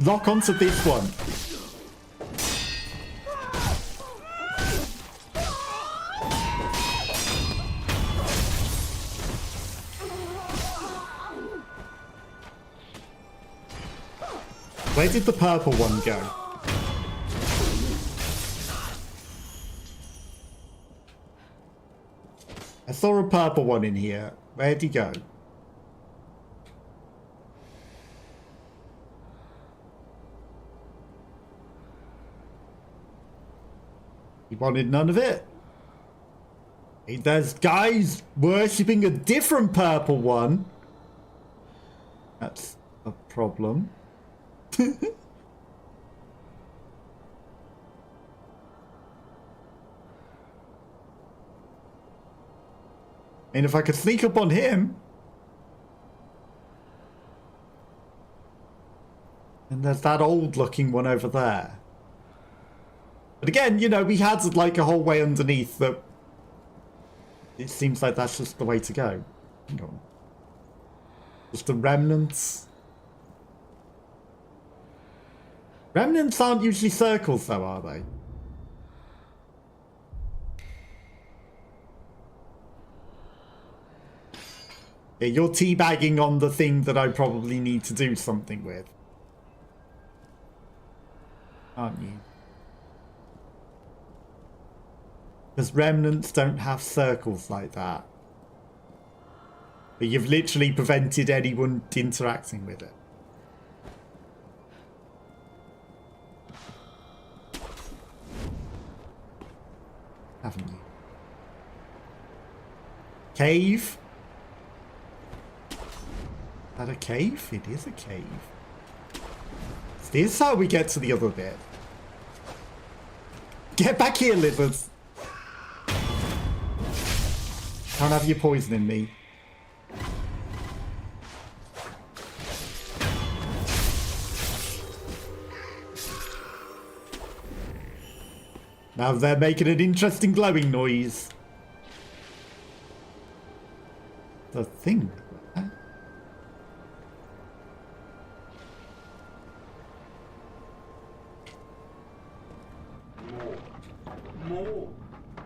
Lock onto this one. Where did the purple one go? I saw a purple one in here. Where'd he go? He wanted none of it. There's guys worshipping a different purple one. That's a problem. And if I could sneak up on him. And there's that old looking one over there. But again, you know, we had like a whole way underneath that. It seems like that's just the way to go. Hang on. Just the remnants. Remnants aren't usually circles though, are they? Yeah, you're teabagging on the thing that I probably need to do something with. Aren't you? Because remnants don't have circles like that. But you've literally prevented anyone interacting with it. Haven't you? Cave? Is that a cave? It is a cave. Is this how we get to the other bit? Get back here, lizards! Can't have you poisoning me. Now they're making an interesting glowing noise. The thing.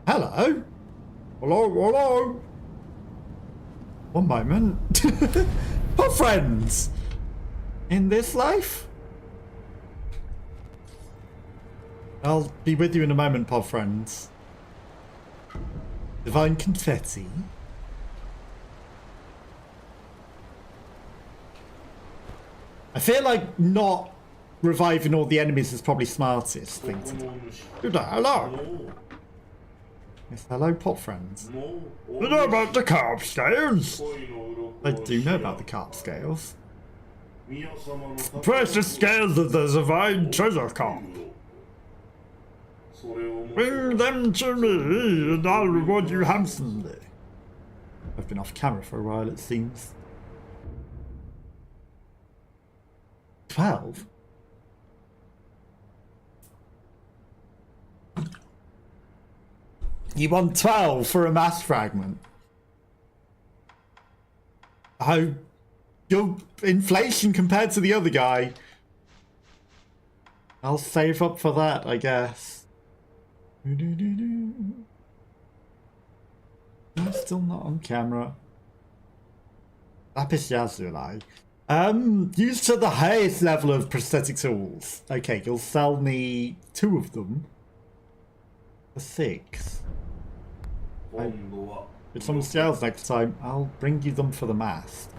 Hello? Hello, hello? One moment. Pod friends! In this life? I'll be with you in a moment, pod friends. Divine confetti. I feel like not reviving all the enemies is probably smartest thing to do. Hello. Yes, hello, pot friends. You know about the carp scales? I do know about the carp scales. The precious scales of the divine treasure carp. Bring them to me, and I'll reward you handsomely. I've been off camera for a while, it seems. 12? You want 12 for a mass fragment? Oh, your inflation compared to the other guy. I'll save up for that, I guess. I'm still not on camera. Lapis lazuli. Used to the highest level of prosthetic tools. Okay, you'll sell me 2 of them for 6. If someone scales next time, I'll bring you them for the mast.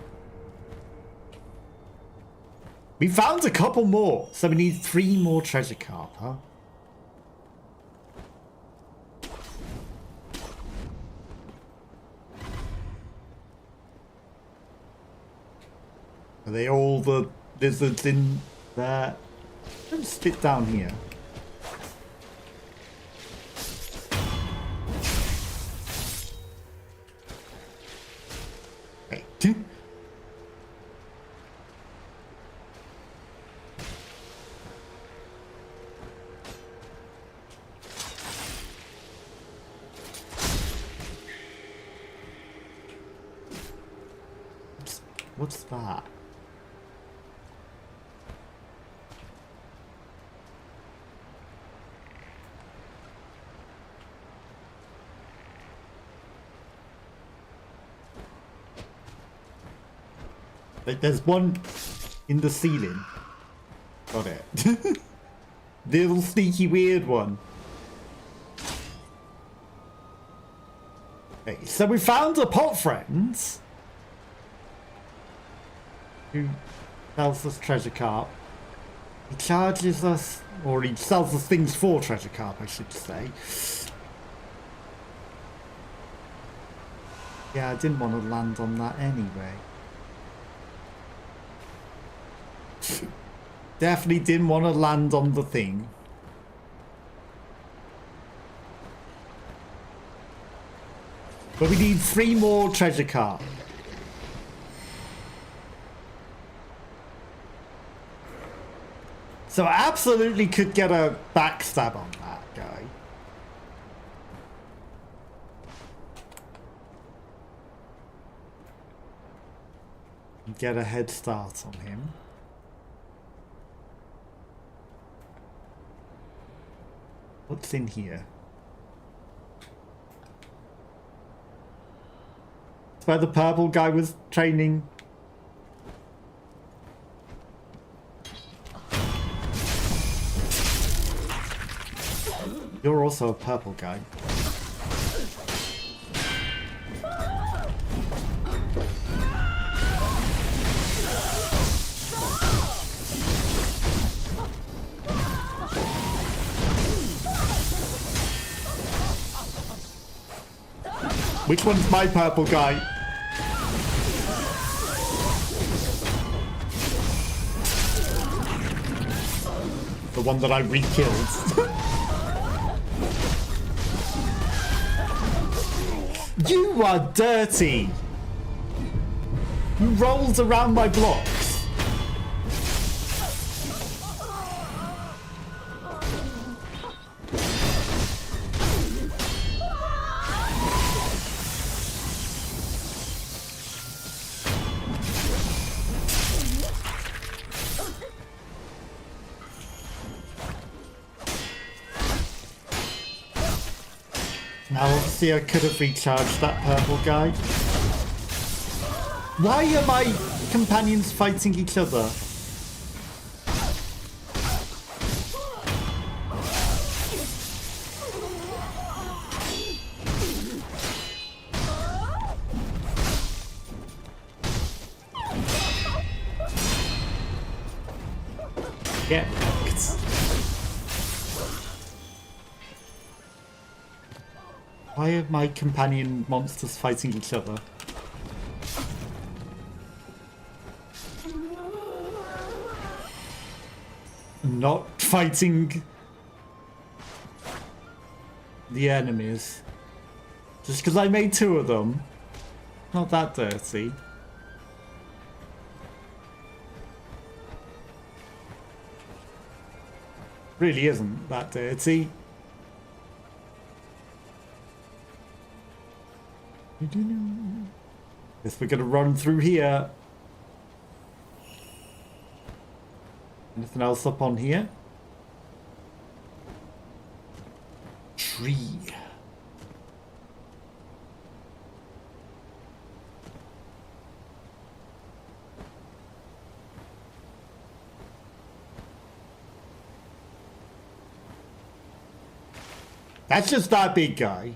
We found a couple more, so we need 3 more treasure carp, huh? Are they all the lizards in there? Let's spit down here. Wait. What's that? Like, there's one in the ceiling. Got it. The little sneaky weird one. Okay, so we found a pot friend who sells us treasure carp. He charges us, or he sells us things for treasure carp, I should say. Yeah, I didn't want to land on that anyway. Definitely didn't want to land on the thing. But we need 3 more treasure carp. So I absolutely could get a backstab on that guy. And get a head start on him. What's in here? It's where the purple guy was training. You're also a purple guy. Which one's my purple guy? The one that I re-killed. You are dirty! You rolled around my blocks. Obviously I could have recharged that purple guy. Why are my companions fighting each other? Get wrecked. Why are my companion monsters fighting each other? Not fighting the enemies. Just because I made 2 of them. Not that dirty. Really isn't that dirty. Guess we're gonna run through here. Anything else up on here? Tree. That's just that big guy.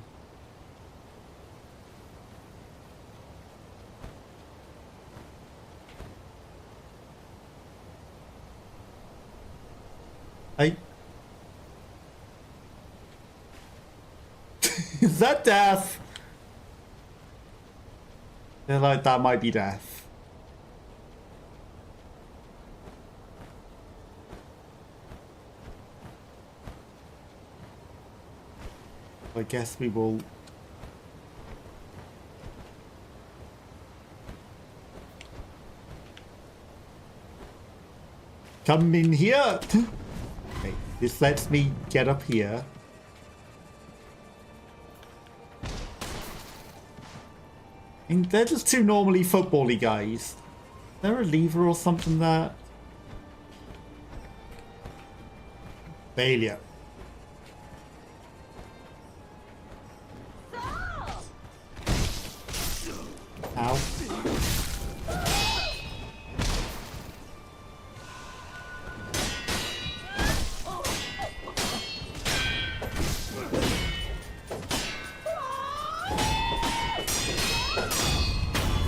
Hey. Is that death? I feel like that might be death. I guess we will. Come in here. Okay, this lets me get up here. And they're just 2 normally football-y guys. Is there a lever or something there? Failure. Ow.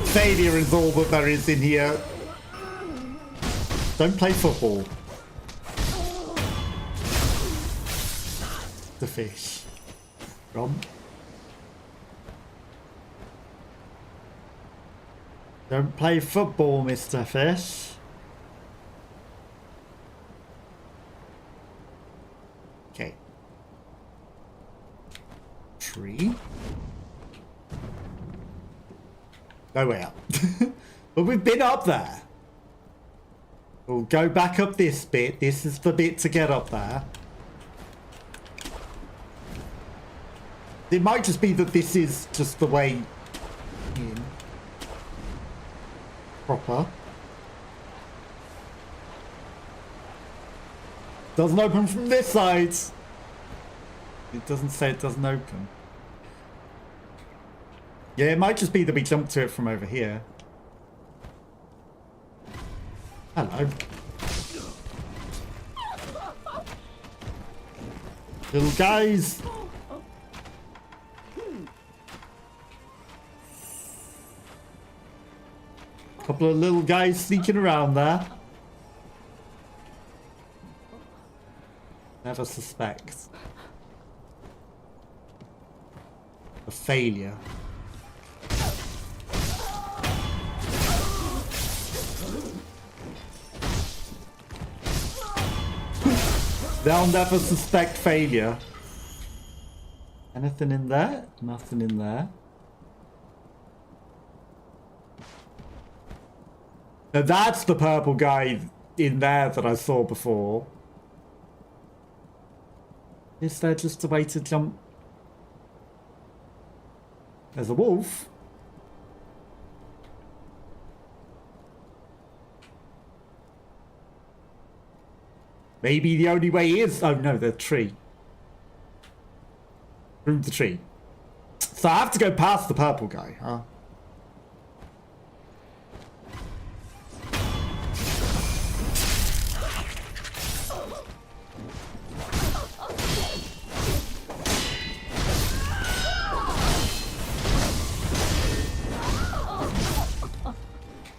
Failure is all that there is in here. Don't play football. The fish. Rob. Don't play football, Mr. Fish. Okay. Tree. No way up. But we've been up there. We'll go back up this bit. This is the bit to get up there. It might just be that this is just the way in. Proper. Doesn't open from this side. It doesn't say it doesn't open. Yeah, it might just be that we jumped to it from over here. Hello. Little guys. Couple of little guys sneaking around there. Never suspect. A failure. They'll never suspect failure. Anything in there? Nothing in there. Now that's the purple guy in there that I saw before. Is there just a way to jump? There's a wolf. Maybe the only way is... Oh no, the tree. Through the tree. So I have to go past the purple guy, huh?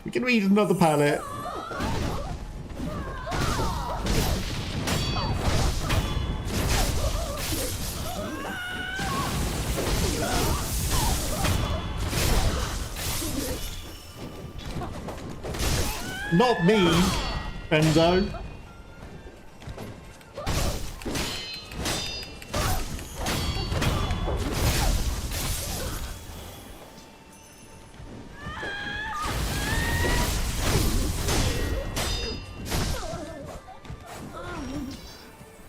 We can read another palette. Not me, Enzo.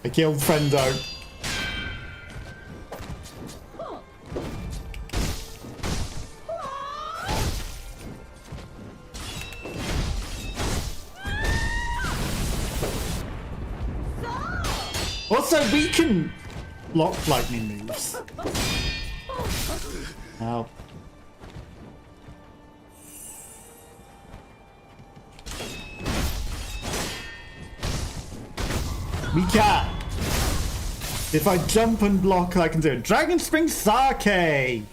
I killed Friendo. Also, we can block lightning moves. Ow. We can. If I jump and block, I can do it. Dragon Spring Sake!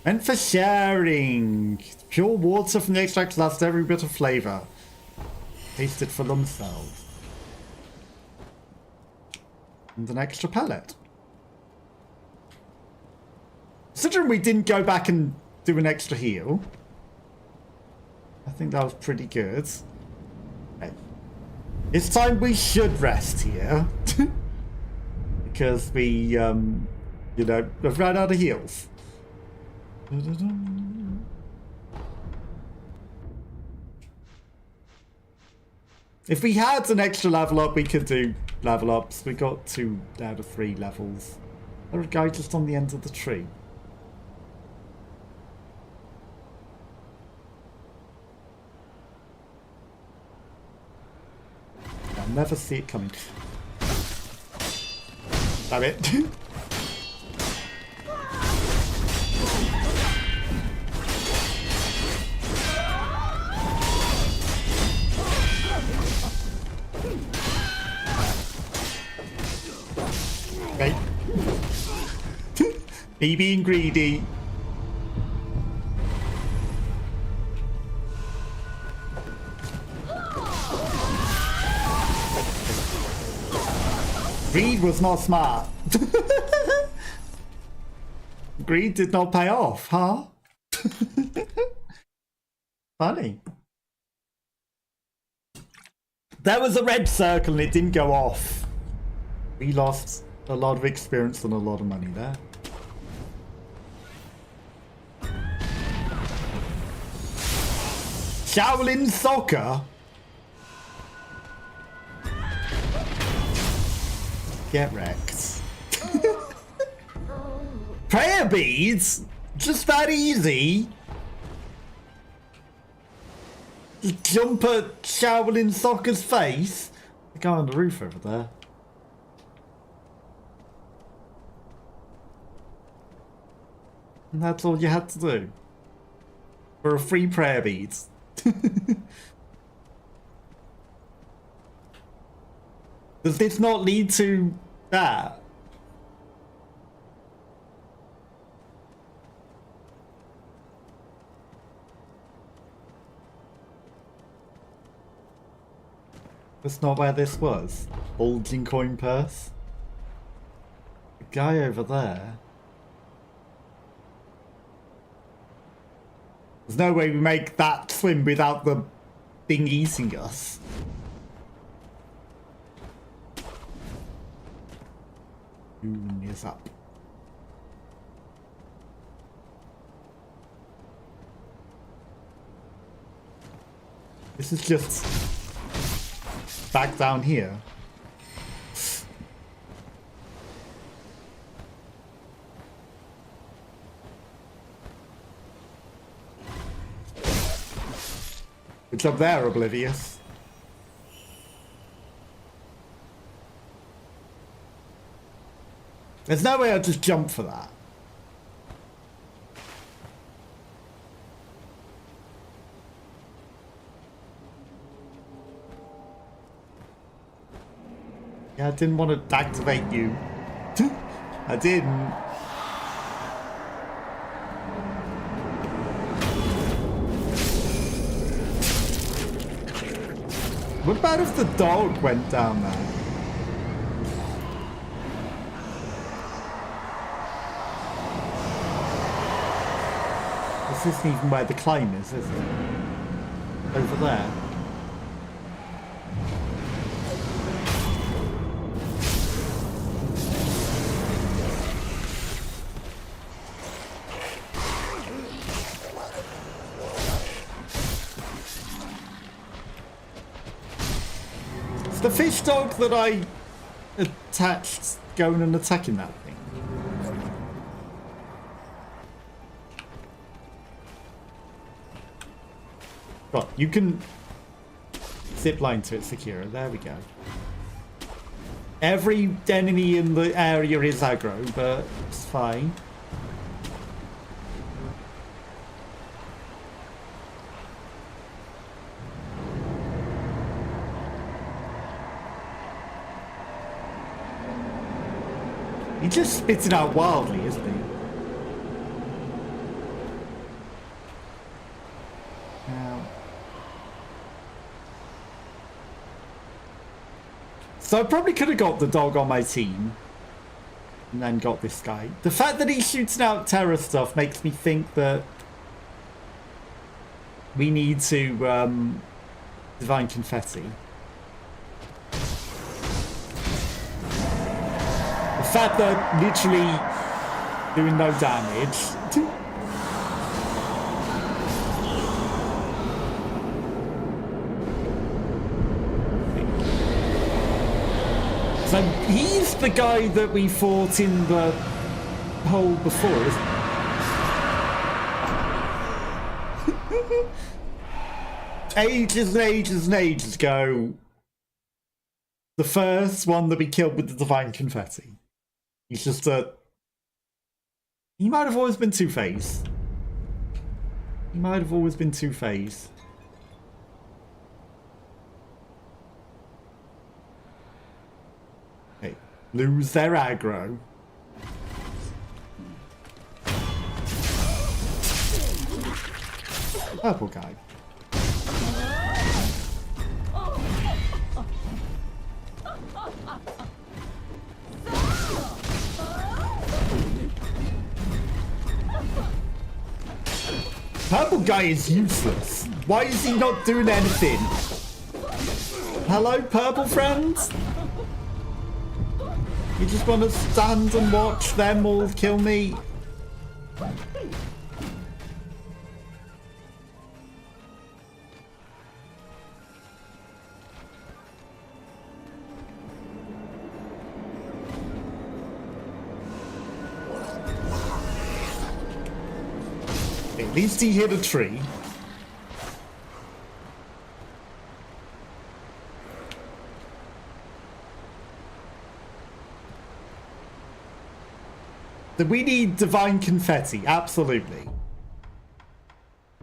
Meant for sharing. Pure water from the extract lasts every bit of flavor. Taste it for themselves. And an extra pellet. Considering we didn't go back and do an extra heal, I think that was pretty good. Okay. It's time we should rest here. Because we, you know, have run out of heals. If we had an extra level up, we could do level ups. We got 2 out of 3 levels. There's a guy just on the end of the tree. I'll never see it coming. Damn it. Okay. Me being greedy. Greed was not smart. Greed did not pay off, huh? Funny. There was a red circle and it didn't go off. We lost a lot of experience and a lot of money there. Shaolin Soccer? Get wrecked. Prayer beads? Just that easy? Just jump at Shaolin Soccer's face? The guy on the roof over there. And that's all you had to do. For a free prayer beads. Does this not lead to that? That's not where this was. Bulging coin purse. The guy over there. There's no way we make that swim without the thing eating us. Moon is up. This is just back down here. It's up there, Oblivious. There's no way I'll just jump for that. Yeah, I didn't want to activate you. I didn't. What about if the dog went down there? This isn't even where the climb is it? Over there. It's the fish dog that I attached going and attacking that thing. Right, you can zip line to it, Sekiro. There we go. Every enemy in the area is aggro, but it's fine. He's just spitting out wildly, isn't he? So I probably could have got the dog on my team and then got this guy. The fact that he's shooting out terror stuff makes me think that we need to divine confetti. The fact that literally doing no damage. So he's the guy that we fought in the hole before, isn't it? Ages and ages and ages ago. The first one that we killed with the divine confetti. He's just a... He might have always been Two-Face. He might have always been Two-Face. Lose their aggro. Purple guy. Purple guy is useless. Why is he not doing anything? Hello, purple friends? You just want to stand and watch them all kill me? At least he hit a tree. We need divine confetti, absolutely.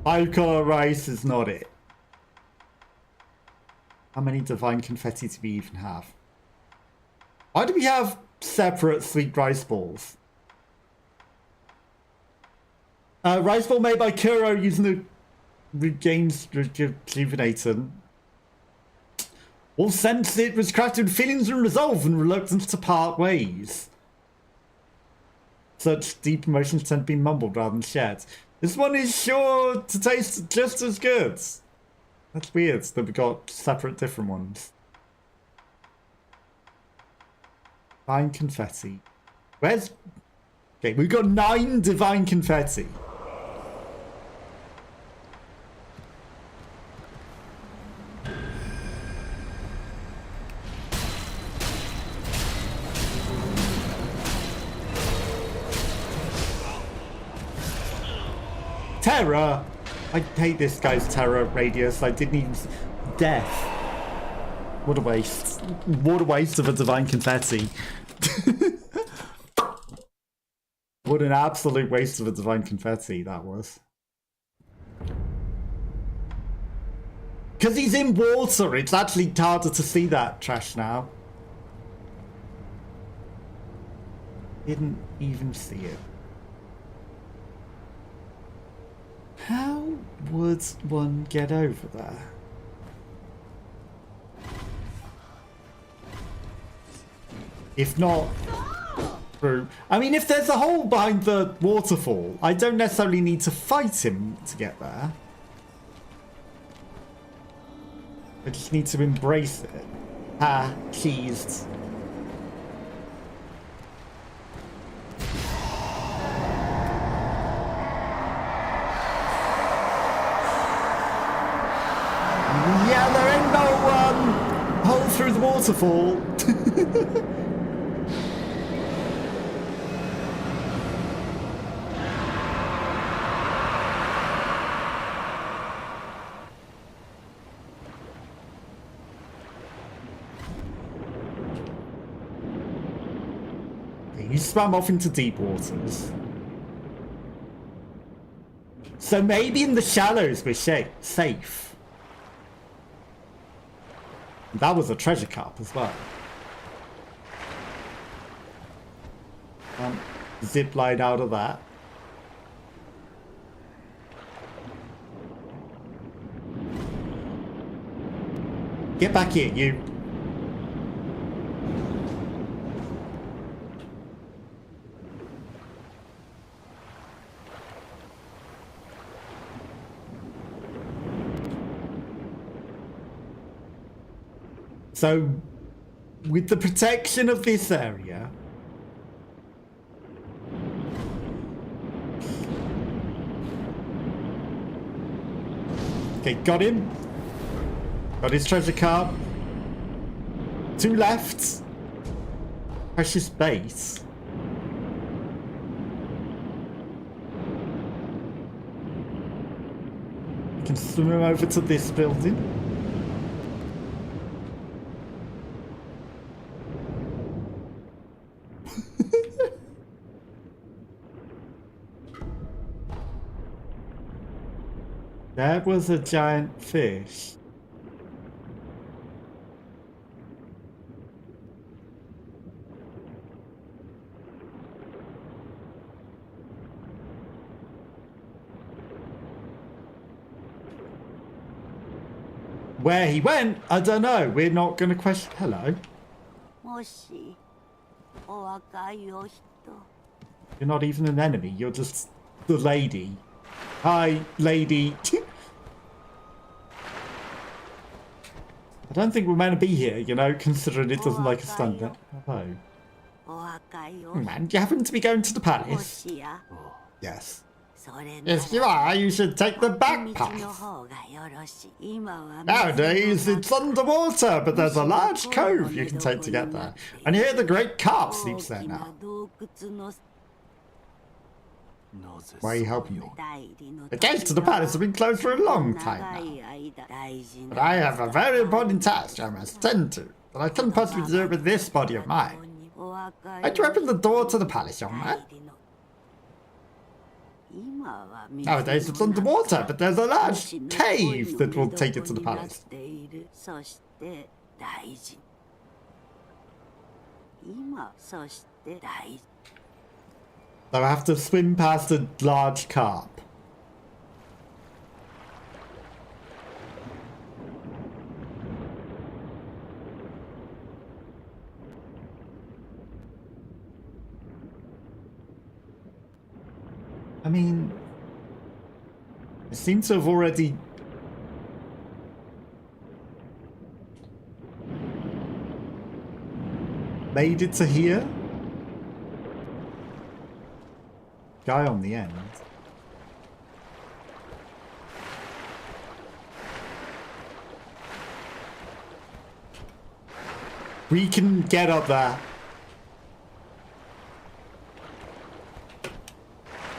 5-color rice is not it. How many divine confetti do we even have? Why do we have separate sweet rice balls? Rice ball made by Kuro using the Regains Rejuvenator. All sense it was crafted with feelings and resolve and reluctance to part ways. Such deep emotions tend to be mumbled rather than shared. This one is sure to taste just as good. That's weird that we got separate different ones. Divine confetti. Where's... Okay, we've got 9 divine confetti. Terror! I hate this guy's terror radius. I didn't even... Death. What a waste. What a waste of a divine confetti. What an absolute waste of a divine confetti that was. Because he's in water, it's actually harder to see that trash now. Didn't even see it. How would one get over there? If not through... I mean, if there's a hole behind the waterfall, I don't necessarily need to fight him to get there. I just need to embrace it. Ah, cheesed. Yeah, there ain't no hole through the waterfall. You swam off into deep waters. So maybe in the shallows we're safe. That was a treasure cup as well. Zip line out of that. Get back here, you. So, with the protection of this area, okay, got him. Got his treasure card. 2 left. Precious base. You can swim over to this building. That was a giant fish. Where he went, I don't know. We're not going to question. Hello. You're not even an enemy. You're just the lady. Hi, lady. I don't think we're meant to be here, you know, considering it doesn't like a standard. Hello. Man, do you happen to be going to the palace? Yes. If you are, you should take the back path. Nowadays, it's underwater, but there's a large cove you can take to get there. And here the great carp sleeps there now. Why are you helping me? The gates to the palace have been closed for a long time now. But I have a very important task I must tend to, but I couldn't possibly do it with this body of mine. Why'd you open the door to the palace, young man? Nowadays it's underwater, but there's a large cave that will take you to the palace. So I have to swim past a large carp. I mean, I seem to have already made it to here. Guy on the end. We can get up there.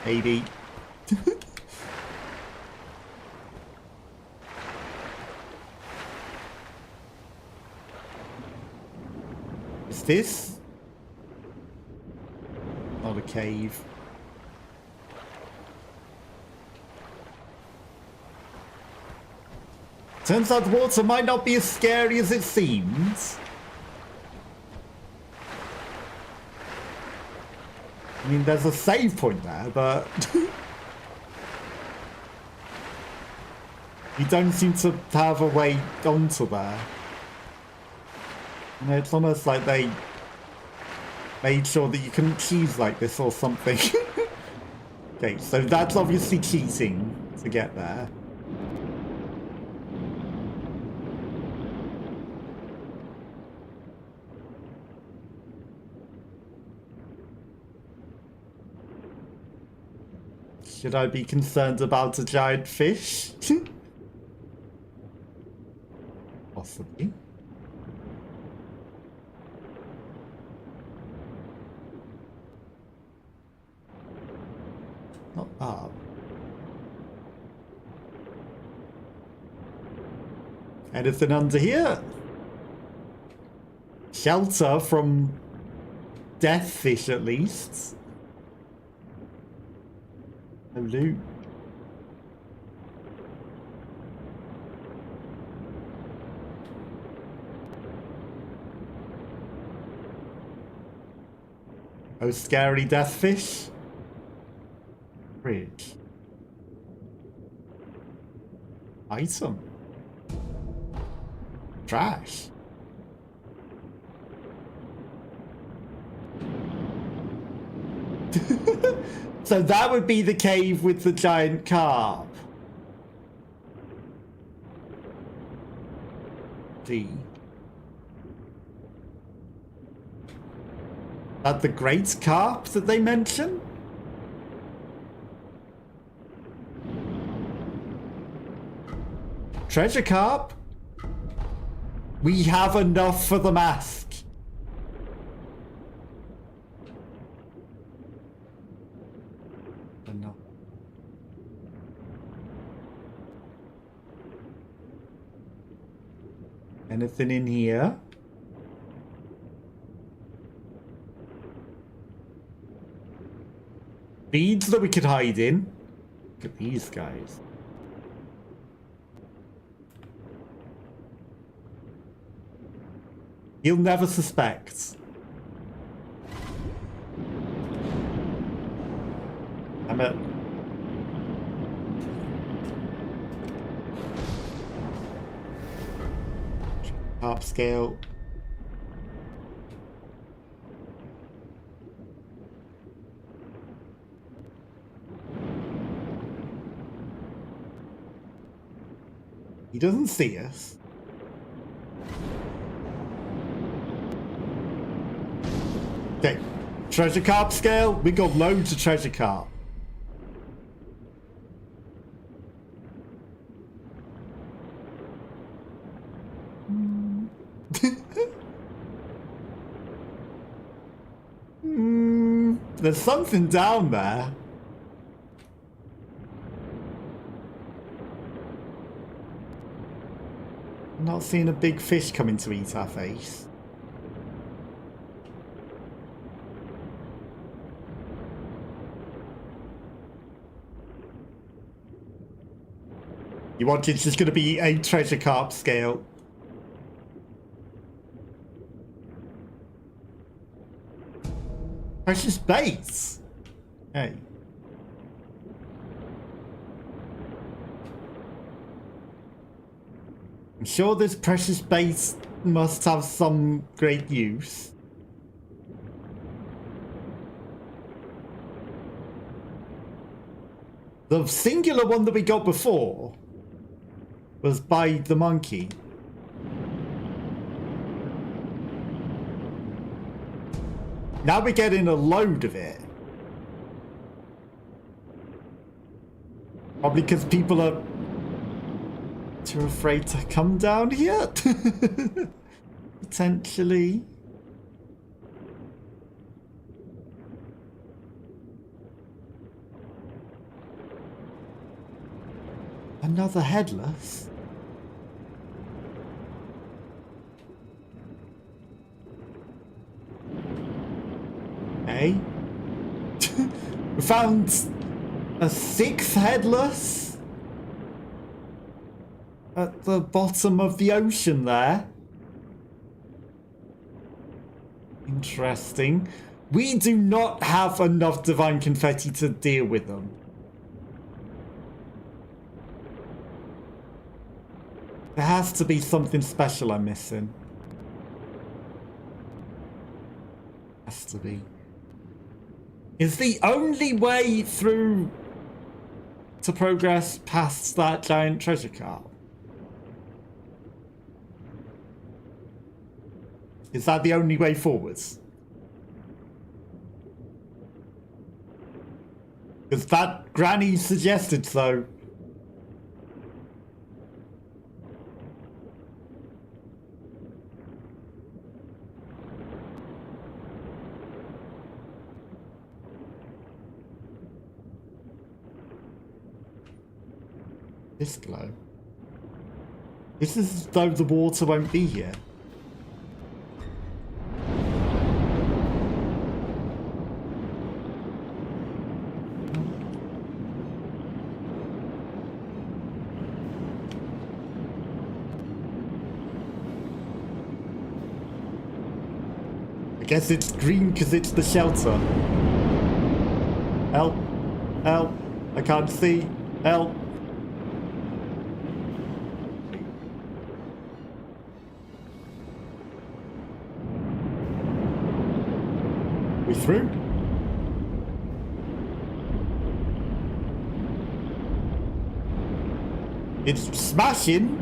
Maybe. Is this not a cave? Turns out the water might not be as scary as it seems. I mean, there's a save point there, but you don't seem to have a way onto there. You know, it's almost like they made sure that you couldn't cheese like this or something. Okay, so that's obviously cheating to get there. Should I be concerned about a giant fish? Possibly. Not up. Anything under here? Shelter from death fish, at least. No loot. Oh, scary death fish. Bridge. Item. Trash. So that would be the cave with the giant carp. D. That the great carp that they mention? Treasure carp? We have enough for the mask. Enough. Anything in here? Beads that we could hide in. Look at these guys. You'll never suspect. I'm at... Harp scale. He doesn't see us. Okay, treasure carp scale. We got loads of treasure carp. There's something down there. I'm not seeing a big fish coming to eat our face. You want it's just going to be a treasure carp scale. Precious baits. Hey. I'm sure this precious bait must have some great use. The singular one that we got before was by the monkey. Now we're getting a load of it. Probably because people are too afraid to come down here. Potentially. Another headless. Hey. We found a 6th headless at the bottom of the ocean there. Interesting. We do not have enough divine confetti to deal with them. There has to be something special I'm missing. Has to be. Is the only way through to progress past that giant treasure cart? Is that the only way forwards? Because that granny suggested so. This glow. This is as though the water won't be here. I guess it's green because it's the shelter. Help. Help. I can't see. Help. We through? It's smashing.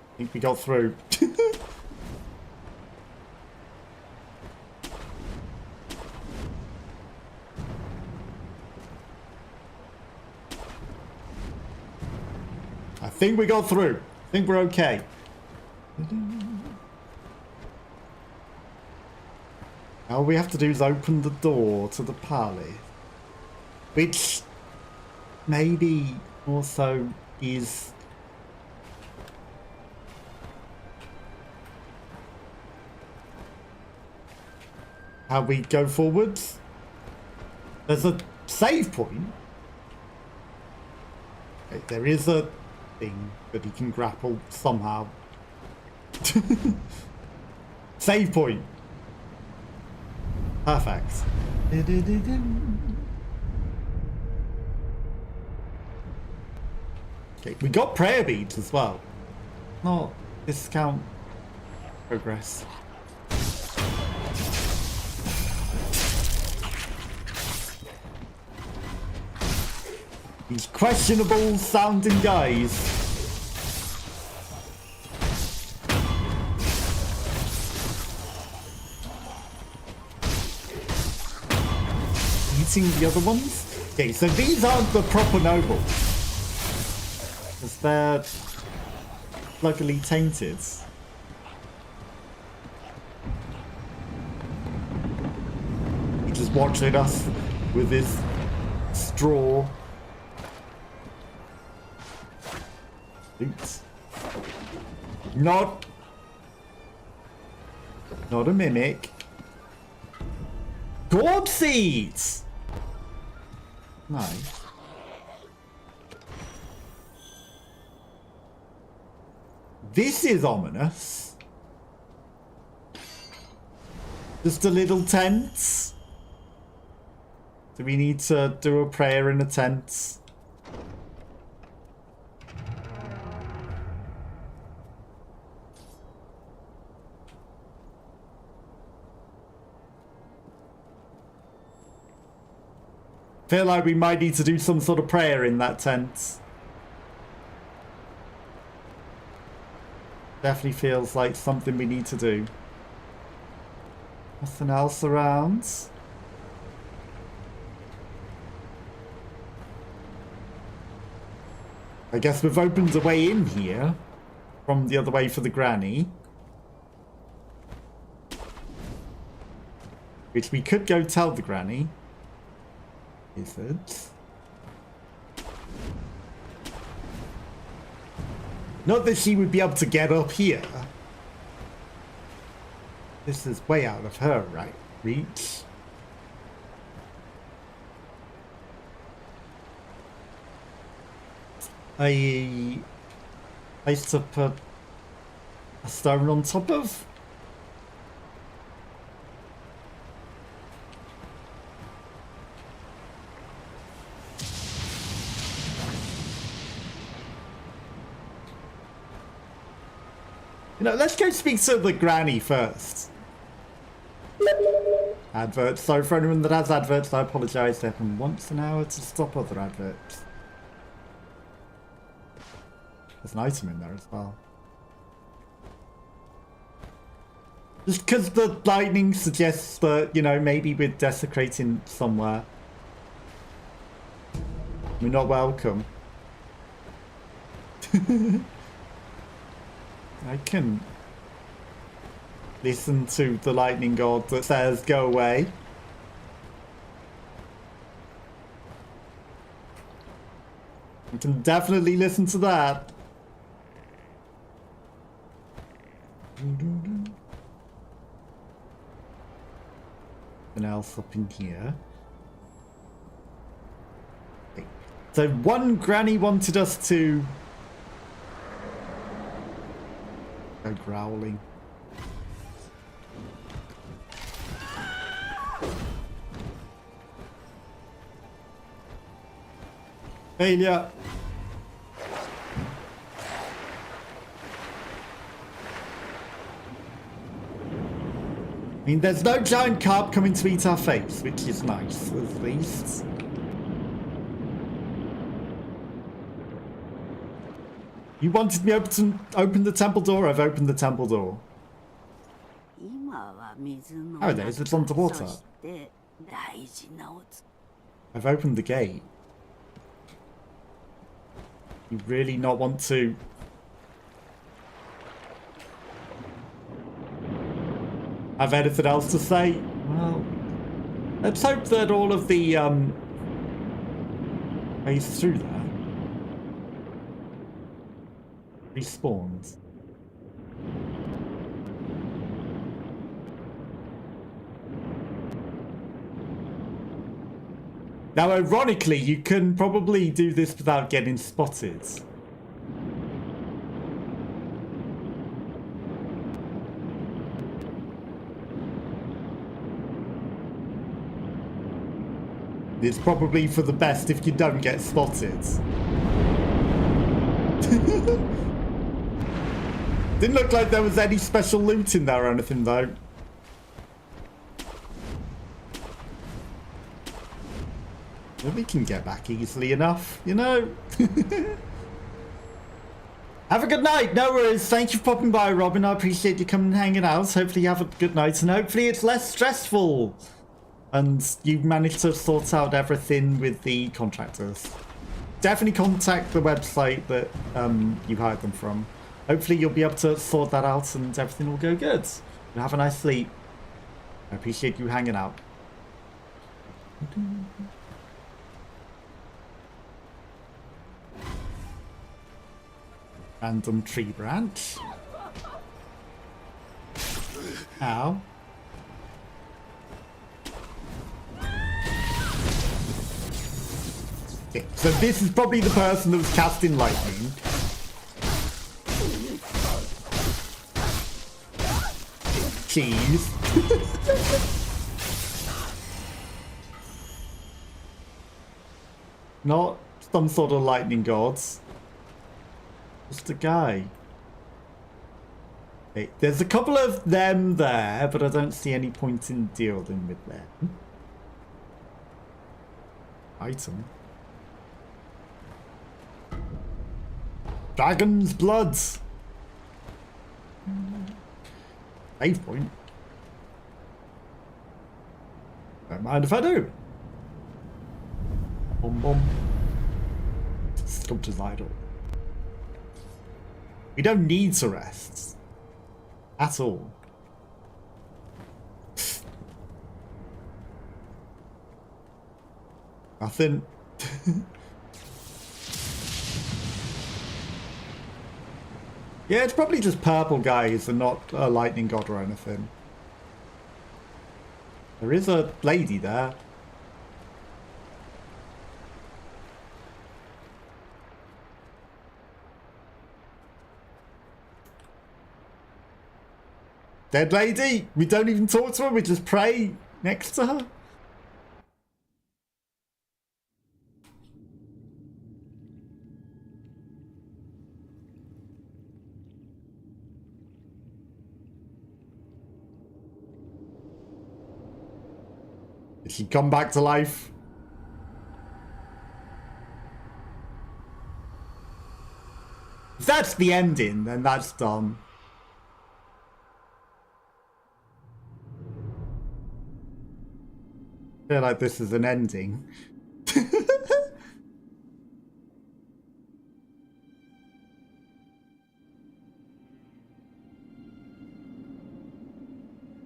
I think we got through. I think we got through. I think we're okay. All we have to do is open the door to the palace, which maybe also is how we go forwards. There's a save point. Okay, there is a thing that he can grapple somehow. Save point. Perfect. Okay, we got prayer beads as well. Not discount progress. These questionable sounding guys. Eating the other ones? Okay, so these aren't the proper nobles. Because they're luckily tainted. He's just watching us with his straw. Oops. Not a mimic. Gourd seeds! Nice. This is ominous. Just a little tent. Do we need to do a prayer in a tent? Feel like we might need to do some sort of prayer in that tent. Definitely feels like something we need to do. Nothing else around. I guess we've opened a way in here from the other way for the granny. Which we could go tell the granny. Is it? Not that she would be able to get up here. This is way out of her right reach. A place to put a stone on top of. You know, let's go speak to the granny first. Adverts. So for anyone that has adverts, I apologise. They happen once an hour to stop other adverts. There's an item in there as well. Just because the lightning suggests that, you know, maybe we're desecrating somewhere. We're not welcome. I can listen to the lightning god that says go away. I can definitely listen to that. And else up in here. So one granny wanted us to go growling. Failure. I mean, there's no giant carp coming to eat our face, which is nice, at least. You wanted me to open the temple door? I've opened the temple door. Oh, there is. It's underwater. I've opened the gate. You really not want to... have anything else to say? Well, let's hope that all of the ways through there respawns. Now, ironically, you can probably do this without getting spotted. It's probably for the best if you don't get spotted. Didn't look like there was any special loot in there or anything, though. Well, we can get back easily enough, you know. Have a good night. No worries. Thank you for popping by, Robin. I appreciate you coming and hanging out. Hopefully you have a good night, and hopefully it's less stressful. And you managed to sort out everything with the contractors. Definitely contact the website that you hired them from. Hopefully you'll be able to sort that out and everything will go good. And have a nice sleep. I appreciate you hanging out. Random tree branch. Ow. Okay, so this is probably the person that was casting lightning. Cheese. Not some sort of lightning gods. Just a guy. Okay, there's a couple of them there, but I don't see any point in dealing with them. Item. Dragon's blood. Save point. Don't mind if I do. Boom boom. Sculptor's idol. We don't need to rest. At all. Nothing. Yeah, it's probably just purple guys and not a lightning god or anything. There is a lady there. Dead lady? We don't even talk to her, we just pray next to her? Did she come back to life? If that's the ending, then that's dumb. I feel like this is an ending.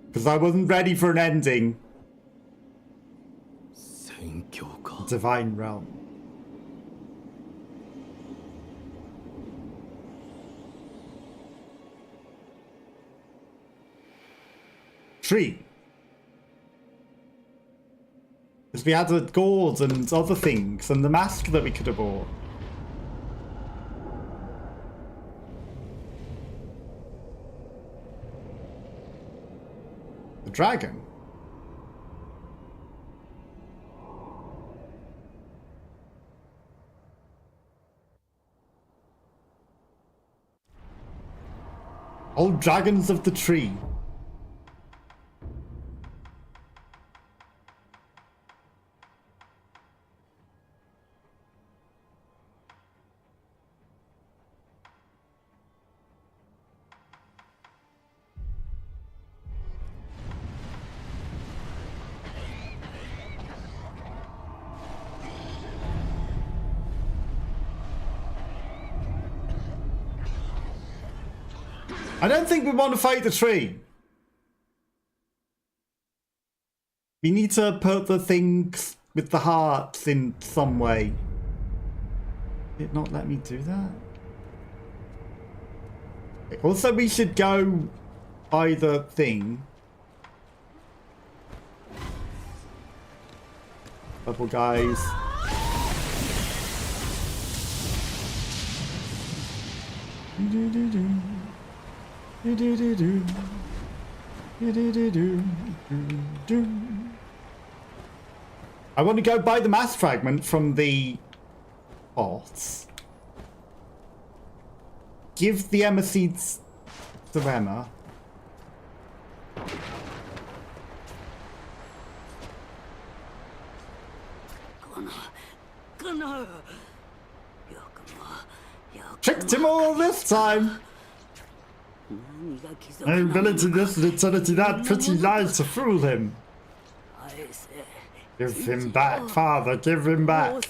Because I wasn't ready for an ending. Divine realm. Tree. Because we had the gourds and other things, and the mask that we could have bought. The dragon. Old dragons of the tree. I don't think we want to fight the tree. We need to put the things with the hearts in some way. Did it not let me do that? Also, we should go by the thing. Couple guys. I want to go buy the mass fragment from the boss. Give the Emma seeds to Emma. Tricked him all this time. I'm willing to this and eternity that pretty lies to fool him. Give him back, father, give him back.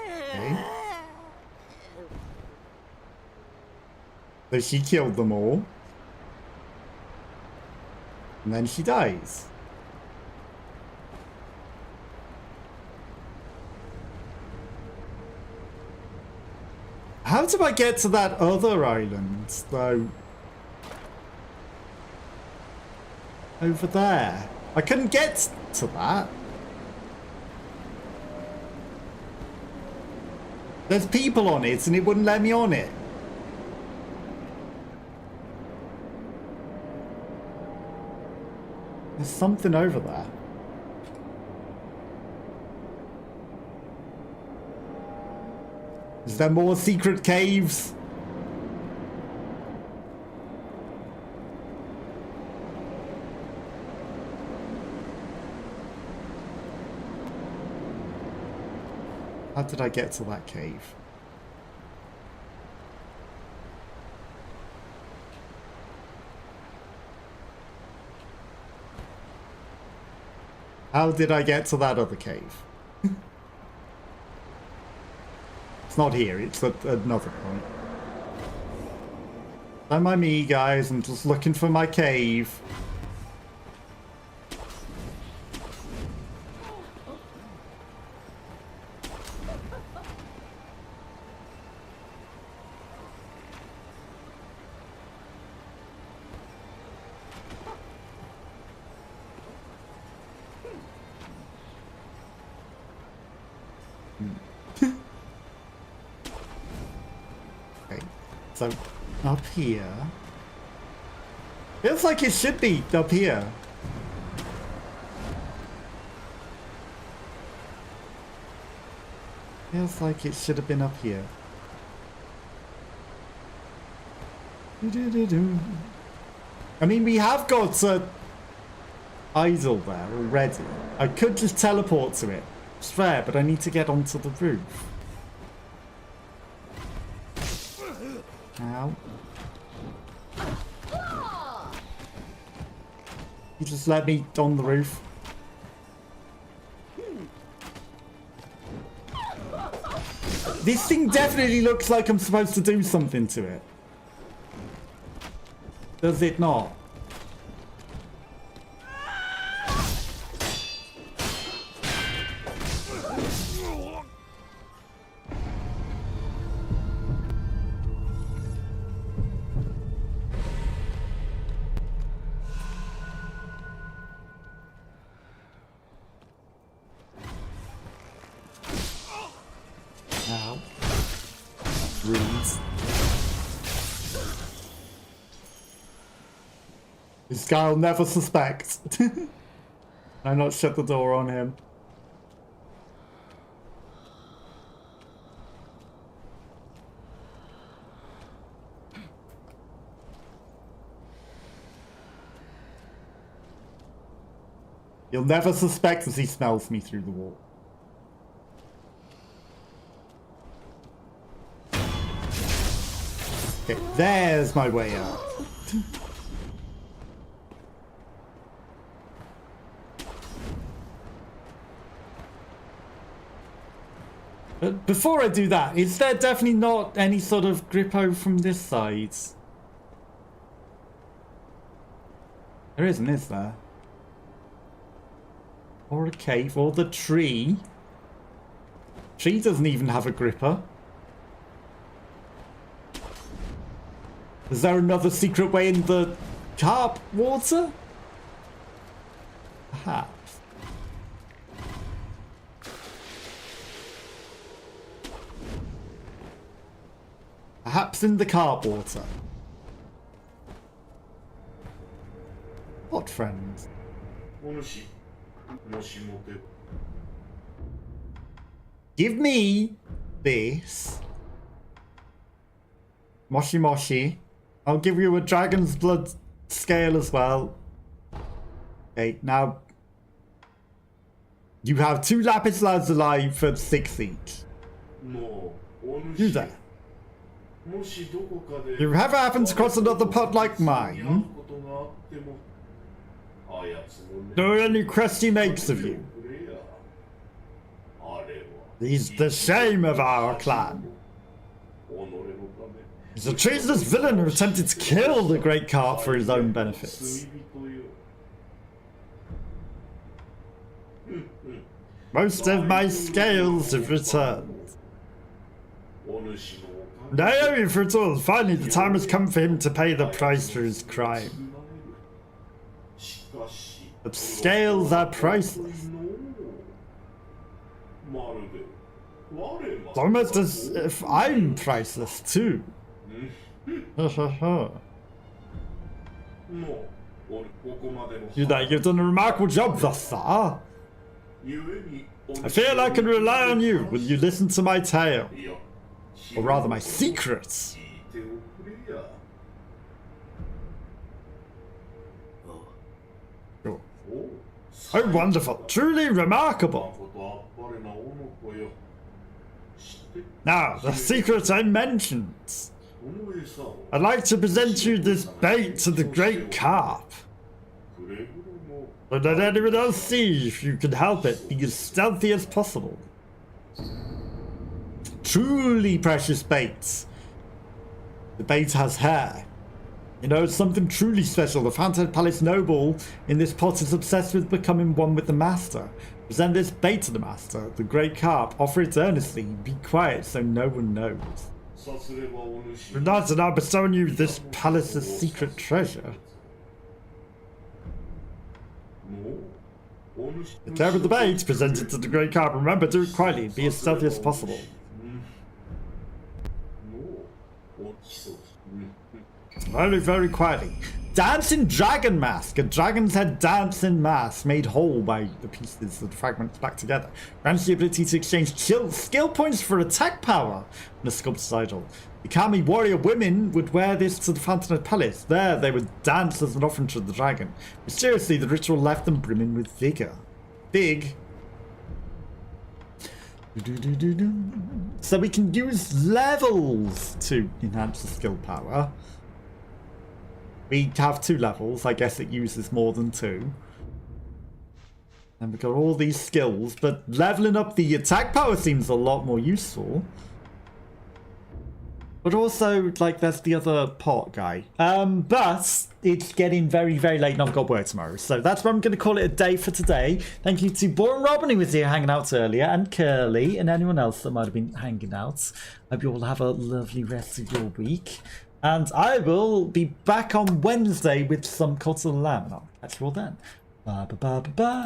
Okay. So she killed them all. And then she dies. How do I get to that other island, though? Over there. I couldn't get to that. There's people on it, and it wouldn't let me on it. There's something over there. Is there more secret caves? How did I get to that cave? How did I get to that other cave? It's not here, it's at another point. Don't mind me, guys, I'm just looking for my cave. So, up here. Feels like it should be up here. Feels like it should have been up here. I mean, we have got a idol there already. I could just teleport to it. It's fair, but I need to get onto the roof. Ow. You just let me on the roof. This thing definitely looks like I'm supposed to do something to it. Does it not? Ow. Runes. This guy will never suspect. I not shut the door on him. He'll never suspect as he smells me through the wall. Okay, there's my way out. But before I do that, is there definitely not any sort of grippo from this side? There isn't, is there? Or a cave, or the tree. Tree doesn't even have a gripper. Is there another secret way in the carp water? Perhaps. Perhaps in the carp water. What friends? Give me this. Moshi Moshi. I'll give you a dragon's blood scale as well. Okay, now you have 2 lapis lazuli for 6 each. Do that. You ever happened across another pot like mine? There are any crusty makes of you. He's the shame of our clan. He's a treasonous villain who attempted to kill the great carp for his own benefits. Most of my scales have returned. Naomi foretold finally the time has come for him to pay the price for his crime. But scales are priceless. It's almost as if I'm priceless too. You've done a remarkable job thus far. I feel I can rely on you. Will you listen to my tale? Or rather my secrets? Oh, wonderful. Truly remarkable. Now, the secret I mentioned. I'd like to present you this bait to the great carp. Don't let anyone else see if you can help it. Be as stealthy as possible. Truly precious bait. The bait has hair. You know, it's something truly special. The Fountainhead Palace noble in this pot is obsessed with becoming one with the master. Present this bait to the master, the great carp. Offer it earnestly. Be quiet so no one knows. The knights are now bestowing you this palace's secret treasure. The care of the bait presented to the great carp. Remember, do it quietly. Be as stealthy as possible. Very, very quietly. Dancing dragon mask. A dragon's head dancing mask made whole by the pieces of the fragments back together. Grants the ability to exchange skill points for attack power. And a sculptor's idol. The Kami warrior women would wear this to the Fountainhead Palace. There, they would dance as an offering to the dragon. Mysteriously, the ritual left them brimming with vigor. Big. So we can use levels to enhance the skill power. We have 2 levels. I guess it uses more than 2. And we've got all these skills, but leveling up the attack power seems a lot more useful. But also, like, there's the other pot guy. But it's getting very, very late and I've got work tomorrow. So that's where I'm going to call it a day for today. Thank you to Boring Robin, who was here hanging out earlier, and Curly, and anyone else that might have been hanging out. Hope you all have a lovely rest of your week. And I will be back on Wednesday with some Cult of the Lamb. And I'll catch you all then. Bye, bye, bye, bye, bye.